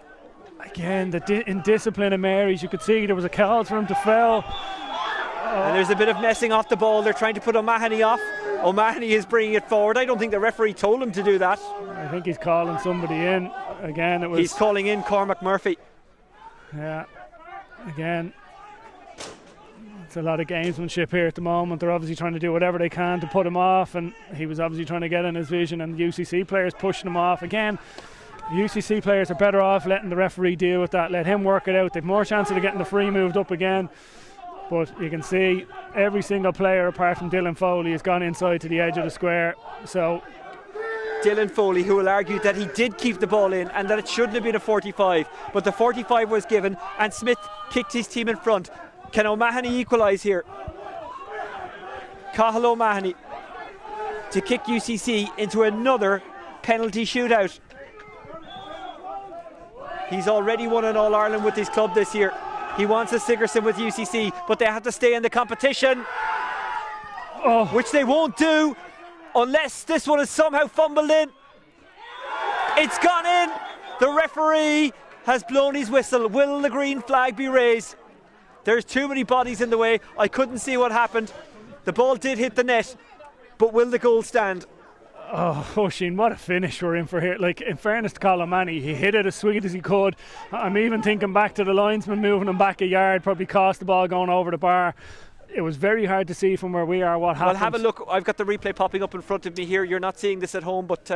Again, the indiscipline of Mary's, you could see there was a call for him to foul. And there's a bit of messing off the ball. They're trying to put O'Mahony off. O'Mahony is bringing it forward. I don't think the referee told him to do that. I think he's calling somebody in. Again, it was... He's calling in Cormac Murphy. Yeah. Again... a lot of gamesmanship here at the moment. They're obviously trying to do whatever they can to put him off, and he was obviously trying to get in his vision, and UCC players pushing him off. Again, UCC players are better off letting the referee deal with that, let him work it out. They've more chance of getting the free moved up again, but you can see every single player apart from Dylan Foley has gone inside to the edge of the square. So Dylan Foley, who will argue that he did keep the ball in and that it shouldn't have been a 45, but the 45 was given and Smith kicked his team in front. Can O'Mahony equalise here? Cathal O'Mahony to kick UCC into another penalty shootout. He's already won an All-Ireland with his club this year. He wants a Sigerson with UCC, but they have to stay in the competition, which they won't do unless this one is somehow fumbled in. It's gone in. The referee has blown his whistle. Will the green flag be raised? There's too many bodies in the way. I couldn't see what happened. The ball did hit the net, but will the goal stand? Oh, Oisin, what a finish we're in for here. Like, in fairness to Colin Manny, he hit it as sweet as he could. I'm even thinking back to the linesman moving him back a yard, probably cost the ball going over the bar. It was very hard to see from where we are what happened. Well, have a look. I've got the replay popping up in front of me here. You're not seeing this at home, but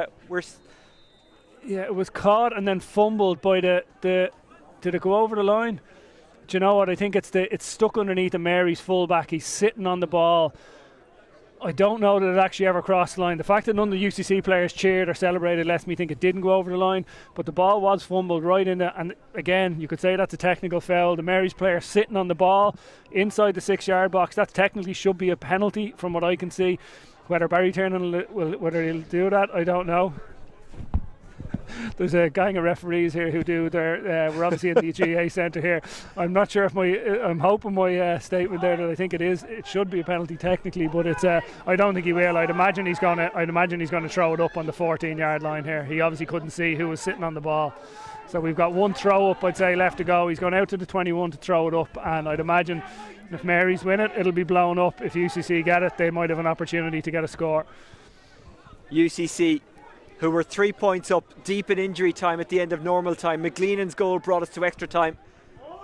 yeah, it was caught and then fumbled by the did it go over the line? Do you know what? I think it's stuck underneath the Mary's fullback. He's sitting on the ball. I don't know that it actually ever crossed the line. The fact that none of the UCC players cheered or celebrated lets me think it didn't go over the line, but the ball was fumbled right in there. And again, you could say that's a technical foul. The Mary's player sitting on the ball inside the 6-yard box, that technically should be a penalty from what I can see. Whether Barry Tiernan whether he'll do that, I don't know. There's a gang of referees here who do their we're obviously in the GA centre here. I'm not sure if I'm hoping my statement there that I think it should be a penalty technically, but it's I don't think he will. I'd imagine he's going to throw it up on the 14-yard line here. He obviously couldn't see who was sitting on the ball. So we've got one throw up, I'd say, left to go. He's gone out to the 21 to throw it up, and I'd imagine if Mary's win it, it'll be blown up. If UCC get it, they might have an opportunity to get a score. UCC, who were 3 points up deep in injury time at the end of normal time. McLeanan's goal brought us to extra time.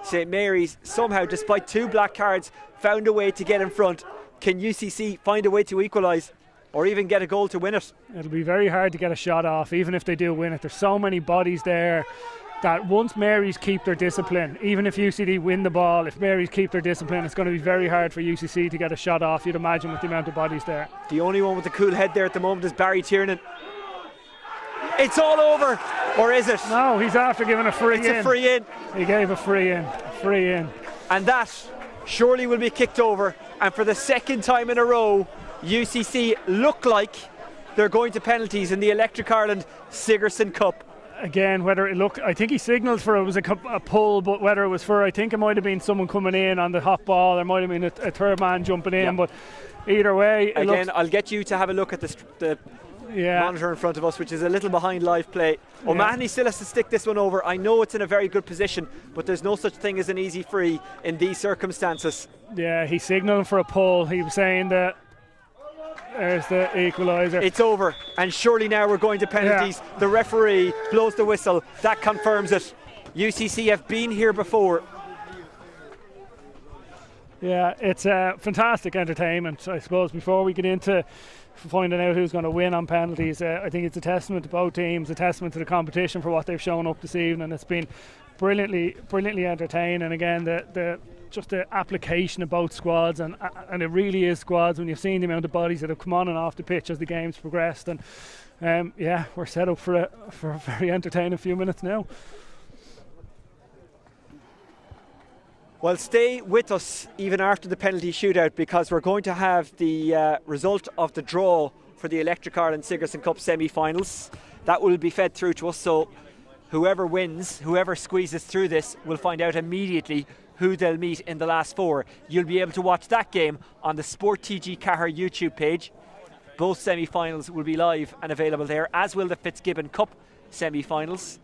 St Mary's somehow, despite 2 black cards, found a way to get in front. Can UCC find a way to equalise or even get a goal to win it? It'll be very hard to get a shot off, even if they do win it. There's so many bodies there that once Mary's keep their discipline, even if UCD win the ball, if Mary's keep their discipline, it's going to be very hard for UCC to get a shot off, you'd imagine, with the amount of bodies there. The only one with a cool head there at the moment is Barry Tiernan. It's all over, or is it? No, he's after giving a free in. It's a free in. He gave a free in. And that surely will be kicked over. And for the second time in a row, UCC look like they're going to penalties in the Electric Ireland Sigerson Cup. Again, I think he signalled for it was a pull, but whether it was for, I think it might have been someone coming in on the hot ball, there might have been a third man jumping in, but either way. Again, I'll get you to have a look at the monitor in front of us, which is a little behind live play. O'Mahony still has to stick this one over. I know it's in a very good position, but there's no such thing as an easy free in these circumstances. Yeah, he's signalling for a pull. He was saying that there's the equaliser. It's over, and surely now we're going to penalties. Yeah. The referee blows the whistle. That confirms it. UCC have been here before. Yeah, it's fantastic entertainment, I suppose. Before we get into finding out who's going to win on penalties, I think it's a testament to both teams, a testament to the competition for what they've shown up this evening. It's been brilliantly entertaining. Again, the application of both squads, and it really is squads when you've seen the amount of bodies that have come on and off the pitch as the game's progressed. And we're set up for a very entertaining few minutes now. Well, stay with us even after the penalty shootout, because we're going to have the result of the draw for the Electric Ireland Sigerson Cup semi-finals. That will be fed through to us, so whoever wins, whoever squeezes through this, will find out immediately who they'll meet in the last 4. You'll be able to watch that game on the Sport TG Cahir YouTube page. Both semi-finals will be live and available there, as will the Fitzgibbon Cup semi-finals.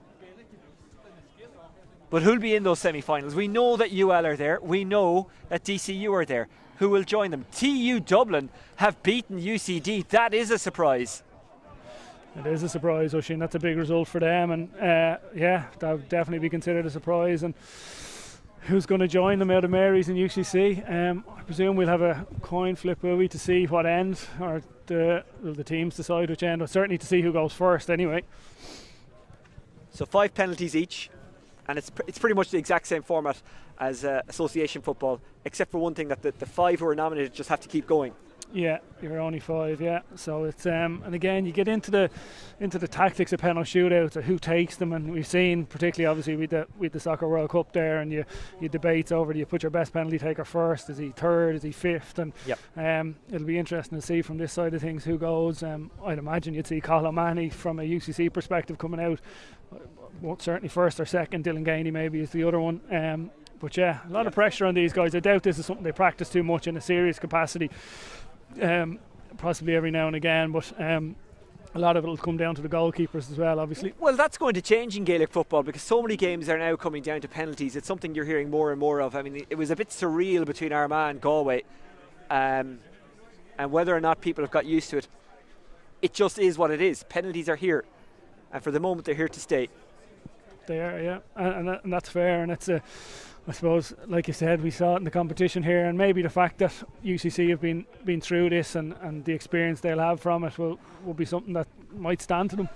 But who'll be in those semi-finals? We know that UL are there. We know that DCU are there. Who will join them? TU Dublin have beaten UCD. That is a surprise. It is a surprise, Oisin. That's a big result for them, and that would definitely be considered a surprise. And who's going to join them out of Mary's and UCC? I presume we'll have a coin flip, will we, to see what end, or will the teams decide which end? Or certainly to see who goes first anyway. So 5 penalties each. And it's pretty much the exact same format as association football, except for one thing, that the 5 who are nominated just have to keep going. Yeah, you're only 5. Yeah, so it's and again you get into the tactics of penalty shootouts, or who takes them, and we've seen particularly obviously with the Soccer World Cup there, and you debates over, do you put your best penalty taker first? Is he third? Is he fifth? And it'll be interesting to see from this side of things who goes. I'd imagine you'd see Colin O'Mahony from a UCC perspective coming out. Certainly first or second. Dylan Gainey maybe is the other one. But a lot of pressure on these guys. I doubt this is something they practice too much in a serious capacity. Possibly every now and again, but a lot of it will come down to the goalkeepers as well, obviously. Well, that's going to change in Gaelic football, because so many games are now coming down to penalties. It's something you're hearing more and more of. I mean, it was a bit surreal between Armagh and Galway, and whether or not people have got used to it, it just is what it is. Penalties are here, and for the moment they're here to stay. They are, yeah, and that's fair. And it's I suppose, like you said, we saw it in the competition here, and maybe the fact that UCC have been through this and the experience they'll have from it will be something that might stand to them.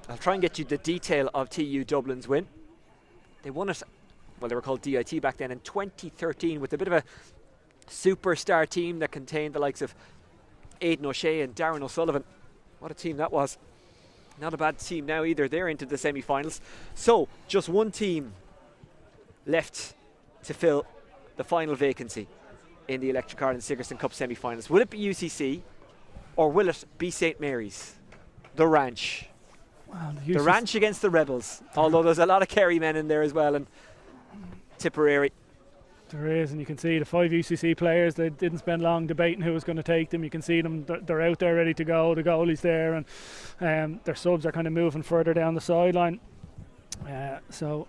I'll try and get you the detail of TU Dublin's win. They won it, well, they were called DIT back then, in 2013 with a bit of a superstar team that contained the likes of Aidan O'Shea and Darren O'Sullivan. What a team that was. Not a bad team now either. They're into the semi-finals. So, just one team left to fill the final vacancy in the Electric Ireland Sigerson Cup semi-finals. Will it be UCC or will it be St Mary's? The Ranch. Well, the Ranch against the Rebels, although there's a lot of Kerry men in there as well, and Tipperary. There is, and you can see the 5 UCC players, they didn't spend long debating who was going to take them. You can see them, they're out there ready to go, the goalie's there, and their subs are kind of moving further down the sideline. So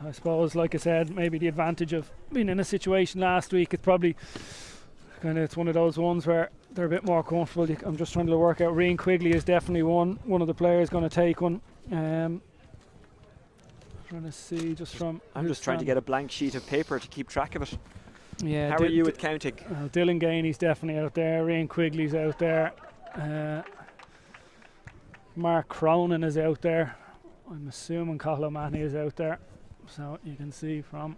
I suppose, like I said, maybe the advantage of being in a situation last week, it's probably it's one of those ones where they're a bit more comfortable. I'm just trying to work out. Rian Quigley is definitely one of the players going to take one. Trying to see just from. I'm just trying to get a blank sheet of paper to keep track of it. Yeah. How are you with counting? Dylan Gainey's definitely out there. Rian Quigley's out there. Mark Cronin is out there. I'm assuming Cathal O'Mahony is out there. So you can see from.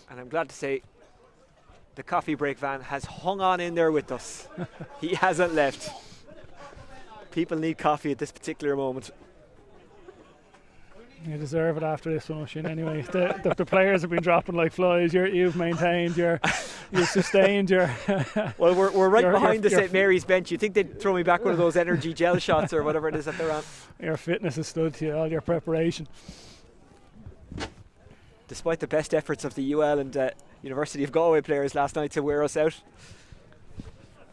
And I'm glad to say the coffee break van has hung on in there with us. He hasn't left. People need coffee at this particular moment. You deserve it after this one, Oisín. Anyway, the players have been dropping like flies. You've maintained you've sustained your. Well, we're right behind the St Mary's bench. You think they'd throw me back one of those energy gel shots or whatever it is that they're on? Your fitness has stood to you, all your preparation. Despite the best efforts of the UL and University of Galway players last night to wear us out.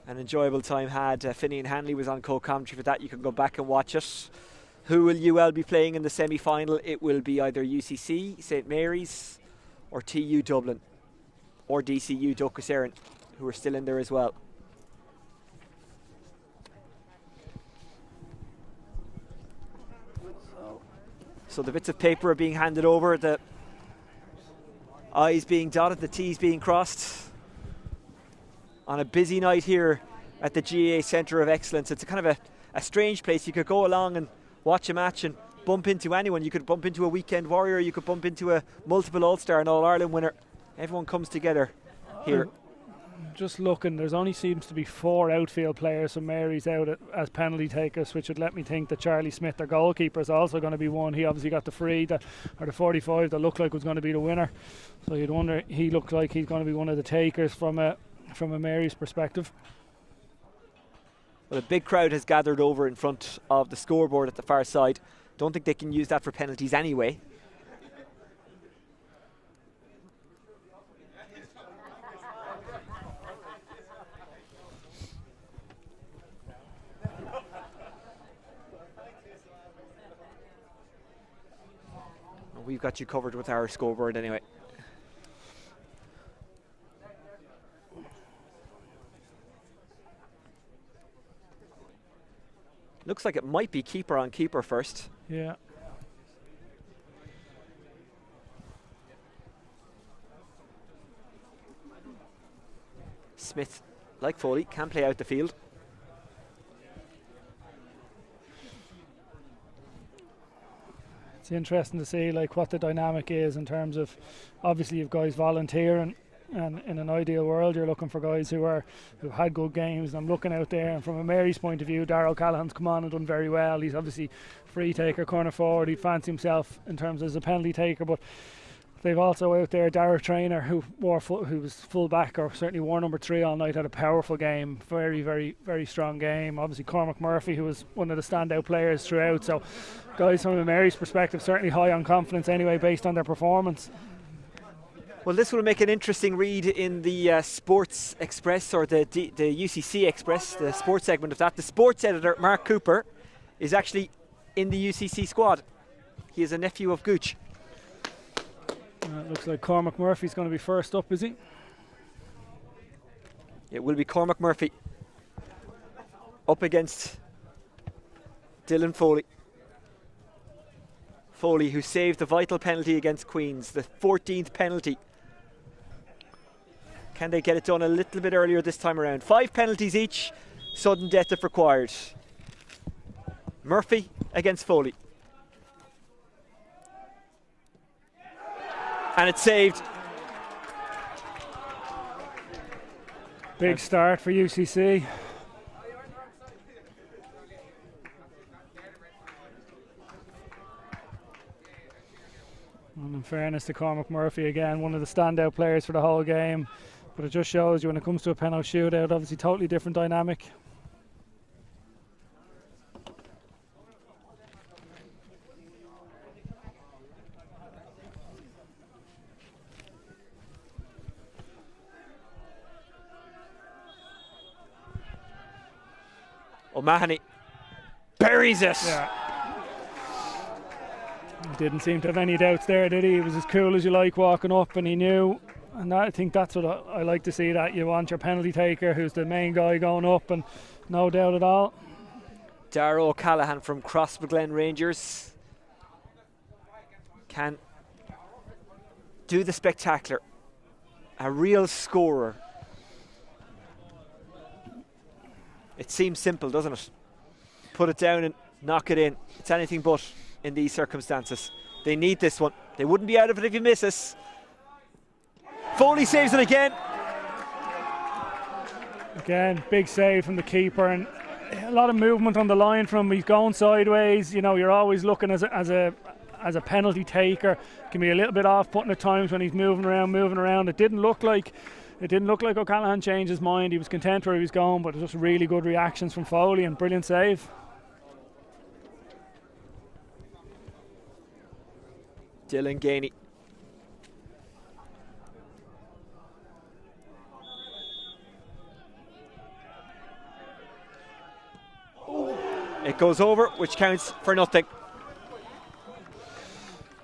An enjoyable time had. Finian Hanley was on co-commentary for that. You can go back and watch it. Who will UL be playing in the semi-final? It will be either UCC, St Mary's, or TU Dublin, or DCU Docus Éireann, who are still in there as well. So the bits of paper are being handed over, the I's being dotted, the T's being crossed. On a busy night here at the GAA Centre of Excellence. It's a kind of a strange place. You could go along and watch a match and bump into anyone. You could bump into a weekend warrior, you could bump into a multiple All-Star and All-Ireland winner. Everyone comes together here. Just looking, there's only seems to be 4 outfield players from Mary's out as penalty takers, which would let me think that Charlie Smith, their goalkeeper, is also going to be one. He obviously got the free or the 45 that looked like was going to be the winner. So you'd wonder, he looked like he's going to be one of the takers from a Mary's perspective. Well, a big crowd has gathered over in front of the scoreboard at the far side. Don't think they can use that for penalties anyway. We've got you covered with our scoreboard anyway. Looks like it might be keeper on keeper first. Yeah. Smith, like Foley, can play out the field. It's interesting to see what the dynamic is in terms of, obviously you've guys volunteering, and in an ideal world you're looking for guys who had good games. And I'm looking out there, and from a Mary's point of view, Darrell Callahan's come on and done very well. He's obviously free taker, corner forward. He fancies himself in terms of as a penalty taker, but they've also out there Darragh Traynor, who was full back, or certainly wore number 3 all night, had a powerful game, very, very, very strong game. Obviously Cormac Murphy, who was one of the standout players throughout. So guys from a Mary's perspective certainly high on confidence anyway based on their performance. Well, this will make an interesting read in the Sports Express, or the UCC Express, the sports segment of that. The sports editor, Mark Cooper, is actually in the UCC squad. He is a nephew of Gooch. It looks like Cormac Murphy's going to be first up, is he? It will be Cormac Murphy up against Dylan Foley. Foley, who saved the vital penalty against Queen's, the 14th penalty. Can they get it done a little bit earlier this time around? 5 penalties each, sudden death if required. Murphy against Foley. And it's saved. Big start for UCC. And in fairness to Cormac Murphy, again, one of the standout players for the whole game. But it just shows you when it comes to a penalty shootout, obviously totally different dynamic. O'Mahony buries it. Yeah. He didn't seem to have any doubts there, did he? He was as cool as you like walking up, and he knew. And I think that's what I like to see, that you want your penalty taker who's the main guy going up, and no doubt at all. Darragh O'Callaghan from Crossmaglen Rangers can do the spectacular. A real scorer. It seems simple, doesn't it? Put it down and knock it in. It's anything but in these circumstances. They need this one. They wouldn't be out of it if you miss this. Foley saves it again. Again, big save from the keeper, and a lot of movement on the line from him. He's going sideways. You know, you're always looking as a penalty taker. Can be a little bit off-putting at times when he's moving around. It didn't look like O'Callaghan changed his mind. He was content where he was going, but it was just really good reactions from Foley and brilliant save. Dylan Gainey. It goes over, which counts for nothing.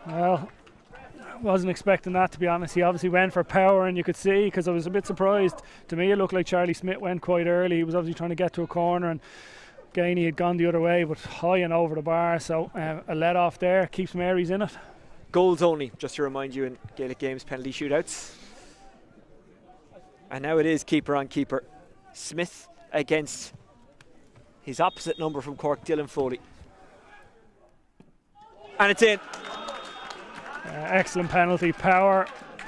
Well, wasn't expecting that, to be honest. He obviously went for power, and you could see, because I was a bit surprised. To me, it looked like Charlie Smith went quite early. He was obviously trying to get to a corner, and Gainey had gone the other way, but high and over the bar. So a let off there keeps Mary's in it. Goals only, just to remind you, in Gaelic games penalty shootouts. And now it is keeper on keeper. Smith against his opposite number from Cork, Dylan Foley. And it's in. Excellent penalty. Power,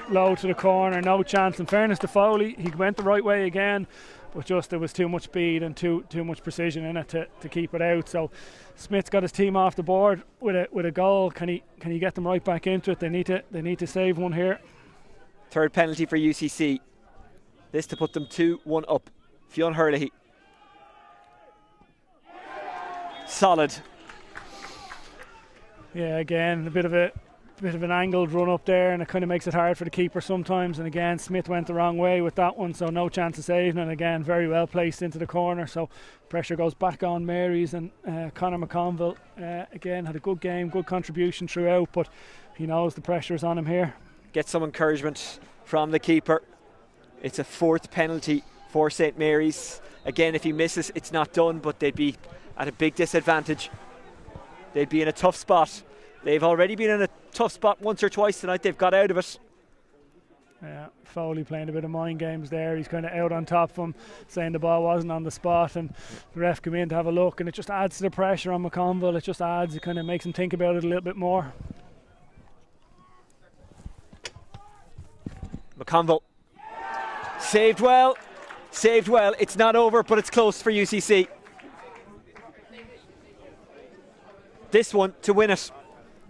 low to the corner, no chance. In fairness to Foley, he went the right way again, but just there was too much speed and too much precision in it to keep it out. So Smith's got his team off the board with a goal. Can he get them right back into it? They need to save one here. Third penalty for UCC. This to put them 2-1 up. Fionn Hurley. Solid. Yeah, again, a bit of an angled run up there, and it kind of makes it hard for the keeper sometimes. And again, Smith went the wrong way with that one, so no chance of saving. And again, very well placed into the corner, so pressure goes back on Mary's. And Conor McConville again had a good game, good contribution throughout, but he knows the pressure is on him here. Get some encouragement from the keeper. It's a 4th penalty for St Mary's. Again, if he misses, it's not done, but they'd be at a big disadvantage. They'd be in a tough spot. They've already been in a tough spot once or twice tonight. They've got out of it. Yeah, Foley playing a bit of mind games there. He's kind of out on top of him, saying the ball wasn't on the spot, and the ref came in to have a look, and it just adds to the pressure on McConville. It kind of makes him think about it a little bit more. McConville saved well. It's not over, but it's close for UCC. This one to win it.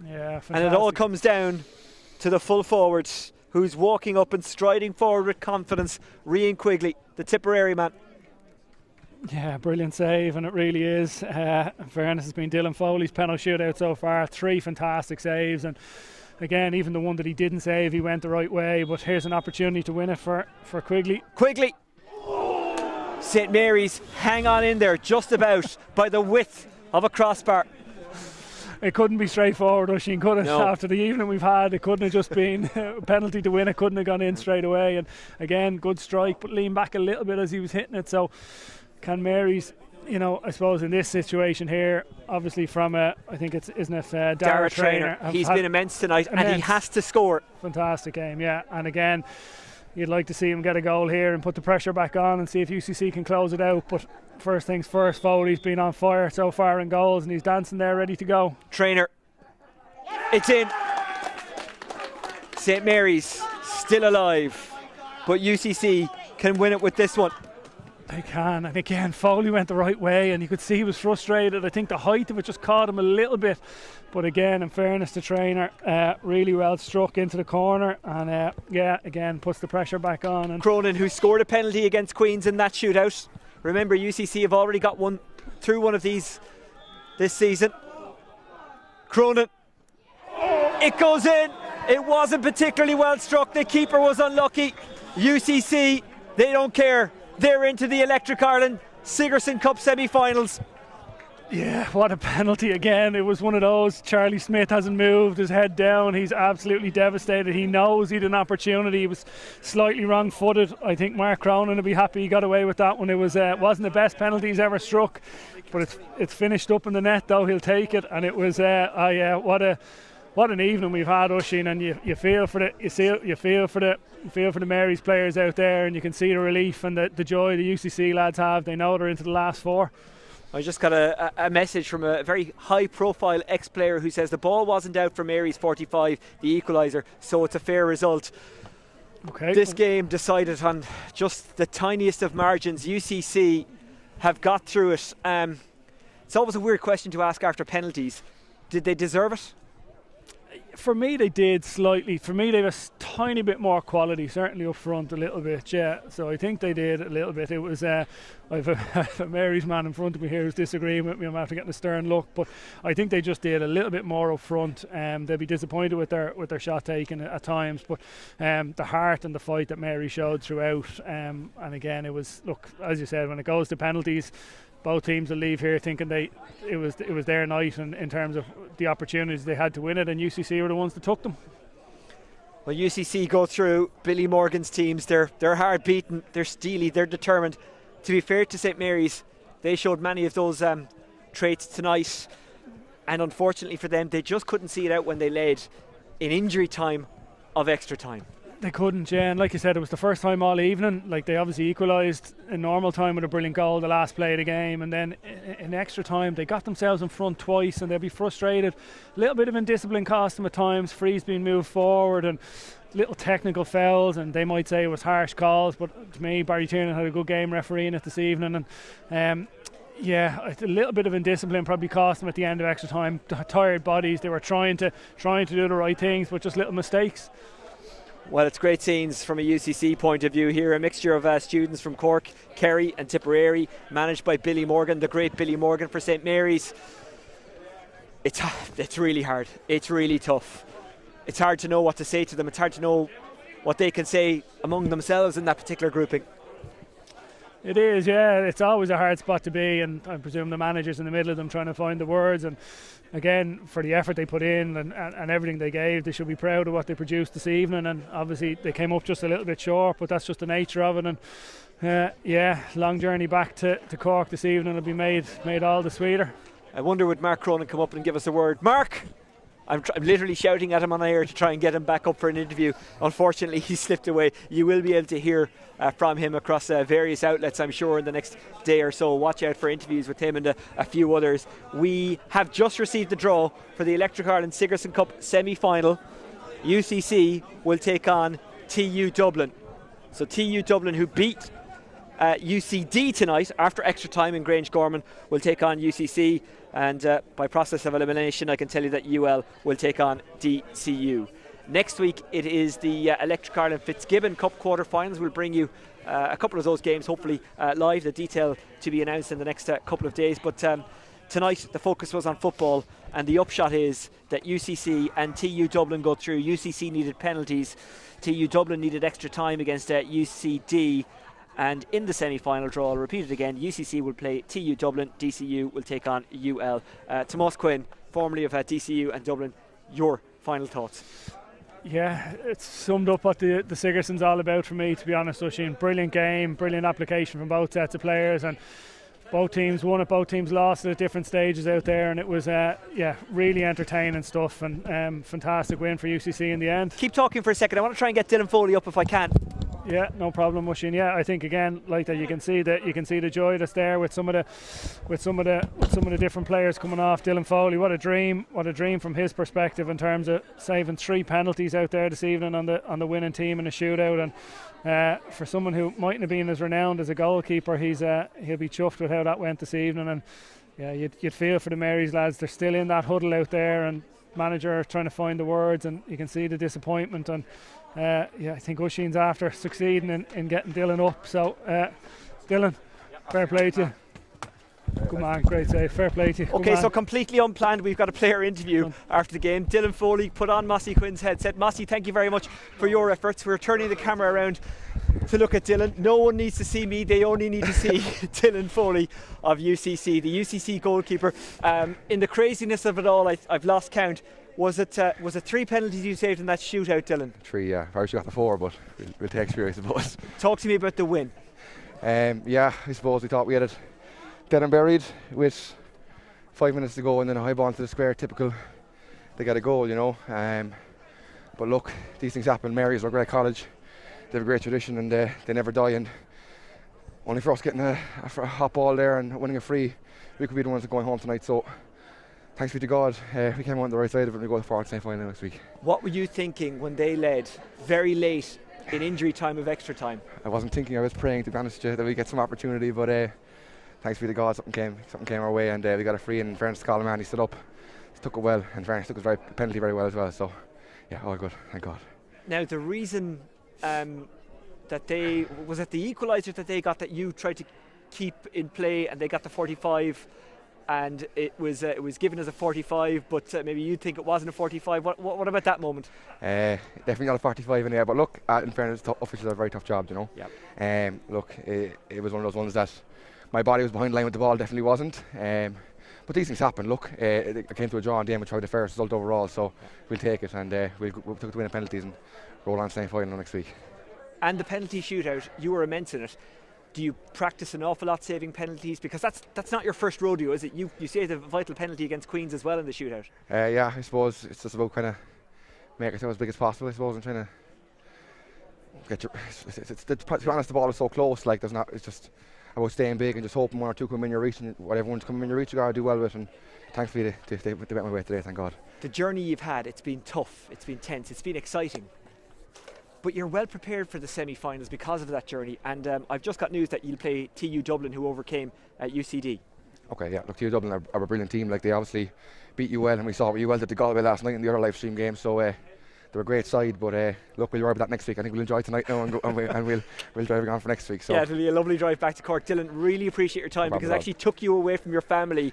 Yeah, fantastic. And it all comes down to the full forward, who's walking up and striding forward with confidence. Rian Quigley, the Tipperary man. Yeah, brilliant save, and it really is. In fairness, it's been Dylan Foley's penalty shootout so far. 3 fantastic saves, and again, even the one that he didn't save, he went the right way. But here's an opportunity to win it for Quigley. Quigley. St Mary's hang on in there just about by the width of a crossbar. It couldn't be straightforward, Oisin. Couldn't, after the evening we've had, it couldn't have just been a penalty to win. It couldn't have gone in straight away. And again, good strike, but leaned back a little bit as he was hitting it. So can Mary's, I suppose in this situation here, obviously from I think isn't it Dara Traynor? He's been immense tonight, and he has to score. Fantastic game, yeah. And again, you'd like to see him get a goal here and put the pressure back on and see if UCC can close it out. But first things first, Foley's been on fire so far in goals, and he's dancing there ready to go. Traynor, it's in. St Mary's still alive, but UCC can win it with this one. They can, and again, Foley went the right way, and you could see he was frustrated. I think the height of it just caught him a little bit, but again, in fairness to Traynor, really well struck into the corner, and again puts the pressure back on. And Cronin, who scored a penalty against Queen's in that shootout. Remember, UCC have already got one through one of these this season. Cronin, it goes in. It wasn't particularly well struck. The keeper was unlucky. UCC, they don't care. They're into the Electric Ireland Sigerson Cup semi-finals. Yeah, what a penalty again. It was one of those. Charlie Smith hasn't moved, his head down. He's absolutely devastated. He knows he had an opportunity. He was slightly wrong-footed. I think Mark Cronin will be happy he got away with that one. It wasn't the best penalty he's ever struck, but it's finished up in the net though. He'll take it, and it was what an evening we've had, Oisin, and you feel for the Mary's players out there, and you can see the relief and the joy the UCC lads have. They know they're into the last four. I just got a message from a very high-profile ex-player who says the ball wasn't out for Mary's 45, the equaliser, so it's a fair result. Okay. This game decided on just the tiniest of margins. UCC have got through it. It's always a weird question to ask after penalties. Did they deserve it? For me, they did slightly. For me, they have a tiny bit more quality, certainly up front a little bit, yeah. So I think they did a little bit. It was, I have a Mary's man in front of me here who's disagreeing with me. I'm after getting a stern look, but I think they just did a little bit more up front. They'll be disappointed with their shot taking at times, but the heart and the fight that Mary showed throughout. And again, it was, look, as you said, when it goes to penalties, both teams will leave here thinking it was their night, and in terms of the opportunities they had to win it, and UCC were the ones that took them. Well, UCC go through Billy Morgan's teams. They're hard beaten, they're steely, they're determined. To be fair to St Mary's, they showed many of those traits tonight, and unfortunately for them, they just couldn't see it out when they led in injury time of extra time. They couldn't, yeah, and like you said, it was the first time all evening. Like, they obviously equalised in normal time with a brilliant goal the last play of the game, and then in extra time they got themselves in front twice, and they'll be frustrated. A little bit of indiscipline cost them at times. Free's being moved forward and little technical fouls, and they might say it was harsh calls, but to me, Barry Tiernan had a good game refereeing it this evening, and yeah, a little bit of indiscipline probably cost them at the end of extra time. Tired bodies. They were trying to do the right things, but just little mistakes. Well, it's great scenes from a UCC point of view here. A mixture of students from Cork, Kerry and Tipperary, managed by Billy Morgan, the great Billy Morgan for St Mary's. It's really hard. It's really tough. It's hard to know what to say to them. It's hard to know what they can say among themselves in that particular grouping. It is, yeah. It's always a hard spot to be, and I presume the manager's in the middle of them trying to find the words. And again, for the effort they put in and everything they gave, they should be proud of what they produced this evening. And obviously they came up just a little bit short, but that's just the nature of it. And yeah, long journey back to Cork this evening will be made all the sweeter. I wonder would Mark Cronin come up and give us a word. Mark! I'm literally shouting at him on air to try and get him back up for an interview. Unfortunately, he slipped away. You will be able to hear from him across various outlets, I'm sure, in the next day or so. Watch out for interviews with him and a few others. We have just received the draw for the Electric Ireland Sigerson Cup semi-final. UCC will take on TU Dublin. So TU Dublin, who beat UCD tonight after extra time in Grange Gorman, will take on UCC, and by process of elimination I can tell you that UL will take on DCU. Next week it is the Electric Ireland Fitzgibbon Cup quarter-finals. We'll bring you a couple of those games hopefully live, the detail to be announced in the next couple of days, but tonight the focus was on football, and the upshot is that UCC and TU Dublin go through. UCC needed penalties, TU Dublin needed extra time against UCD, and in the semi-final draw, I'll repeat it again, UCC will play TU Dublin, DCU will take on UL. Tomás Quinn, formerly of DCU and Dublin, your final thoughts? Yeah, it's summed up what the Sigerson's all about for me, to be honest, Oisín. Brilliant game, brilliant application from both sets of players, and both teams won it, both teams lost it at different stages out there, and it was really entertaining stuff, and fantastic win for UCC in the end. Keep talking for a second. I want to try and get Dylan Foley up if I can. Yeah, no problem, Oisín. Yeah, I think again, like that, you can see the joy that's there with some of the different players coming off. Dylan Foley, what a dream from his perspective in terms of saving 3 penalties out there this evening on the winning team in a shootout. And for someone who mightn't have been as renowned as a goalkeeper, he'll be chuffed with how that went this evening. And yeah, you'd feel for the Marys lads. They're still in that huddle out there, and manager trying to find the words, and you can see the disappointment. And I think Oisín's after succeeding in getting Dylan up. So Dylan, fair play to you. Good man, great save, fair play to you. Okay, so completely unplanned, we've got a player interview after the game. Dylan Foley put on Mossy Quinn's headset. Mossy, thank you very much for your efforts. We're turning the camera around to look at Dylan. No one needs to see me, they only need to see Dylan Foley of UCC, the UCC goalkeeper. In the craziness of it all, I've lost count. Was it 3 penalties you saved in that shootout, Dylan? 3, yeah. I actually got the 4, but we'll take 3, I suppose. Talk to me about the win. I suppose we thought we had it dead and buried with 5 minutes to go, and then a high ball into the square. Typical, they get a goal, you know. But look, these things happen. Mary's are a great college. They have a great tradition, and they never die. And only for us getting a hot ball there and winning a free, we could be the ones that are going home tonight. So thanks be to God, we came on the right side of it, and we go forward to semi-final next week. What were you thinking when they led very late in injury time of extra time? I wasn't thinking, I was praying, to be honest, that we get some opportunity, but thanks be to God, something came our way, and we got a free. And in fairness to Colin, man, he stood up, he took it well, and in fairness, took his penalty very well as well. So yeah, all good, thank God. Now the reason that they was it the equaliser that they got that you tried to keep in play, and they got the 45. And it was given as a 45, but maybe you'd think it wasn't a 45. What about that moment? Definitely not a 45 in there, but look, in fairness, officials have a very tough job, you know. Yep. Look, it was one of those ones that my body was behind line with the ball, definitely wasn't. But these things happen. Look, it came to a draw in the end, which was the fairest result overall, so we'll take it, and we'll took the win in penalties and roll on to semi-final next week. And the penalty shootout, you were immense in it. Do you practice an awful lot saving penalties? Because that's not your first rodeo, is it? You saved a vital penalty against Queen's as well in the shootout. Yeah, I suppose it's just about kind of make it as big as possible, I suppose, and trying to get your. To be honest, the ball is so close. Like it's just about staying big and just hoping 1 or 2 come in your reach, and whatever one's coming in your reach, you gotta do well with. And thankfully, they went my way today. Thank God. The journey you've had, it's been tough, it's been tense, it's been exciting. But you're well prepared for the semi-finals because of that journey, and I've just got news that you'll play TU Dublin, who overcame UCD. Okay, yeah, look, TU Dublin are a brilliant team. Like, they obviously beat UL, and we saw what UL did to Galway last night in the other live stream game, so they're a great side, but look, we'll worry about that next week. I think we'll enjoy tonight now, and we'll drive on for next week. So yeah, it'll be a lovely drive back to Cork. Dylan, really appreciate your time, because it actually took you away from your family.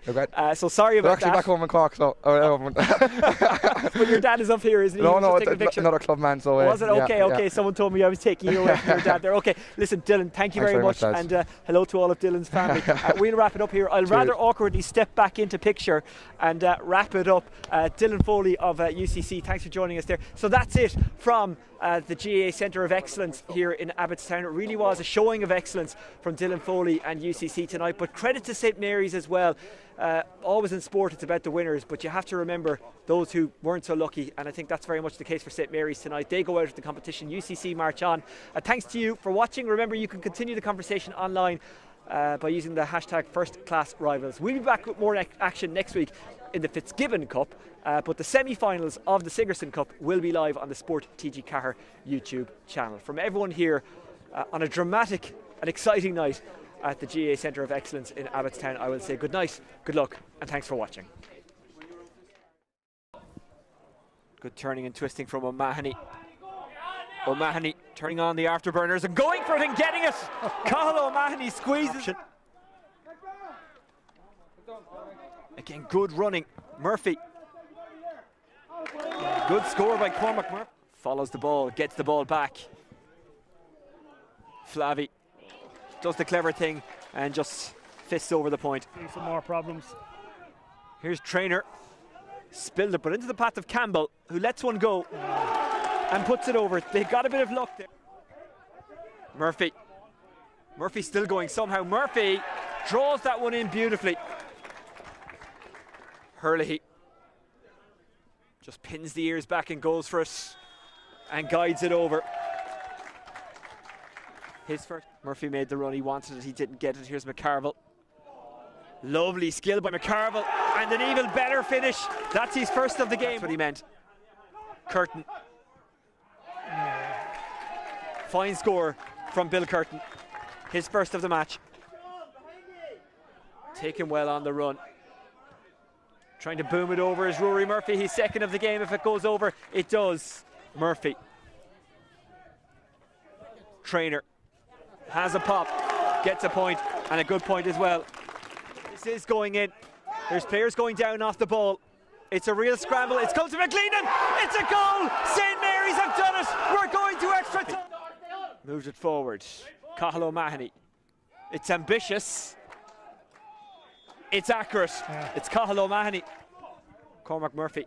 So sorry about that. They're actually back home in Cork, so. But your dad is up here, isn't he? No, another club man. So was it? Okay, yeah, okay. Yeah. Someone told me I was taking you away from your dad there. Okay, listen, Dylan, thank you very much, and hello to all of Dylan's family. We'll wrap it up here. I'll rather awkwardly step back into picture and wrap it up. Dylan Foley of UCC, thanks for joining us there. So that's it from the GAA Centre of Excellence here in Abbottstown. It really was a showing of excellence from Dylan Foley and UCC tonight, but credit to St Mary's as well. Always in sport it's about the winners, but you have to remember those who weren't so lucky, and I think that's very much the case for St Mary's tonight. They go out of the competition, UCC march on. Thanks to you for watching. Remember, you can continue the conversation online by using the hashtag FirstClassRivals. We'll be back with more action next week in the Fitzgibbon Cup, but the semi-finals of the Sigerson Cup will be live on the Sport TG Cahir YouTube channel. From everyone here on a dramatic and exciting night at the GAA Centre of Excellence in Abbottstown, I will say good night, good luck, and thanks for watching. Good turning and twisting from O'Mahony. O'Mahony turning on the afterburners and going for it and getting it. Cathal O'Mahony squeezes. Again, good running. Murphy. Good score by Cormac Murphy. Follows the ball, gets the ball back. Flavy does the clever thing and just fists over the point. See some more problems. Here's Trainer. Spilled it, but into the path of Campbell, who lets one go and puts it over. They got a bit of luck there. Murphy. Murphy's still going somehow. Murphy draws that one in beautifully. Hurley just pins the ears back and goes for it and guides it over. His first. Murphy made the run, he wanted it, he didn't get it. Here's McCarville. Lovely skill by McCarville and an even better finish. That's his first of the game. That's what he meant. Curtin. Fine score from Bill Curtin. His first of the match. Taken well on the run. Trying to boom it over is Rory Murphy. He's second of the game. If it goes over, it does. Murphy. Trainer. Has a pop. Gets a point, and a good point as well. This is going in. There's players going down off the ball. It's a real scramble. It's come to McLeanan. It's a goal. St. Mary's have done it. We're going to extra time. Moves it forward. Cathal O'Mahony. It's ambitious. It's accurate. Yeah. It's Cathal O'Mahony. Cormac Murphy.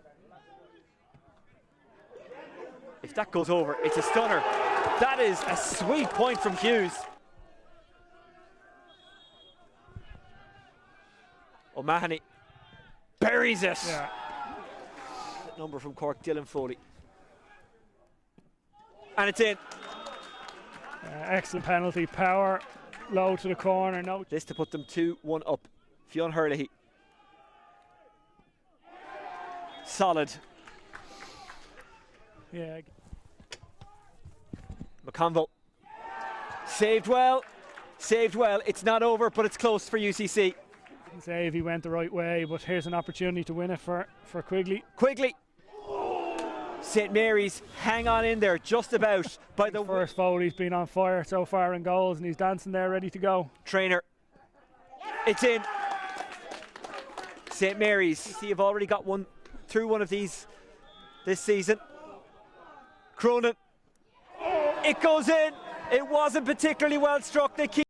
If that goes over, it's a stunner. That is a sweet point from Hughes. O'Mahony buries it. Yeah. Number from Cork, Dylan Foley. And it's in. Excellent penalty. Power low to the corner. No. This to put them 2-1 up. Fionn Hurley. Solid. Yeah. McConville. Saved well. Saved well. It's not over, but it's close for UCC. Didn't say if he went the right way, but here's an opportunity to win it for Quigley. Quigley. St. Mary's hang on in there just about by the First Foley's been on fire so far in goals, and he's dancing there ready to go. Trainer. It's in. St. Mary's. See, you've already got one through one of these this season. Cronin. It goes in. It wasn't particularly well struck. They keep